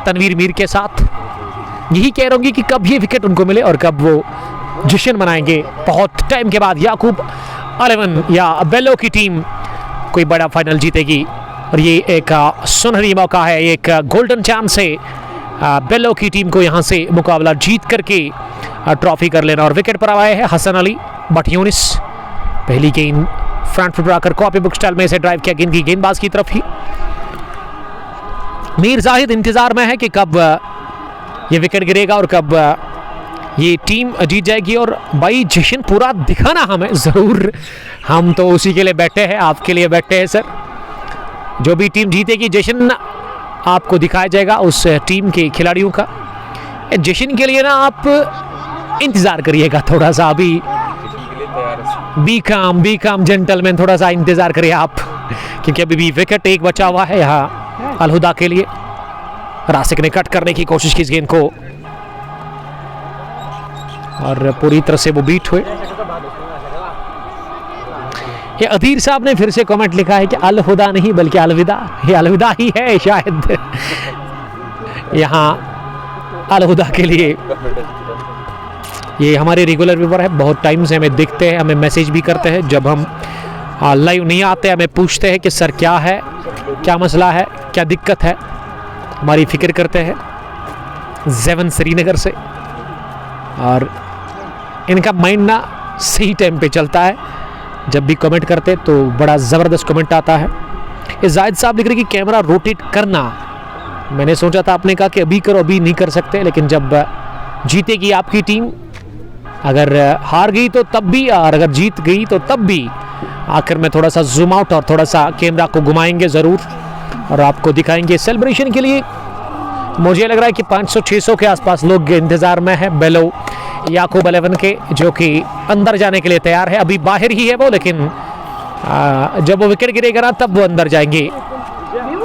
A: तनवीर मीर के साथ यही कह रही कि कब ये विकेट उनको मिले और कब वो जश्न मनाएंगे बहुत टाइम के बाद। याकूब 11 या बेल्लो की टीम कोई बड़ा फाइनल जीतेगी और ये एक सुनहरी मौका है, एक गोल्डन चांस है बेल्लो की टीम को यहाँ से मुकाबला जीत करके ट्रॉफी कर लेना। और विकेट पर आए हैं हसन अली बट यूनिस। पहली गेंद फ्रंट फुट पर आकर कॉपी बुक स्टाइल में इसे ड्राइव किया गेंद की गेंदबाज की तरफ ही। मीर जाहिद इंतजार में है कि कब ये विकेट गिरेगा और कब ये टीम जीत जाएगी। और भाई जश्न पूरा दिखाना हमें ज़रूर, हम तो उसी के लिए बैठे हैं, आपके लिए बैठे हैं सर। जो भी टीम जीतेगी जश्न आपको दिखाया जाएगा उस टीम के खिलाड़ियों का। जश्न के लिए ना आप इंतज़ार करिएगा थोड़ा सा, अभी बी काम जेंटलमैन, थोड़ा सा इंतज़ार करिए आप, क्योंकि अभी भी विकेट एक बचा हुआ है यहाँ अल हुदा के लिए। रासिक ने कट करने की कोशिश की इस गेंद को और पूरी तरह से वो बीट हुए। ये अधीर साहब ने फिर से कमेंट लिखा है कि अल हुदा नहीं बल्कि अलविदा, ये अलविदा ही है शायद यहाँ अल हुदा के लिए। ये हमारे रेगुलर व्यूअर है, बहुत टाइम से हमें दिखते हैं, हमें मैसेज भी करते हैं। जब हम लाइव नहीं आते हमें पूछते हैं कि सर क्या है, क्या मसला है, क्या दिक्कत है, हमारी फिक्र करते हैं। जेवन श्रीनगर से, और इनका माइंड ना सही टाइम पे चलता है, जब भी कमेंट करते तो बड़ा ज़बरदस्त कमेंट आता है। ये जाहिद साहब लिख रहे कि कैमरा रोटेट करना, मैंने सोचा था, आपने कहा कि अभी करो, अभी नहीं कर सकते, लेकिन जब जीतेगी आपकी टीम, अगर हार गई तो तब भी, और अगर जीत गई तो तब भी आखिर में थोड़ा सा जूम आउट और थोड़ा सा कैमरा को घुमाएंगे ज़रूर और आपको दिखाएंगे। सेलिब्रेशन के लिए मुझे लग रहा है कि 500-600 के आसपास लोग इंतज़ार में है बेलो याकूब 11 के, जो कि अंदर जाने के लिए तैयार है। अभी बाहर ही है वो, लेकिन जब वो विकेट गिरेगा ना तब वो अंदर जाएंगे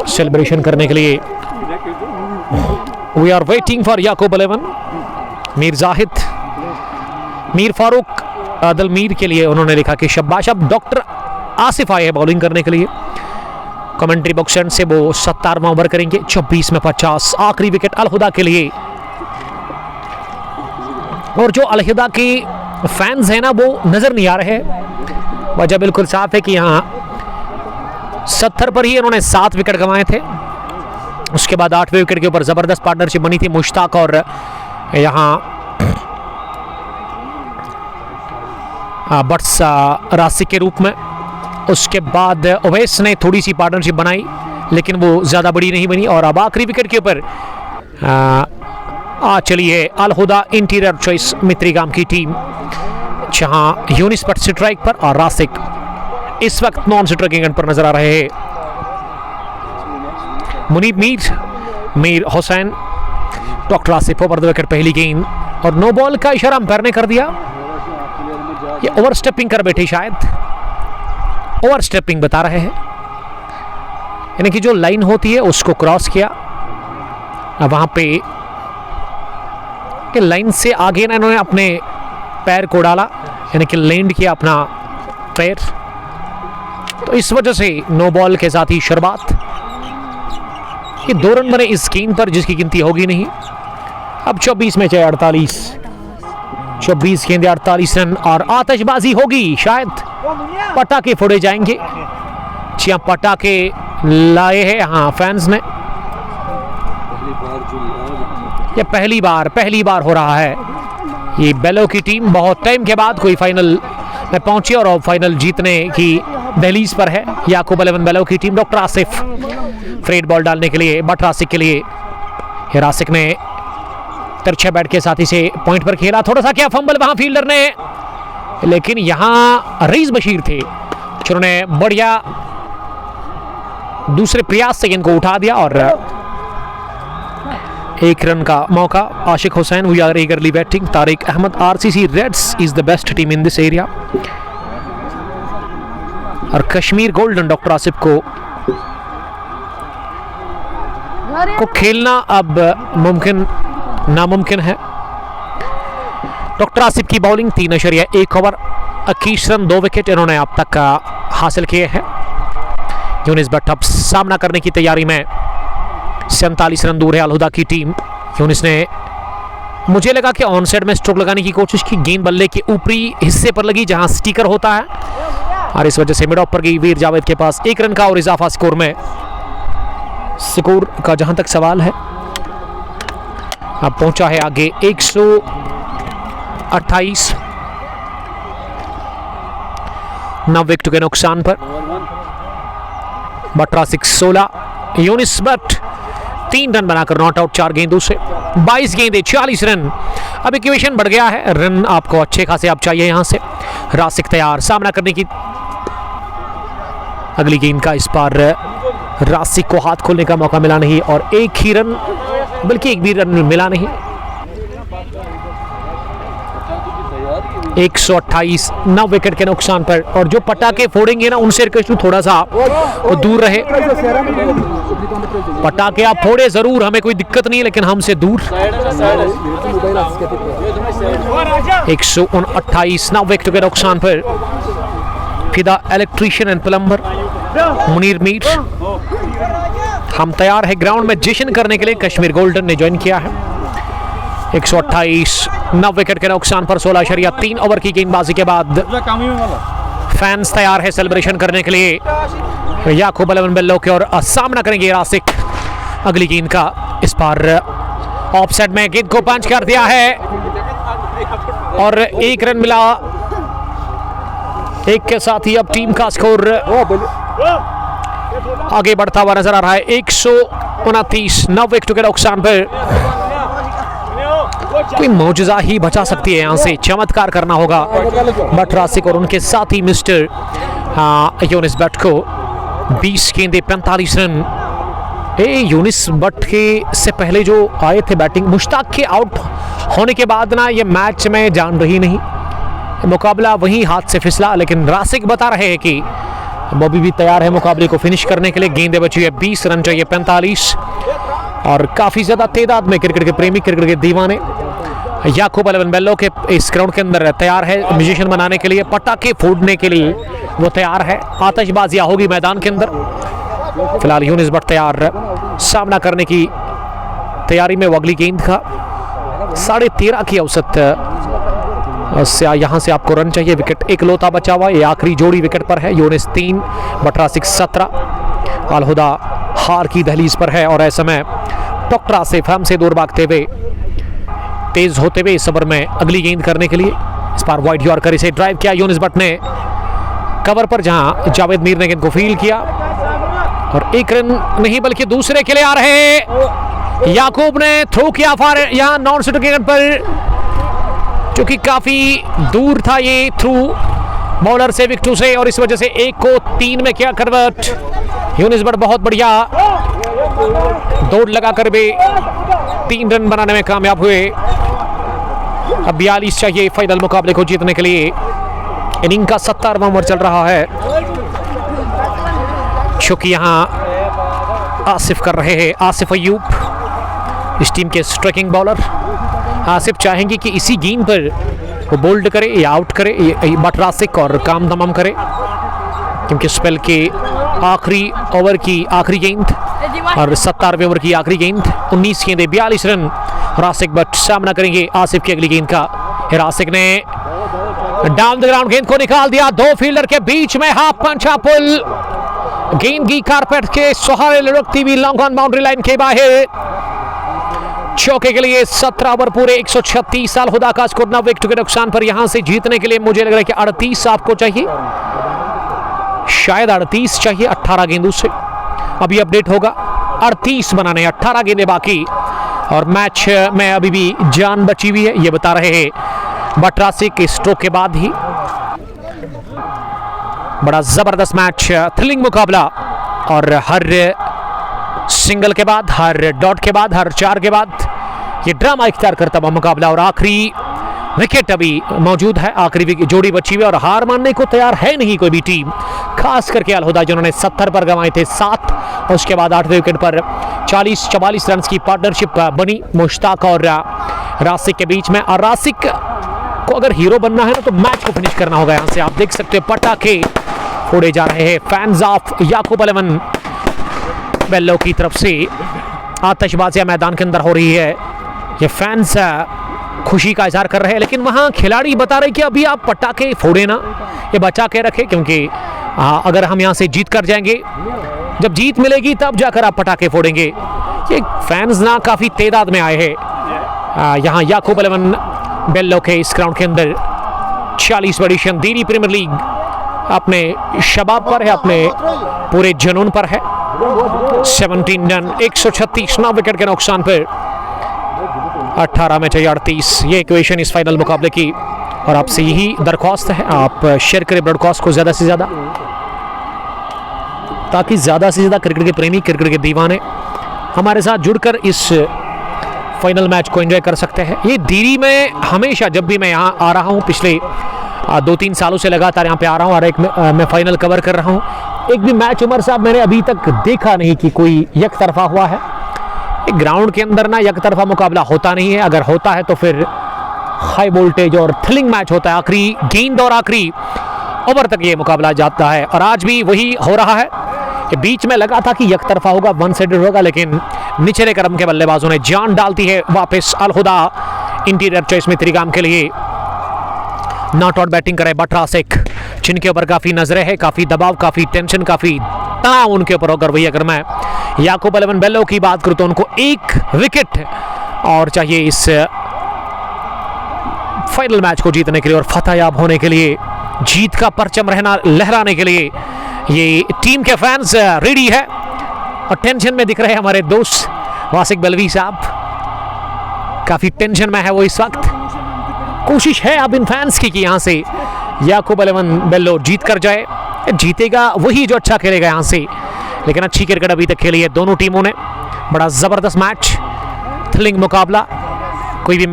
A: सेलिब्रेशन करने के लिए। वी आर वेटिंग फॉर याकूब 11। मीर जाहिद, मीर फारूक आदल मीर के लिए उन्होंने लिखा कि शब्बाश, अब डॉक्टर आसिफ आए हैं बॉलिंग करने के लिए। कमेंट्री बॉक्स एंड से वो 17वां ओवर करेंगे। 24 में 50, आखिरी विकेट अल हुदा के लिए। और जो अल हुदा के फैंस हैं ना वो नजर नहीं आ रहे। वजह बिल्कुल साफ है कि यहाँ 70 पर ही इन्होंने 7 विकेट गंवाए थे। उसके बाद 8वें विकेट के ऊपर जबरदस्त पार्टनरशिप बनी थी मुश्ताक और यहाँ बट्स रासिक के रूप में। उसके बाद ओवैस ने थोड़ी सी पार्टनरशिप बनाई, लेकिन वो ज़्यादा बड़ी नहीं बनी। और अब आखिरी विकेट के ऊपर चली है अल हुदा इंटीरियर चॉइस मित्रिगाम की टीम, जहां यूनिस पर स्ट्राइक पर और रासिक इस वक्त नॉन स्ट्राइकिंग एंड पर नजर आ रहे हैं। Munib Mir Hussain, doctor Asif over the wicket, पहली गेंद और नो बॉल का इशारा अंपायर ने कर दिया। ये ओवर स्टेपिंग कर बैठे, शायद ओवर स्टेपिंग बता रहे हैं, यानी कि जो लाइन होती है उसको क्रॉस किया। अब वहां पे कि लाइन से आगे ना इन्होंने अपने पैर को डाला, यानी कि लैंड किया अपना पैर, तो इस वजह से नो बॉल के साथ ही शुरुआत। ये 2 रन बने इस गेंद पर, जिसकी गिनती होगी नहीं। अब 24 में 48, 24 गेंदे 48 रन और आतिशबाजी होगी। शायद पटाखे फोड़े जाएंगे। जी पटाखे लाए हैं यहाँ फैंस ने। ये पहली बार हो रहा है। ये बेलो की टीम बहुत टाइम के बाद कोई फाइनल में पहुंची और फाइनल जीतने की दहलीज पर है। याकूब 11 बेलो की टीम। डॉक्टर आसिफ फ्रेड बॉल डालने के लिए बट रासिक के लिए। रासिक ने तिरछे बैट के साथ इसे पॉइंट पर खेला। थोड़ा सा क्या फंबल वहां फील्डर ने, लेकिन यहां रईस बशीर थे जिन्होंने बढ़िया दूसरे प्रयास से इनको उठा दिया और 1 रन का मौका। Ashiq Hussain, we are eagerly batting. Tariq Ahmad, RCC reds is the best team in this area. और कश्मीर गोल्डन डॉक्टर आसिफ को खेलना अब मुमकिन नामुमकिन है। डॉक्टर आसिफ की बॉलिंग 3.1 ओवर, 21 रन, 2 विकेट इन्होंने अब तक हासिल किए हैं। यूनिस बट अब सामना करने की तैयारी में 47 रन दूर है अल हुदा की टीम। यूनिस ने, मुझे लगा कि ऑन साइड में स्ट्रोक लगाने की कोशिश की, गेंद बल्ले के ऊपरी हिस्से पर लगी जहां स्टिकर होता है और इस वजह से मिड ऑफ पर गई। वीर जावेद के पास 1 रन का और इजाफा स्कोर में। स्कोर का जहां तक सवाल है, अब पहुंचा है आगे 128। 9 विकेट के नुकसान पर। बट रासिक 16, यूनिस बट 3 रन बनाकर नॉट आउट 4 गेंदों से। 22 गेंदे 40 रन। अब इक्वेशन बढ़ गया है, रन आपको अच्छे खासे आप चाहिए यहां से। रासिक तैयार सामना करने की अगली गेंद का। इस बार रासिक को हाथ खोलने का मौका मिला नहीं और एक ही रन, बल्कि एक भी रन मिला नहीं। 128, 9 विकेट के नुकसान पर। और जो पटाखे फोड़ेंगे ना उनसे रिक्वेस्ट थोड़ा सा वो दूर रहे। पटाखे आप फोड़े जरूर, हमें कोई दिक्कत नहीं है, लेकिन हमसे दूर। 129, 9 विकेट के नुकसान पर। फिदा electrician and plumber Munir Mir हम तैयार है ग्राउंड में जश्न करने के लिए। कश्मीर गोल्डन ने ज्वाइन किया है। 128, 9 विकेट के नुकसान पर 16.3 ओवर की गेंदबाजी के बाद फैंस तैयार है सेलिब्रेशन करने के लिए। याकूब 11 बेल्लो के और सामना करेंगे रासिक अगली गेंद का। इस बार ऑफसाइड में गेंद को पंच कर दिया है और 1 रन मिला। 1 के साथ ही अब टीम का स्कोर आगे बढ़ता हुआ नजर आ रहा है। 129, 9 विकेट के नुकसान पर। कोई मौजूदा ही बचा सकती है, यहां से चमत्कार करना होगा बट रासिक और उनके साथ ही मिस्टर यूनिस बट को 20 गेंदे 45 रन। यूनिस बट के से पहले जो आए थे बैटिंग, मुश्ताक के आउट होने के बाद ना ये मैच में जान रही नहीं, मुकाबला वहीं हाथ से फिसला। लेकिन रासिक बता रहे हैं कि वो भी तैयार है मुकाबले को फिनिश करने के लिए। गेंदें बची है 20, रन चाहिए 45 और काफी ज्यादा तादाद में क्रिकेट के प्रेमी, क्रिकेट के दीवाने याकूब 11 बेल्लो के इस ग्राउंड के अंदर तैयार है म्यूजिशियन बनाने के लिए, पटाखे फोड़ने के लिए वो तैयार है। आतिशबाजियां होगी मैदान के अंदर। फिलहाल यूनिस बट तैयार सामना करने की तैयारी में। वो अगली गेंद का 13.5 की औसत से यहां से आपको रन चाहिए। विकेट एक लोता बचा हुआ, ये आखिरी जोड़ी विकेट पर है। यूनिस 3, बट रासिक 17। अलहुदा हार की दहलीज पर है और ऐसे में टोक्टा से फर्म से दूर भागते हुए, तेज होते हुए इस ओवर में अगली गेंद करने के लिए। इस बार वाइड यॉर्कर इसे ड्राइव किया यूनिस बट ने कवर पर, जहां जावेद मीर ने गेंद को फील्ड किया और 1 रन नहीं बल्कि दूसरे के लिए आ रहे। याकूब ने थ्रो किया फार यहां नॉन स्ट्राइक पर, जो कि काफी दूर था ये थ्रू बॉलर से विकेटों से, और इस वजह से 1 को 3 में किया कन्वर्ट। यूनिस बट बहुत बढ़िया दौड़ लगाकर भी 3 रन बनाने में कामयाब हुए। अब 42 चाहिए फाइनल मुकाबले को जीतने के लिए। इनिंग का 70वां ओवर चल रहा है, चूंकि यहां आसिफ कर रहे हैं, आसिफ अयूब इस टीम के स्ट्राइकिंग बॉलर। आसिफ चाहेंगे कि इसी गेंद पर वो बोल्ड करे या आउट करे बट रासिक और काम तमाम करे, क्योंकि स्पेल के आखिरी ओवर की आखिरी गेंद और 70वें ओवर की आखिरी गेंद। 19 गेंदे 42 रन। रासिक बट सामना करेंगे आसिफ की अगली गेंद का। रासिक ने डाउन द ग्राउंड गेंद को निकाल दिया, 2 फील्डर के बीच में हाफ पंचा पुल। गेंद की कारपेट के सहारे लुढ़कती हुई लॉन्ग ऑन बाउंड्री लाइन के बाहर। चौके के लिए 17 ओवर पूरे, 136 साल हुदा का स्कोर 9 विकेट के नुकसान पर। यहां से जीतने के लिए मुझे लग रहा है कि 38 आपको चाहिए, शायद 38 चाहिए 18 गेंदों से। अभी अपडेट होगा, 38 बनाने, 18 गेंदें बाकी और मैच में अभी भी जान बची हुई है, ये बता रहे हैं बट रासिक के स्ट्रोक के बाद ही। बड़ा जबरदस्त मैच, थ्रिलिंग मुकाबला और हर सिंगल के बाद, हर डॉट के बाद, हर 4 के बाद ये ड्रामा इख्तियार करता हुआ मुकाबला। और आखिरी विकेट अभी मौजूद है, आखिरी जोड़ी बची हुई और हार मानने को तैयार है नहीं कोई भी टीम, खास करके अलहुदा जिन्होंने 70 पर गंवाए थे 7, और उसके बाद 8वें विकेट पर 40-44 रन की पार्टनरशिप बनी मुश्ताक और रासिक के बीच में। और रासिक को अगर हीरो बनना है ना तो मैच को फिनिश करना होगा। यहां से आप देख सकते हैं पटाखे फोड़े जा रहे हैं फैंस ऑफ याकूब 11 बेल्लो की तरफ से। आतिशबाजियां मैदान के अंदर हो रही है, ये फैंस खुशी का इजहार कर रहे हैं, लेकिन वहां खिलाड़ी बता रहे कि अभी आप पटाखे फोड़े ना, ये बचा के रखें, क्योंकि अगर हम यहां से जीत कर जाएंगे, जब जीत मिलेगी तब जाकर आप पटाखे फोड़ेंगे। ये फैंस ना काफी तादाद में आए हैं यहां याकूब 11 बेल्लो के इस ग्राउंड के अंदर। 40 एडिशन दिल्ली प्रीमियर लीग अपने शबाब पर है, अपने पूरे जुनून पर है। 17 रन 136 9 विकेट के नुकसान पर 18 में 38। ये इक्वेशन इस फाइनल मुकाबले की, और आपसे यही दरख्वास्त है आप शेयर करें ब्रॉडकास्ट को ज़्यादा से ज़्यादा, ताकि ज़्यादा से ज़्यादा क्रिकेट के प्रेमी, क्रिकेट के दीवाने हमारे साथ जुड़कर इस फाइनल मैच को एंजॉय कर सकते हैं। ये दीरी में हमेशा जब भी मैं यहाँ आ रहा हूँ, पिछले 2-3 सालों से लगातार यहाँ पे आ रहा हूँ और एक मैं फाइनल कवर कर रहा हूँ, एक भी मैच उमर साहब मैंने अभी तक देखा नहीं कि कोई एक तरफा हुआ है। एक ग्राउंड के अंदर ना एक तरफा मुकाबला होता नहीं है, अगर होता है तो फिर हाई वोल्टेज और थ्रिलिंग मैच होता है, आखिरी गेंद और आखिरी ओवर तक ये मुकाबला जाता है, और आज भी वही हो रहा है। बीच में लगा था कि एक तरफा होगा, वन साइडेड होगा, लेकिन निचले क्रम के बल्लेबाजों ने जान डालती है वापस अल-हुदा इंटीरियर चॉइस में त्रिगाम के लिए। नॉट आउट बैटिंग करे बटरासिक, जिनके ऊपर काफ़ी नजरें हैं, काफ़ी दबाव, काफ़ी टेंशन, काफ़ी तनाव उनके ऊपर होकर वही। अगर मैं याकूब अलेवन बेल्लो की बात करूं तो उनको 1 विकेट और चाहिए इस फाइनल मैच को जीतने के लिए और फतेहयाब होने के लिए, जीत का परचम लहराने के लिए ये टीम के फैंस रेडी है। और टेंशन में दिख रहे हैं हमारे दोस्त वासिक बलवी साहब, काफ़ी टेंशन में है वो इस वक्त। कोशिश है अब इन फैंस की कि यहाँ से याकूब अलेवन बेल्लो जीत कर जाए, जीतेगा वही जो अच्छा खेलेगा यहाँ से। लेकिन अच्छी क्रिकेट अभी तक खेली है दोनों टीमों ने, बड़ा ज़बरदस्त मैच, थ्रिलिंग मुकाबला, कोई भी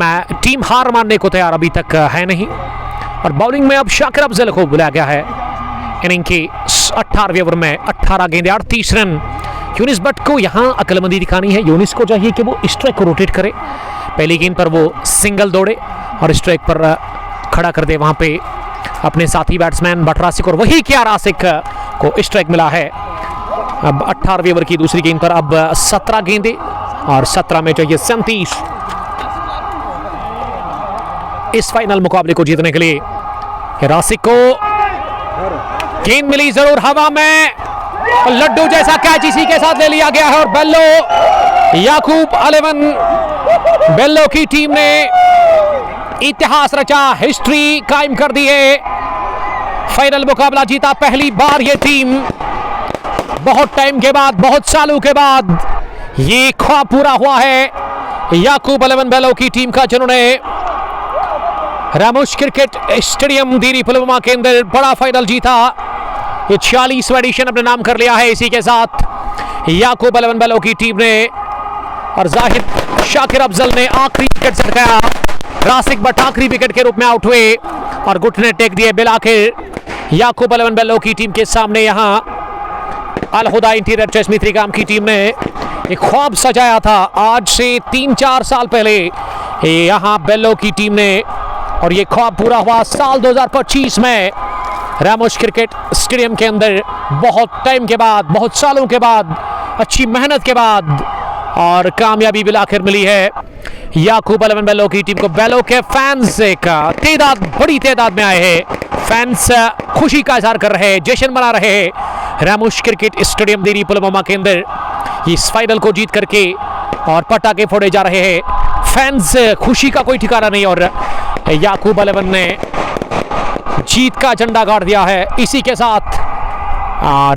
A: टीम हार मानने को तैयार अभी तक है नहीं। और बॉलिंग में अब शाकिर अफजल को बुलाया गया है इनिंग के 18वें ओवर में, 18 गेंदें 38 रन। यूनिस बट को यहाँ अक्लमंदी दिखानी है, यूनिस को चाहिए कि वो स्ट्राइक को रोटेट करे, पहली गेंद पर वो सिंगल दौड़े और स्ट्राइक पर खड़ा कर दे वहाँ पे अपने साथी बैट्समैन बटरासिक, और वही क्या रासिक को स्ट्राइक मिला है। अब 18वें ओवर की दूसरी गेंद पर अब 17 गेंदें और 17 में चाहिए 37 इस फाइनल मुकाबले को जीतने के लिए। रासिक को गेंद मिली जरूर हवा में, लड्डू जैसा कैच इसी के साथ ले लिया गया है, और बेल्लो याकूब अलेवन बेल्लो की टीम ने इतिहास रचा, हिस्ट्री कायम कर दी है, फाइनल मुकाबला जीता पहली बार ये टीम, बहुत टाइम के बाद, बहुत सालों के बाद ये ख्वाब पूरा हुआ है याकूब अलेवन बेल्लो की टीम का, जिन्होंने रामोश क्रिकेट स्टेडियम दीरी पुलवामा के अंदर बड़ा फाइनल जीता। ये 46वां एडिशन अपने नाम कर लिया है इसी के साथ याकूब अलेवन बेल्लो की टीम ने, और जाहिद शाकिर अफजल ने आखिरी विकेट सटकाया, रासिक बट आखिरी विकेट के रूप में आउट हुए और घुटने टेक दिए। बिल आखिर याकूब अलेवन बेल्लो की टीम के सामने यहाँ अल-हुदा इंटीरियर चॉइस में त्रिगाम की टीम ने एक ख्वाब सजाया था आज से 3-4 साल पहले यहाँ बेल्लो की टीम ने, और ये ख्वाब पूरा हुआ साल 2025 में रामोश क्रिकेट स्टेडियम के अंदर, बहुत टाइम के बाद, बहुत सालों के बाद, अच्छी मेहनत के बाद, और कामयाबी बिल आखिर मिली है याकूब अलेवन बेल्लो की टीम को। बेल्लो के फैंस का तादाद बड़ी तादाद में आए हैं, फैंस खुशी का इजहार कर रहे हैं, जश्न मना रहे हैं रामोश क्रिकेट स्टेडियम दीरी पुलवामा के अंदर इस फाइनल को जीत करके, और पटाखे फोड़े जा रहे हैं, फैंस खुशी का कोई ठिकाना नहीं, और याकूब अलेवन ने जीत का झंडा गाड़ दिया है। इसी के साथ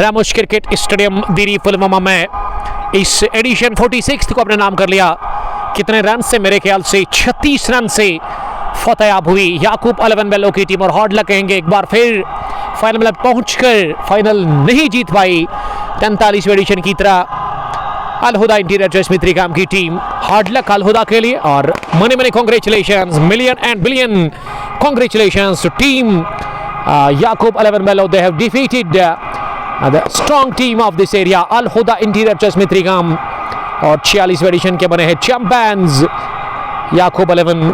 A: रामोश क्रिकेट स्टेडियम दीरी पुलवामा में इस एडिशन 46 को अपने नाम कर लिया। कितने रन से? मेरे ख्याल से 36 रन से फतेहयाब हुई याकूब अलेवन बेल्लो की टीम, और हार्ड लक कहेंगे एक बार फिर फाइनल में पहुंचकर फाइनल नहीं जीत पाई 43वें एडिशन की तरह अल-हुदा इंटीरियर चॉइस में त्रिगाम की टीम। हार्ड लक अल-हुदा के लिए, और many congratulations, million and billion congratulations to team Yakoob eleven Bello. They have defeated the strong team of this area Al Huda interior choice में त्रिगाम, और 46वें एडिशन के बने हैं चैंपियंस याकूब अलेवन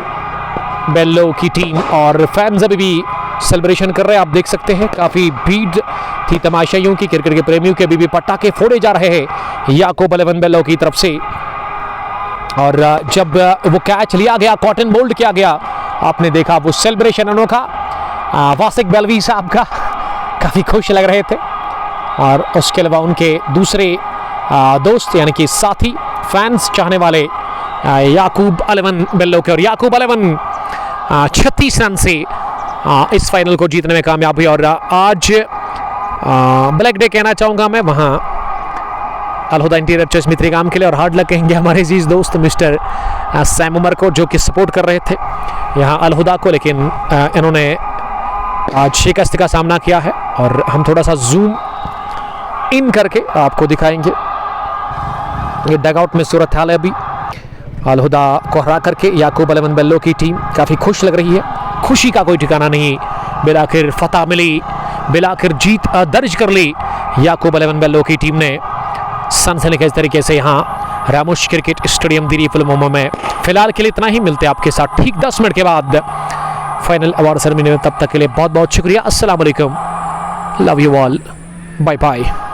A: बेल्लो की टीम। और फैंस अभी भी सेलिब्रेशन कर रहे हैं, आप देख सकते हैं, काफ़ी भीड़ थी तमाशाइयों की, क्रिकेट के प्रेमियों के भी पटाखे फोड़े जा रहे हैं याकूब अलेवन बेल्लो की तरफ से। और जब वो कैच लिया गया, कॉटन बोल्ड किया गया, आपने देखा वो सेलिब्रेशन अनोखा, वासिक बलवी साहब का काफ़ी खुश लग रहे थे, और उसके अलावा उनके दूसरे दोस्त यानी कि साथी, फैंस, चाहने वाले याकूब अलेवन बेल्लो के। और याकूब अलेवन 36 रन से इस फाइनल को जीतने में कामयाब हुई। और आज ब्लैक डे कहना चाहूँगा मैं वहाँ अलहुदा इंटीरियर चेस मित्रिगाम के लिए, और हार्ड लक कहेंगे हमारे अजीज दोस्त मिस्टर सैम उमर को, जो कि सपोर्ट कर रहे थे यहाँ अलहुदा को, लेकिन इन्होंने आज शिकस्त का सामना किया है। और हम थोड़ा सा जूम इन करके आपको दिखाएंगे ये डगआउट में सूरत हाल है अभी। अलहुदा को हरा करके याकूब 11 बेल्लो की टीम काफ़ी खुश लग रही है, खुशी का कोई ठिकाना नहीं। बिलाखिर फतह मिली, बिलाखिर जीत दर्ज कर ली याकूब 11 बेल्लो की टीम ने सनसनीखेज तरीके से यहाँ रामोश क्रिकेट स्टेडियम दिरी फिल्मों में। फिलहाल के लिए इतना ही, मिलते हैं आपके साथ ठीक 10 मिनट के बाद फाइनल अवार्ड सेरेमनी में। तब तक के लिए बहुत बहुत शुक्रिया। अस्सलाम वालेकुम, love you all, bye bye.